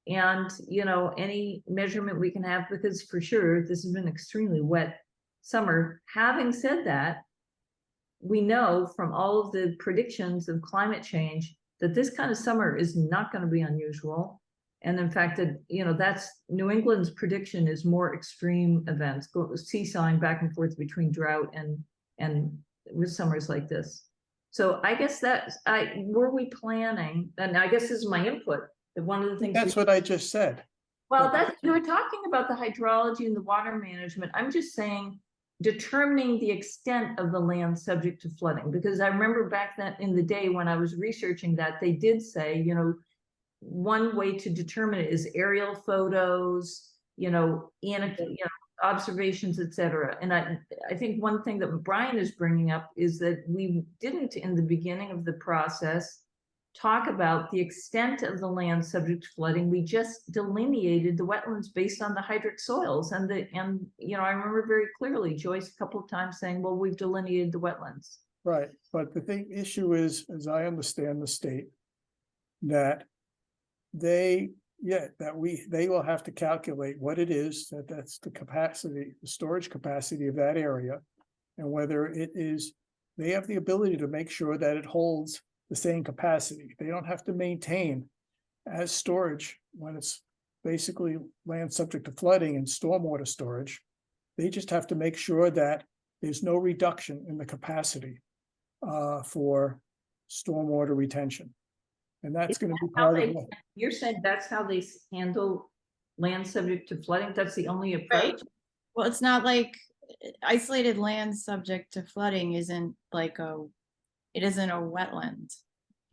And, you know, any measurement we can have, because for sure, this has been an extremely wet summer. Having said that, we know from all of the predictions of climate change that this kind of summer is not going to be unusual. And in fact, that, you know, that's New England's prediction is more extreme events, seesawing back and forth between drought and with summers like this. So I guess were we planning, and I guess this is my input, that one of the things— That's what I just said. Well, you were talking about the hydrology and the water management. I'm just saying determining the extent of the land subject to flooding, because I remember back then in the day when I was researching that, they did say, you know, one way to determine it is aerial photos, you know, observations, etc. And I think one thing that Brian is bringing up is that we didn't, in the beginning of the process, talk about the extent of the land subject to flooding. We just delineated the wetlands based on the hydric soils, and you know, I remember very clearly Joyce a couple of times saying, well, we've delineated the wetlands. Right, but the issue is, as I understand the state, that they will have to calculate what it is, that's the capacity, the storage capacity of that area, and whether it is, they have the ability to make sure that it holds the same capacity. They don't have to maintain as storage when it's basically land subject to flooding and stormwater storage. They just have to make sure that there's no reduction in the capacity for stormwater retention. And that's going to be part of what you're saying. That's how they handle land subject to flooding. That's the only approach. Right. Well, it's not like isolated land subject to flooding isn't like it isn't a wetland.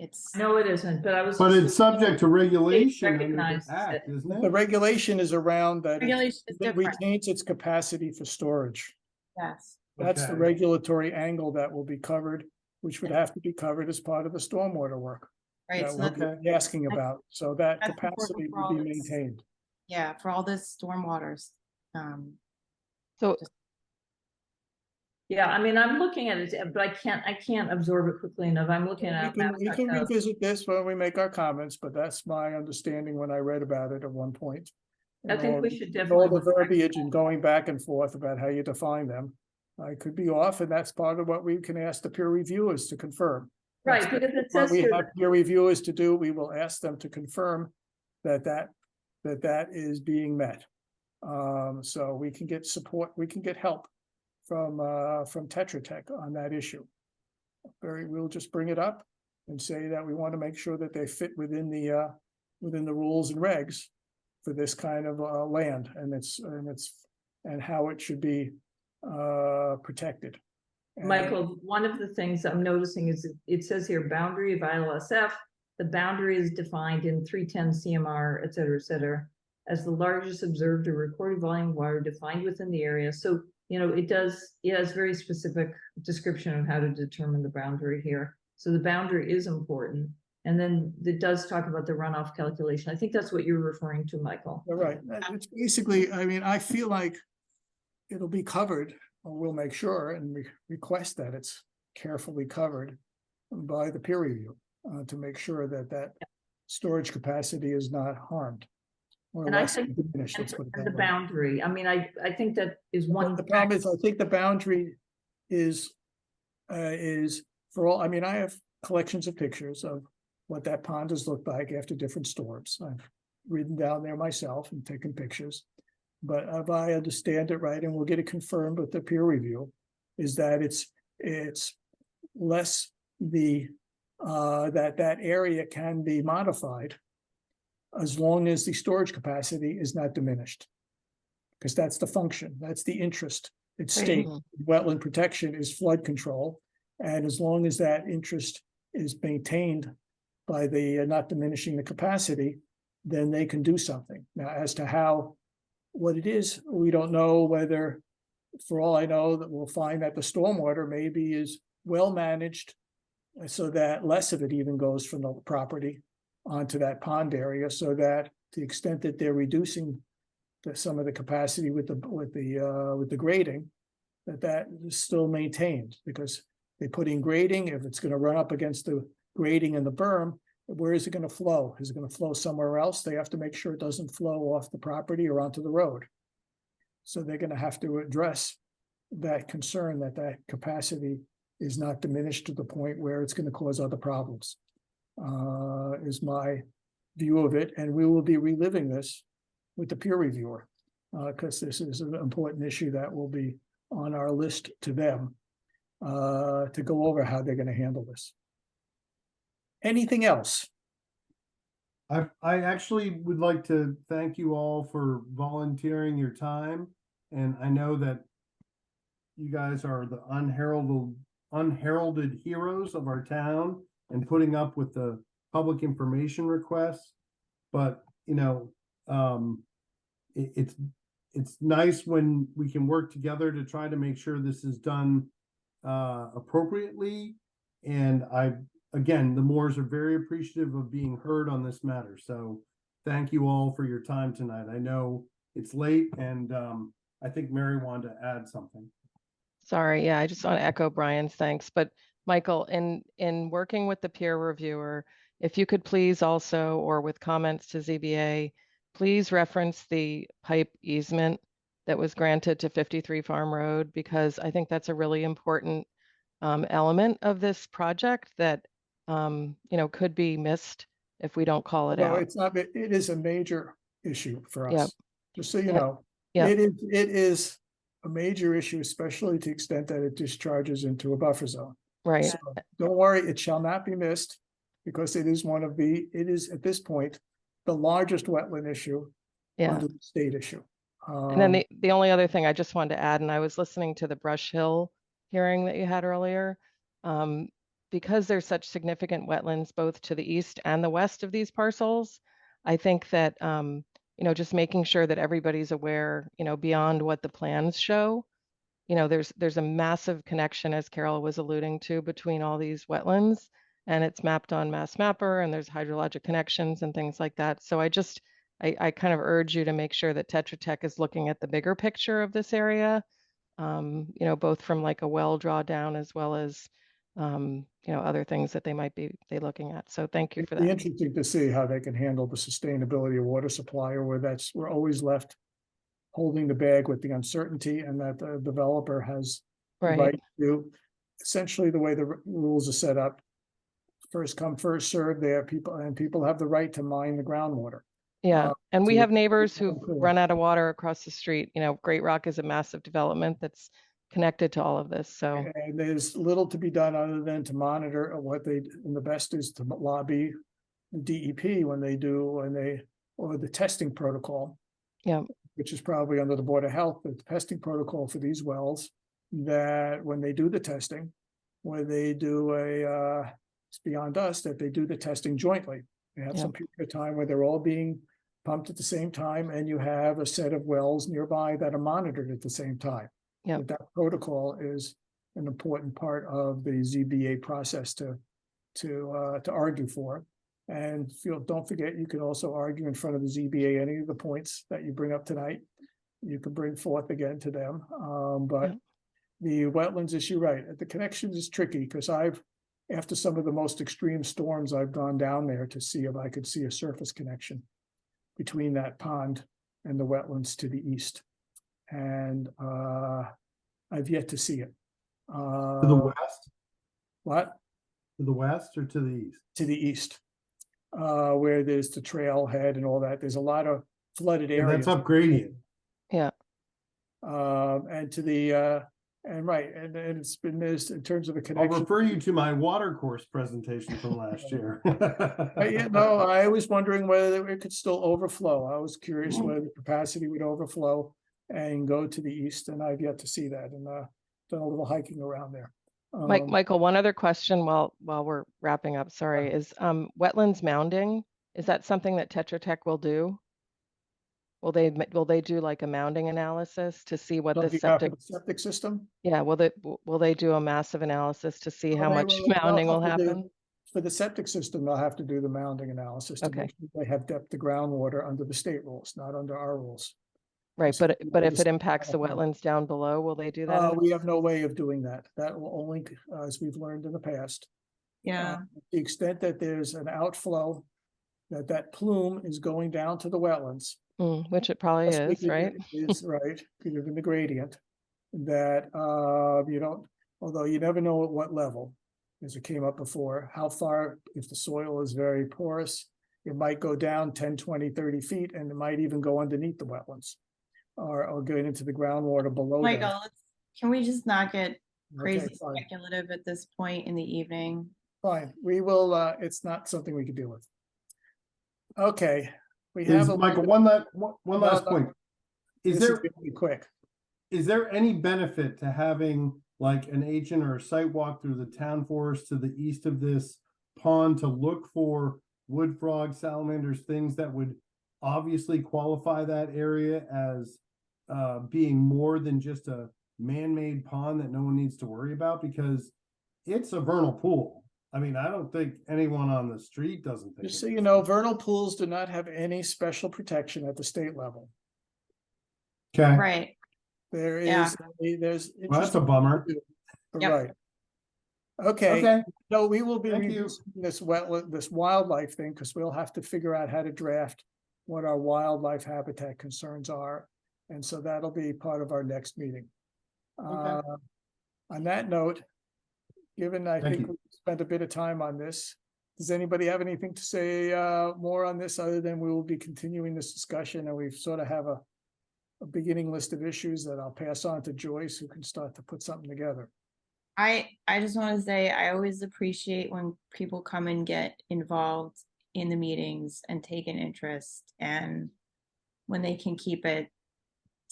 It's no, it isn't. But But it's subject to regulation under the recognizes act, it. isn't it? the regulation is around that regulation is it different. retains its capacity for storage. Yes. That's the Okay. regulatory angle that will be covered, which would have to be covered as part of the stormwater work. Right. That So we'll that's, be asking about. So that that's important capacity for will all be this. maintained. Yeah, for all this stormwaters. So Yeah, I mean, I'm looking at it, but I can't absorb it quickly enough. I'm looking at. We can revisit this when we make our comments, but that's my understanding when I read about it at one point. I And think all we the- should and definitely all the look back. verbiage and going back and forth about how you define them. I could be off, and that's part of what we can ask the peer reviewers to confirm. Right, That's because it what says we here, have peer reviewers to do, we will ask them to confirm that is being met. So we can get support, we can get help from Tetra Tech on that issue. We'll just bring it up and say that we want to make sure that they fit within the rules and regs for this kind of land, and how it should be protected. And- Michael, one of the things I'm noticing is it says here boundary of ILSF. The boundary is defined in 310 CMR, et cetera, as the largest observed or recorded volume of water defined within the area. So, it has very specific description of how to determine the boundary here. So the boundary is important. And then it does talk about the runoff calculation. I think that's what you're referring to, Michael. All right, it's basically, I mean, I feel like it'll be covered, or we'll make sure and request that it's carefully covered by the peer review to make sure that storage capacity is not harmed. Or And I less think- diminished, let's put it And that the way. boundary, I mean, I think that is one. The problem is, I think the boundary is for all, I mean, I have collections of pictures of what that pond has looked like after different storms. I've ridden down there myself and taken pictures. But if I understand it right, and we'll get it confirmed with the peer review, is that it's less that area can be modified as long as the storage capacity is not diminished. Because that's the function, that's the interest. It's state wetland protection is flood control. And as long as that interest is maintained by the not diminishing the capacity, then they can do something. Now, as to what it is, we don't know whether, for all I know, that we'll find that the stormwater maybe is well managed so that less of it even goes from the property onto that pond area, so that to the extent that they're reducing some of the capacity with the grading, that is still maintained, because they put in grading. If it's going to run up against the grading and the berm, where is it going to flow? Is it going to flow somewhere else? They have to make sure it doesn't flow off the property or onto the road. So they're going to have to address that concern that capacity is not diminished to the point where it's going to cause other problems, is my view of it. And we will be reliving this with the peer reviewer, because this is an important issue that will be on our list to them to go over how they're going to handle this. Anything else? I actually would like to thank you all for volunteering your time. And I know that you guys are the unheralded heroes of our town and putting up with the public information requests. But, it's nice when we can work together to try to make sure this is done appropriately. And again, the Moores are very appreciative of being heard on this matter. So thank you all for your time tonight. I know it's late, and I think Mary wanted to add something. sorry, yeah, I just want to echo Brian's thanks. But Michael, in working with the peer reviewer, if you could please also, or with comments to ZBA, please reference the pipe easement that was granted to 53 Farm Road, because I think that's a really important element of this project that could be missed if we don't call it No, out. it's not. It is a major issue for us. Yep. Just so you Yep. know, Yep. it is a major issue, especially to the extent that it discharges into a buffer zone. Right. So don't worry, it shall not be missed, because it is at this point, the largest wetland issue Yeah. under the state issue. And then the only other thing I just wanted to add, and I was listening to the Brush Hill hearing that you had earlier, because there's such significant wetlands both to the east and the west of these parcels, I think that, just making sure that everybody's aware, beyond what the plans show, there's a massive connection, as Carol was alluding to, between all these wetlands, and it's mapped on Mass Mapper, and there's hydrologic connections and things like that. So I just I kind of urge you to make sure that Tetra Tech is looking at the bigger picture of this area, you know, both from like a well drawdown as well as, you know, other things that they might be looking at. So thank you for It'd be that. interesting to see how they can handle the sustainability of water supply, or where we're always left holding the bag with the uncertainty, and that the developer has the Right. right to, essentially the way the rules are set up, first come, first served, there people, and people have the right to mine the groundwater. Yeah, and we to- have neighbors who've Cool. run out of water across the street. You know, Great Rock is a massive development that's connected to all of this. So And there's little to be done other than to monitor what they, and the best is to lobby the DEP when they, or the testing protocol. Yeah. Which is probably under the Board of Health, the testing protocol for these wells, that when they do the testing, where they do it's beyond us, that they do the testing jointly. They have some period of time where they're all being pumped at the same time, and you have a set of wells nearby that are monitored at the same time. Yeah. That protocol is an important part of the ZBA process to argue for. And don't forget, you can also argue in front of the ZBA any of the points that you bring up tonight. You can bring forth again to them. But the wetlands issue, right, the connections is tricky, because after some of the most extreme storms, I've gone down there to see if I could see a surface connection between that pond and the wetlands to the east. And I've yet to see it. To the west? What? To the west or to the east? To the east. Where there's the trailhead and all that. There's a lot of flooded Yeah, areas. that's up gradient. yeah, And to the and right, and it's been missed in terms of a I'll connection. refer you to my water course presentation from last year. Yeah, no, I was wondering whether it could still overflow. I was curious whether the capacity would overflow and go to the east, and I've yet to see that, and done a little hiking around there. Michael, one other question while we're wrapping up, sorry, is wetlands mounding, is that something that Tetra Tech will do? Will they do like a mounding analysis to see what the Looking out for septic, the septic system. yeah, will they do a massive analysis to see how Well, they much they'll mounding will have to do- happen? For the septic system, they'll have to do the mounding analysis to Okay. make sure they have depth of groundwater under the state rules, not under our rules. Right, So but if just- it impacts the wetlands down below, will they do that? We have no way of doing that. That will only, as we've learned in the past. Yeah. The extent that there's an outflow, that plume is going down to the wetlands. Which it probably is, right? Is right, given the gradient, that you don't, although you never know at what level, as it came up before, how far, if the soil is very porous, it might go down 10, 20, 30 feet, and it might even go underneath the wetlands. Or get into the groundwater below them. Michael, can we just not get crazy Okay, fine. speculative at this point in the evening? Fine, we will, it's not something we could deal with. Okay, we have. Michael, one last no. point. Is This there, gonna be quick. is there any benefit to having like an agent or a site walk through the town forest to the east of this pond to look for wood frogs, salamanders, things that would obviously qualify that area as being more than just a man-made pond that no one needs to worry about, because it's a vernal pool. I mean, I don't think anyone on the street doesn't think. Just so you know, vernal pools do not have any special protection at the state level. Okay. Right. There Yeah. is, there's. Well, that's a bummer. Yep. Right. Okay, Okay. no, we will be Thank you. revisiting this this wildlife thing, because we'll have to figure out how to draft what our wildlife habitat concerns are. And so that'll be part of our next meeting. Okay. On that note, given I Thank think you. we spent a bit of time on this, does anybody have anything to say more on this, other than we will be continuing this discussion, and we've sort of have a beginning list of issues that I'll pass on to Joyce, who can start to put something together. I just want to say I always appreciate when people come and get involved in the meetings and take an interest, and when they can keep it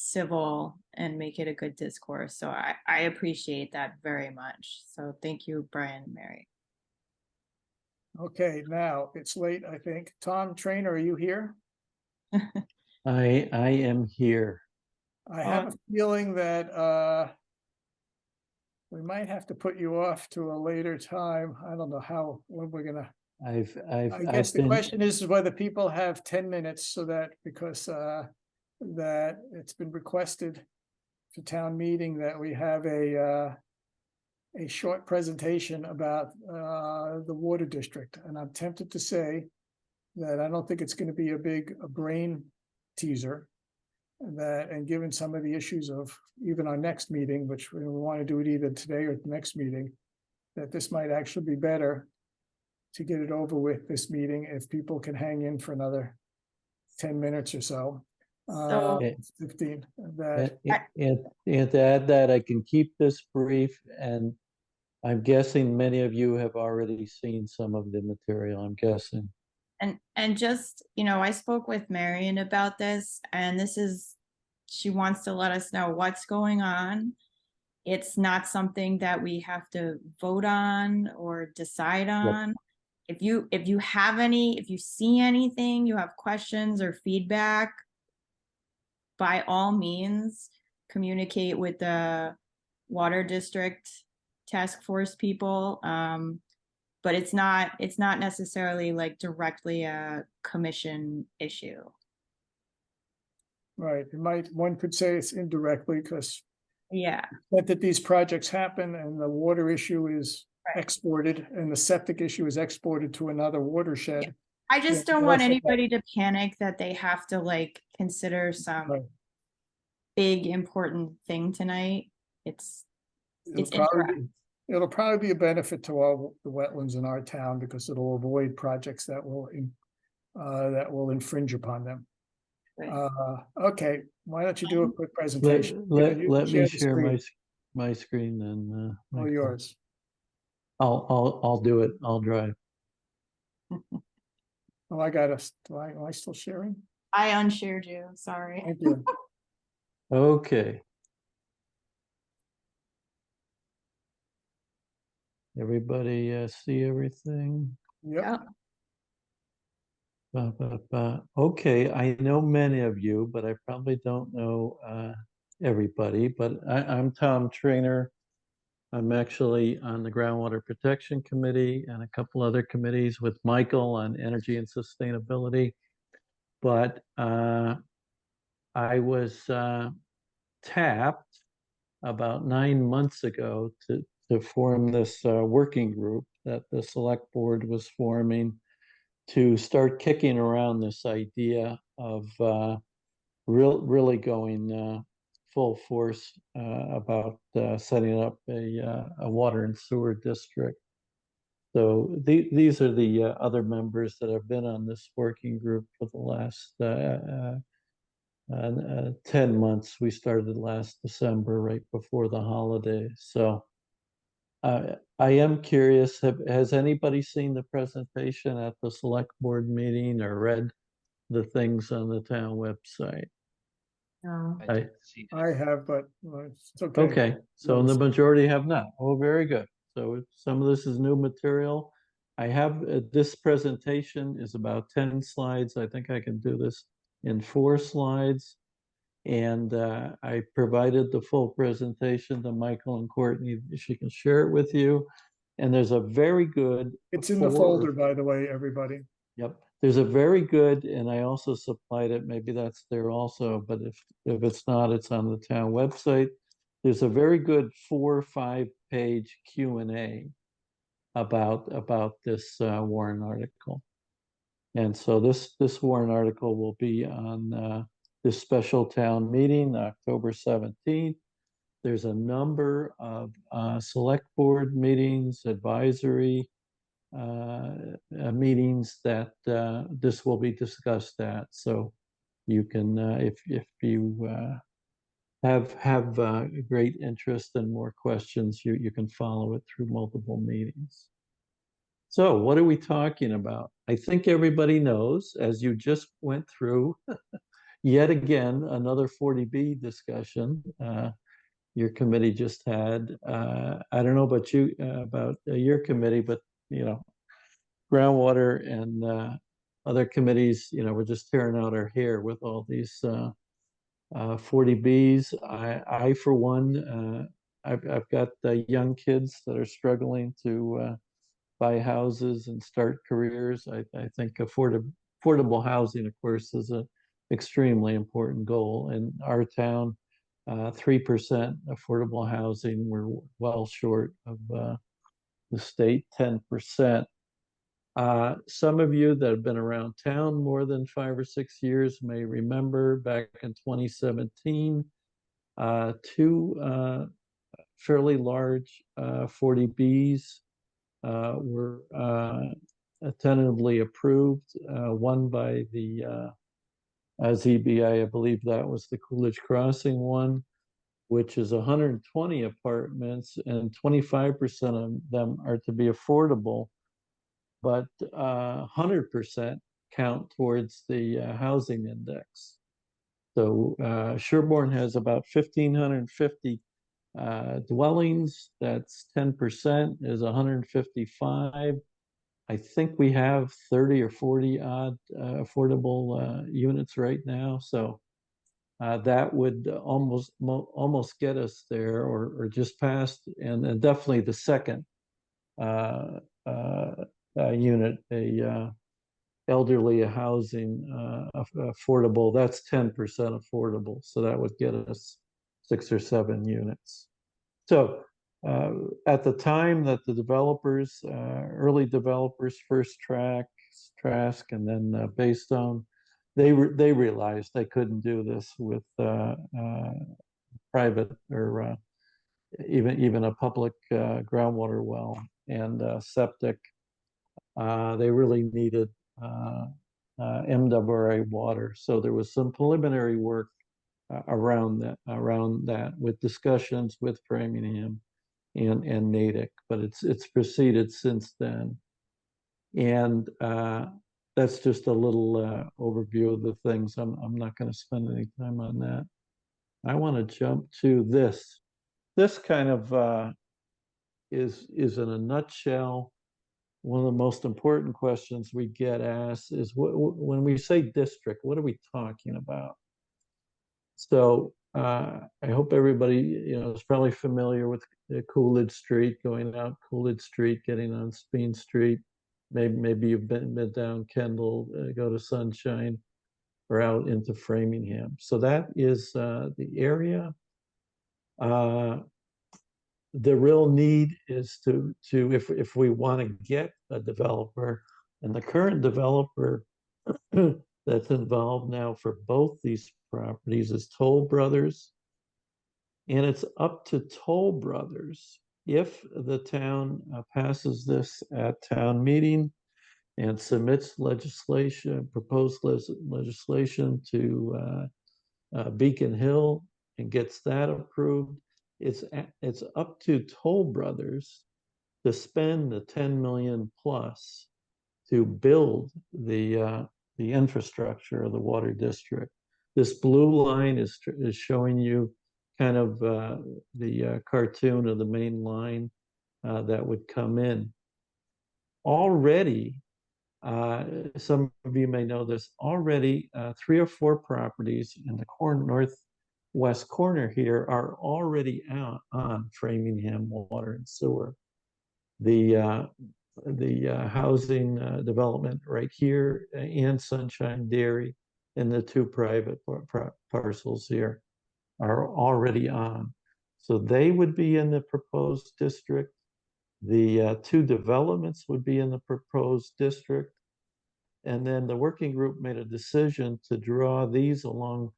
civil and make it a good discourse. So I appreciate that very much. So thank you, Brian and Mary. Okay, now it's late, I think. Tom Trainer, are you here? I am here. I have a feeling that we might have to put you off to a later time. I don't know when we're gonna I guess I've the been, question is whether people have 10 minutes so that, because that it's been requested for town meeting that we have a short presentation about the water district, and I'm tempted to say that I don't think it's gonna be a brain teaser. And given some of the issues of even our next meeting, which we want to do it either today or the next meeting, that this might actually be better to get it over with this meeting if people can hang in for another 10 minutes or so. So- 15, that, and to add that, I can keep this brief, and I'm guessing many of you have already seen some of the material, I'm guessing. And just, I spoke with Marion about this, and she wants to let us know what's going on. It's not something that we have to vote on or decide on. If you if you see anything, you have questions or feedback, by all means, communicate with the water district task force people. But it's not necessarily like directly a commission issue. right, one could say it's indirectly, because Yeah. that these projects happen and the water issue is Right. exported and the septic issue is exported to another watershed. I just Yeah, don't want also- anybody to panic that they have to like consider some Right. big important thing tonight. It's It'll probably be a benefit to all the wetlands in our town, because it'll avoid projects that will infringe upon them. Right. Okay, why don't you do a quick presentation? Let You me the share screen. my screen and All yours. I'll do it. I'll drive. Oh, am I still sharing? I unshared you, sorry. Thank you. Okay. Everybody see everything? Yep. Okay, I know many of you, but I probably don't know everybody. But I'm Tom Trainer. I'm actually on the Groundwater Protection Committee and a couple other committees with Michael on energy and sustainability. But I was tapped about 9 months ago to form this working group that the select board was forming to start kicking around this idea of really going full force about setting up a water and sewer district. So these are the other members that have been on this working group for the last 10 months. We started last December, right before the holidays. So I am curious, has anybody seen the presentation at the select board meeting or read the things on the town website? No. I have, but it's okay. Okay, so the majority have not. Oh, very good. So some of this is new material. I have, this presentation is about 10 slides. I think I can do this in 4 slides. And I provided the full presentation to Michael and Courtney. She can share it with you. And there's a very good. It's in the folder, by the way, everybody. Yep. There's a very good, and I also supplied it, maybe that's there also, but if it's not, it's on the town website. There's a very good 4 or 5 page Q&A about this Warren article. And so this Warren article will be on this special town meeting, October 17th. There's a number of select board meetings, advisory meetings that this will be discussed at. So you can, if you have great interest and more questions, you can follow it through multiple meetings. So what are we talking about? I think everybody knows, as you just went through, yet again, another 40B discussion your committee just had. I don't know about you, about your committee, but groundwater and other committees, we're just tearing out our hair with all these 40Bs. I for one, I've got young kids that are struggling to buy houses and start careers. I think affordable housing, of course, is an extremely important goal. In our town, 3% affordable housing, we're well short of the state 10%. Some of you that have been around town more than 5 or 6 years may remember back in 2017, two fairly large 40Bs were tentatively approved. One by the ZBA, I believe that was the Coolidge Crossing one, which is 120 apartments, and 25% of them are to be affordable, but 100% count towards the housing index. So Sherborn has about 1,550 dwellings. That's 10% is 155. I think we have 30 or 40 odd affordable units right now. So that would almost get us there, or just past, and definitely the second unit, a elderly housing affordable. That's 10% affordable. So that would get us 6 or 7 units. So at the time that the developers, early developers, First Trask, and then Baystone, they realized they couldn't do this with private or even a public groundwater well and septic. They really needed MWRA water. So there was some preliminary work around that with discussions with Framingham and Natick, but it's proceeded since then. And that's just a little overview of the things. I'm not going to spend any time on that. I want to jump to this. This kind of is in a nutshell. One of the most important questions we get asked is, when we say district, what are we talking about? So I hope everybody is probably familiar with Coolidge Street, going out Coolidge Street, getting on Speen Street. Maybe you've been down Kendall, go to Sunshine, or out into Framingham. So that is the area. The real need is to if we want to get a developer, and the current developer that's involved now for both these properties is Toll Brothers. And it's up to Toll Brothers, if the town passes this at town meeting and submits proposed legislation to Beacon Hill and gets that approved, it's up to Toll Brothers to spend the 10 million plus to build the infrastructure of the water district. This blue line is showing you kind of the cartoon of the main line that would come in. Already, some of you may know this, already 3 or 4 properties in the northwest corner here are already out on Framingham Water and Sewer. The housing development right here and Sunshine Dairy and the 2 private parcels here are already on. So they would be in the proposed district. The 2 developments would be in the proposed district. And then the working group made a decision to draw these along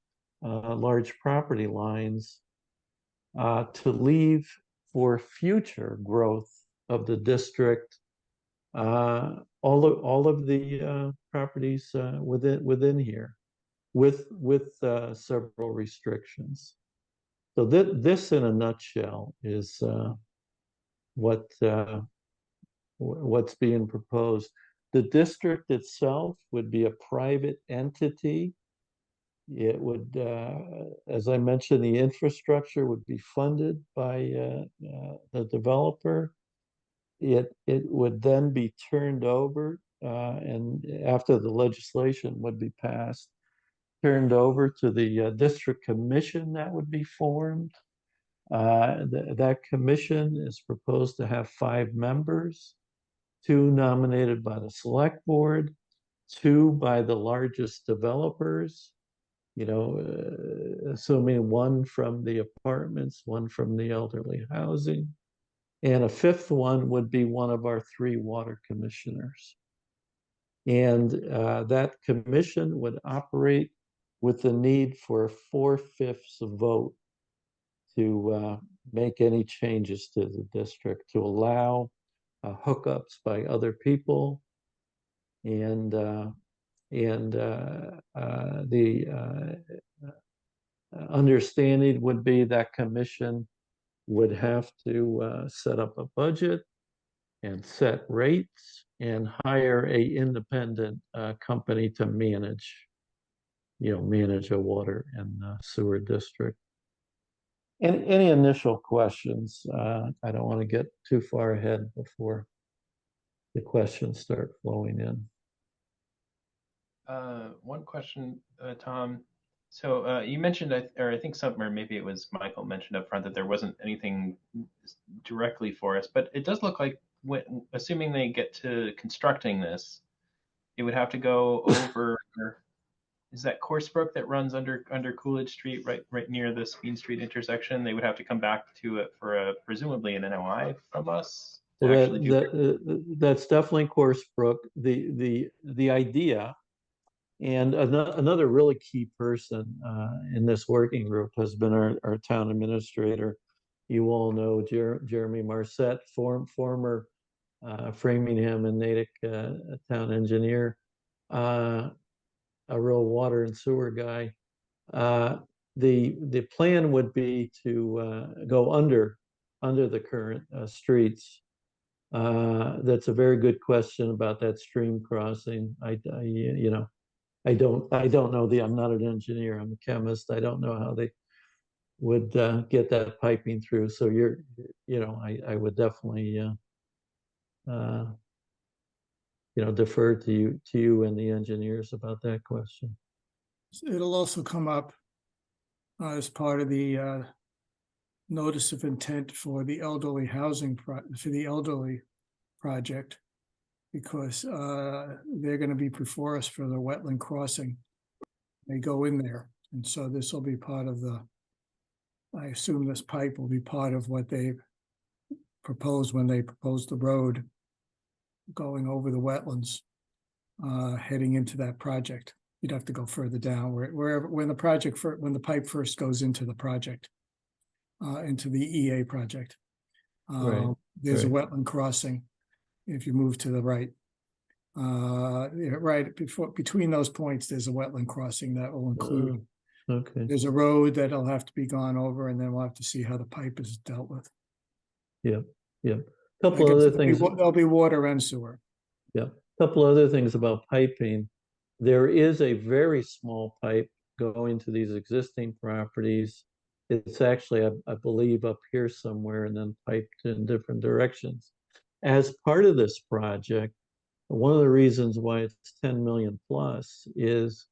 large property lines to leave for future growth of the district all of the properties within here, with several restrictions. So this in a nutshell is what's being proposed. The district itself would be a private entity. It would, as I mentioned, the infrastructure would be funded by the developer. It would then be turned over, and after the legislation would be passed, turned over to the district commission that would be formed. That commission is proposed to have 5 members. 2 nominated by the select board, 2 by the largest developers, assuming 1 from the apartments, 1 from the elderly housing, and a 5th one would be one of our 3 water commissioners. And that commission would operate with the need for a 4/5 vote to make any changes to the district, to allow hookups by other people. And the understanding would be that commission would have to set up a budget and set rates and hire a independent company to manage a water and sewer district. Any initial questions? I don't want to get too far ahead before the questions start flowing in. One question, Tom. So you mentioned, or I think something, or maybe it was Michael mentioned up front that there wasn't anything directly for us, but it does look like assuming they get to constructing this, it would have to go over. Is that Coursebrook that runs under Coolidge Street, right near the Speed Street intersection? They would have to come back to it for presumably an NOI from us. Well, that's definitely Coursebrook. The idea, and another really key person in this working group has been our town administrator. You all know Jeremy Marset, former Framingham and Natick town engineer, a real water and sewer guy. The plan would be to go under the current streets. That's a very good question about that stream crossing. I don't know I'm not an engineer, I'm a chemist. I don't know how they would get that piping through. So I would definitely defer to you and the engineers about that question. It'll also come up as part of the notice of intent for the elderly housing for the elderly project, because they're going to be before us for the wetland crossing. They go in there, and so this will be part of I assume this pipe will be part of what they proposed when they proposed the road going over the wetlands, heading into that project. You'd have to go further down when the pipe first goes into the project, into the EA project. There's a wetland crossing if you move to the right. Right between those points, there's a wetland crossing that will include. Okay. There's a road that'll have to be gone over, and then we'll have to see how the pipe is dealt with. Yep. Couple other things. There'll be water and sewer. Yeah. Couple other things about piping. There is a very small pipe going to these existing properties. It's actually, I believe, up here somewhere and then piped in different directions. As part of this project, one of the reasons why it's 10 million plus is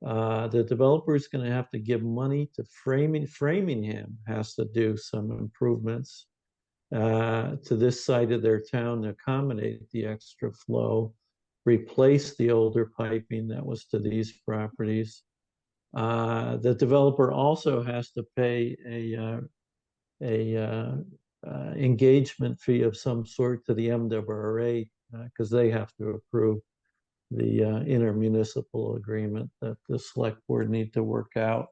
the developer is going to have to give money to Framingham has to do some improvements to this side of their town to accommodate the extra flow, replace the older piping that was to these properties. The developer also has to pay a engagement fee of some sort to the MWRA because they have to approve the intermunicipal agreement that the select board need to work out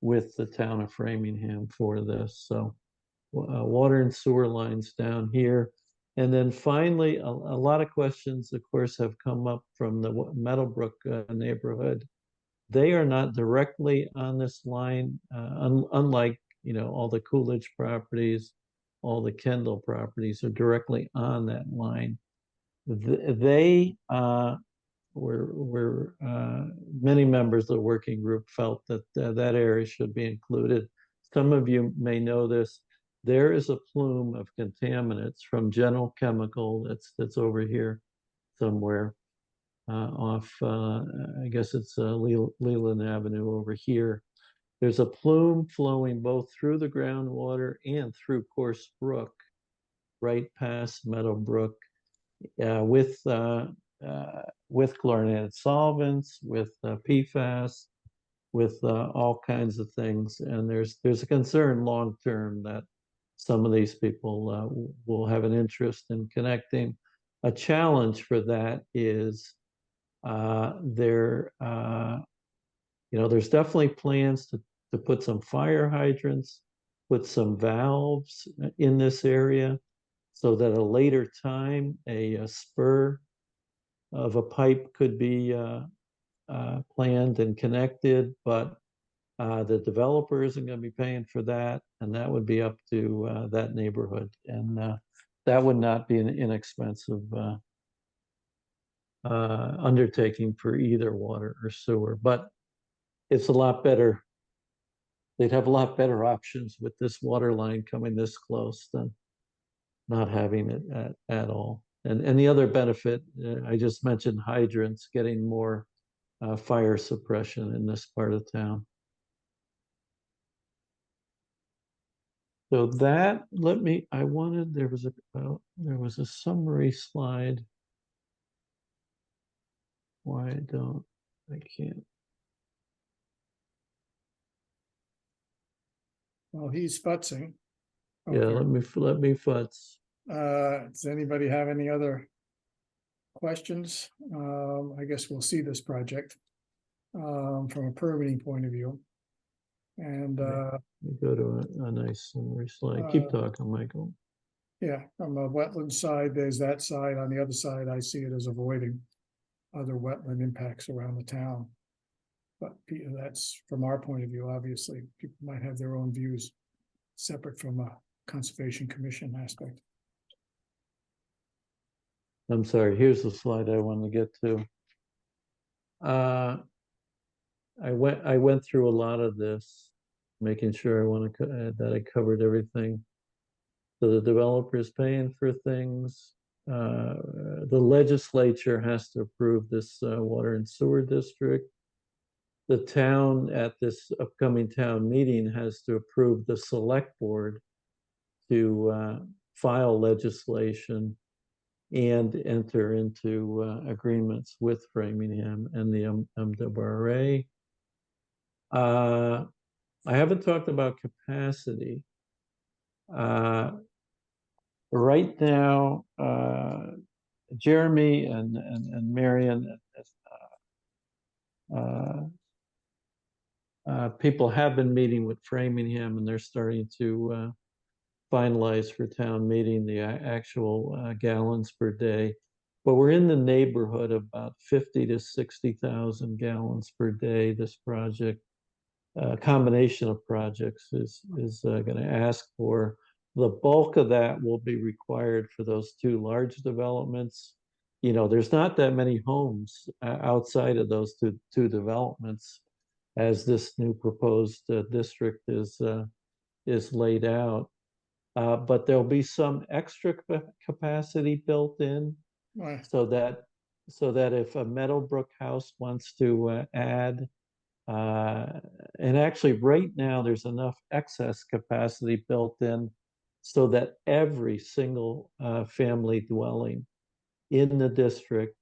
with the town of Framingham for this. So water and sewer lines down here. And then finally, a lot of questions, of course, have come up from the Meadowbrook neighborhood. They are not directly on this line, unlike all the Coolidge properties, all the Kendall properties are directly on that line. They were many members of the working group felt that that area should be included. Some of you may know this. There is a plume of contaminants from General Chemical that's over here somewhere off, I guess it's Leland Avenue over here. There's a plume flowing both through the groundwater and through Course Brook, right past Meadowbrook. with chlorinated solvents, with PFAS, with all kinds of things. And there's a concern long term that some of these people will have an interest in connecting. A challenge for that is there's definitely plans to put some fire hydrants, put some valves in this area, so that at a later time, a spur of a pipe could be planned and connected, but the developer isn't going to be paying for that, and that would be up to that neighborhood, and that would not be an inexpensive undertaking for either water or sewer, but it's a lot better. They'd have a lot better options with this water line coming this close than not having it at all. And the other benefit, I just mentioned hydrants, getting more fire suppression in this part of town. So that, there was a summary slide. I can't. Well, he's futzing. Yeah, let me futz. Does anybody have any other questions? I guess we'll see this project from a permitting point of view. And Go to a nice summary slide. Keep talking, Michael. yeah, from the wetland side, there's that side. On the other side, I see it as avoiding other wetland impacts around the town. But that's from our point of view, obviously, people might have their own views separate from a conservation commission aspect. I'm sorry, here's the slide I wanted to get to. I went through a lot of this, making sure that I covered everything. So the developer is paying for things. The legislature has to approve this water and sewer district. The town at this upcoming town meeting has to approve the select board to file legislation and enter into agreements with Framingham and the MWRA. I haven't talked about capacity. Right now, Jeremy and Marion, people have been meeting with Framingham, and they're starting to finalize for town meeting the actual gallons per day. But we're in the neighborhood of about 50 to 60,000 gallons per day. This project, combination of projects, is going to ask for. The bulk of that will be required for those two large developments. There's not that many homes outside of those two developments as this new proposed district is laid out. But there'll be some extra capacity built in, Right. so that if a Meadowbrook house wants to add, and actually right now there's enough excess capacity built in so that every single family dwelling in the district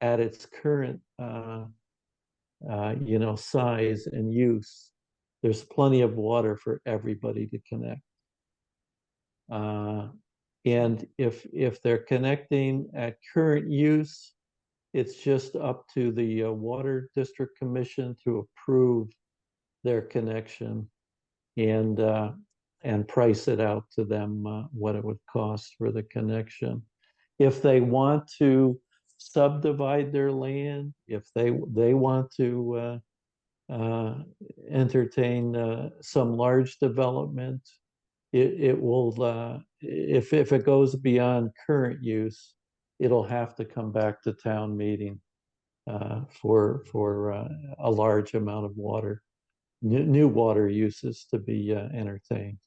at its current size and use, there's plenty of water for everybody to connect. And if they're connecting at current use, it's just up to the Water District Commission to approve their connection and price it out to them what it would cost for the connection. If they want to subdivide their land, if they want to entertain some large development, it will, if it goes beyond current use, it'll have to come back to town meeting for a large amount of water, new water uses to be entertained.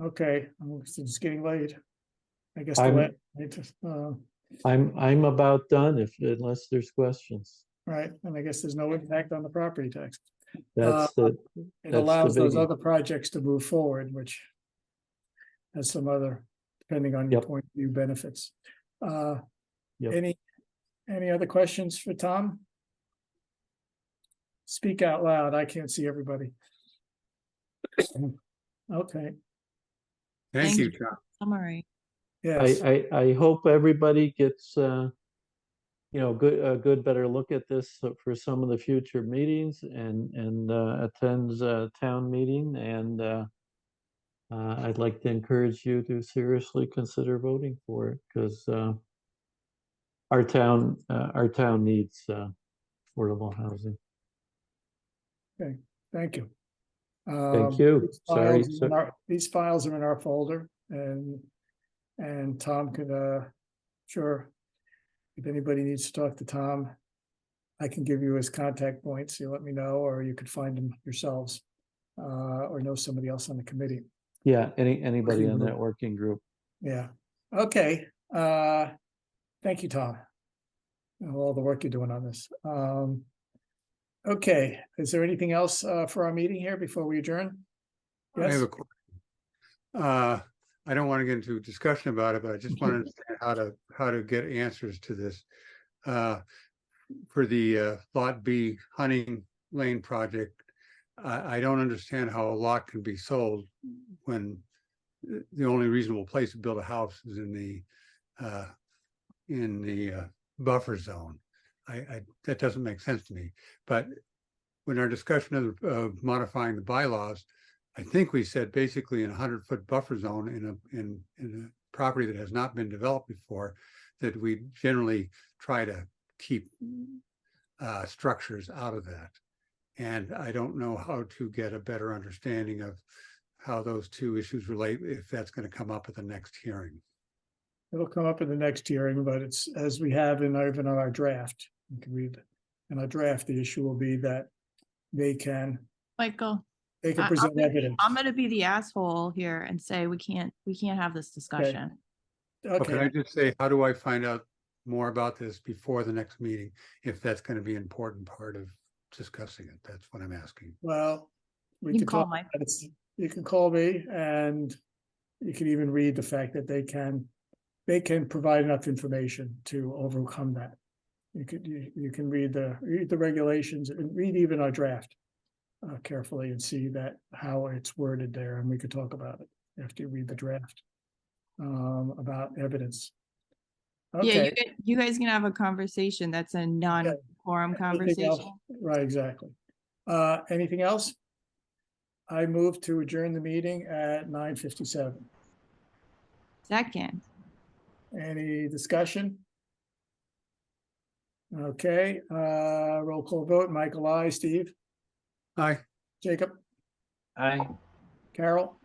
Okay, it's getting late. I guess I'm about done unless there's questions. right, and I guess there's no impact on the property tax. It That's allows the those biggie. other projects to move forward, which has some other depending on your Yep. point of view benefits. Yep. Any other questions for Tom? Speak out loud. I can't see everybody. Okay, Thank you, John. Summary. yes, I hope everybody gets, a good, better look at this for some of the future meetings and attends a town meeting. And I'd like to encourage you to seriously consider voting for it because our town needs affordable housing. thank you. Thank you. These Sorry, files are in these files are in our folder, and Tom could, sure, if anybody needs to talk to Tom, I can give you his contact points. You let me know, or you could find him yourselves, or know somebody else on the committee. Yeah, anybody in that working group. Yeah. Okay. Thank you, Tom. And all the work you're doing on this. Okay, is there anything else for our meeting here before we adjourn? I have Yes, a question. I don't want to get into a discussion about it, but I just want to understand how to get answers to this. For the Lot B hunting lane project, I don't understand how a lot can be sold when the only reasonable place to build a house is in the buffer zone. That doesn't make sense to me. But when our discussion of modifying the bylaws, I think we said basically in a 100-foot buffer zone in a property that has not been developed before, that we generally try to keep structures out of that. And I don't know how to get a better understanding of how those two issues relate, if that's going to come up at the next hearing. it'll come up in the next hearing, but it's as we have in our draft. You can read it. In our draft, the issue will be that they can Michael, present evidence. I'm gonna be the asshole here and say we can't have this discussion. But can I Okay, just say, how do I find out more about this before the next meeting, if that's going to be an important part of discussing it? That's what I'm asking. well, we You can can call talk. Mike. You can call me, and you can even read the fact that they can provide enough information to overcome that. You can read the regulations and read even our draft carefully and see that how it's worded there, and we could talk about it after you read the draft about evidence. Yeah, Okay. you guys can have a conversation. That's a non-quorum Anything else? conversation. Right, exactly. Anything else? I move to adjourn the meeting at 9:57. Second, Any discussion? Okay, roll call vote. Michael, I, Steve, Aye. Jacob, Aye. Carol,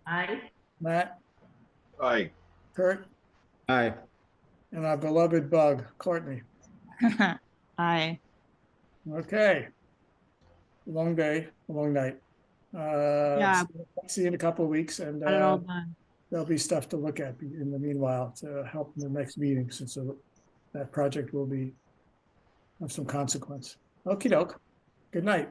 Aye. Matt, Aye. Kurt, Aye. and our beloved bug, Courtney. aye. Okay. Long day, long night. Yeah. See you in a couple of weeks, and Got it all done. there'll be stuff to look at in the meanwhile to help in the next meeting, since that project will have some consequence. Okey doke. Good night.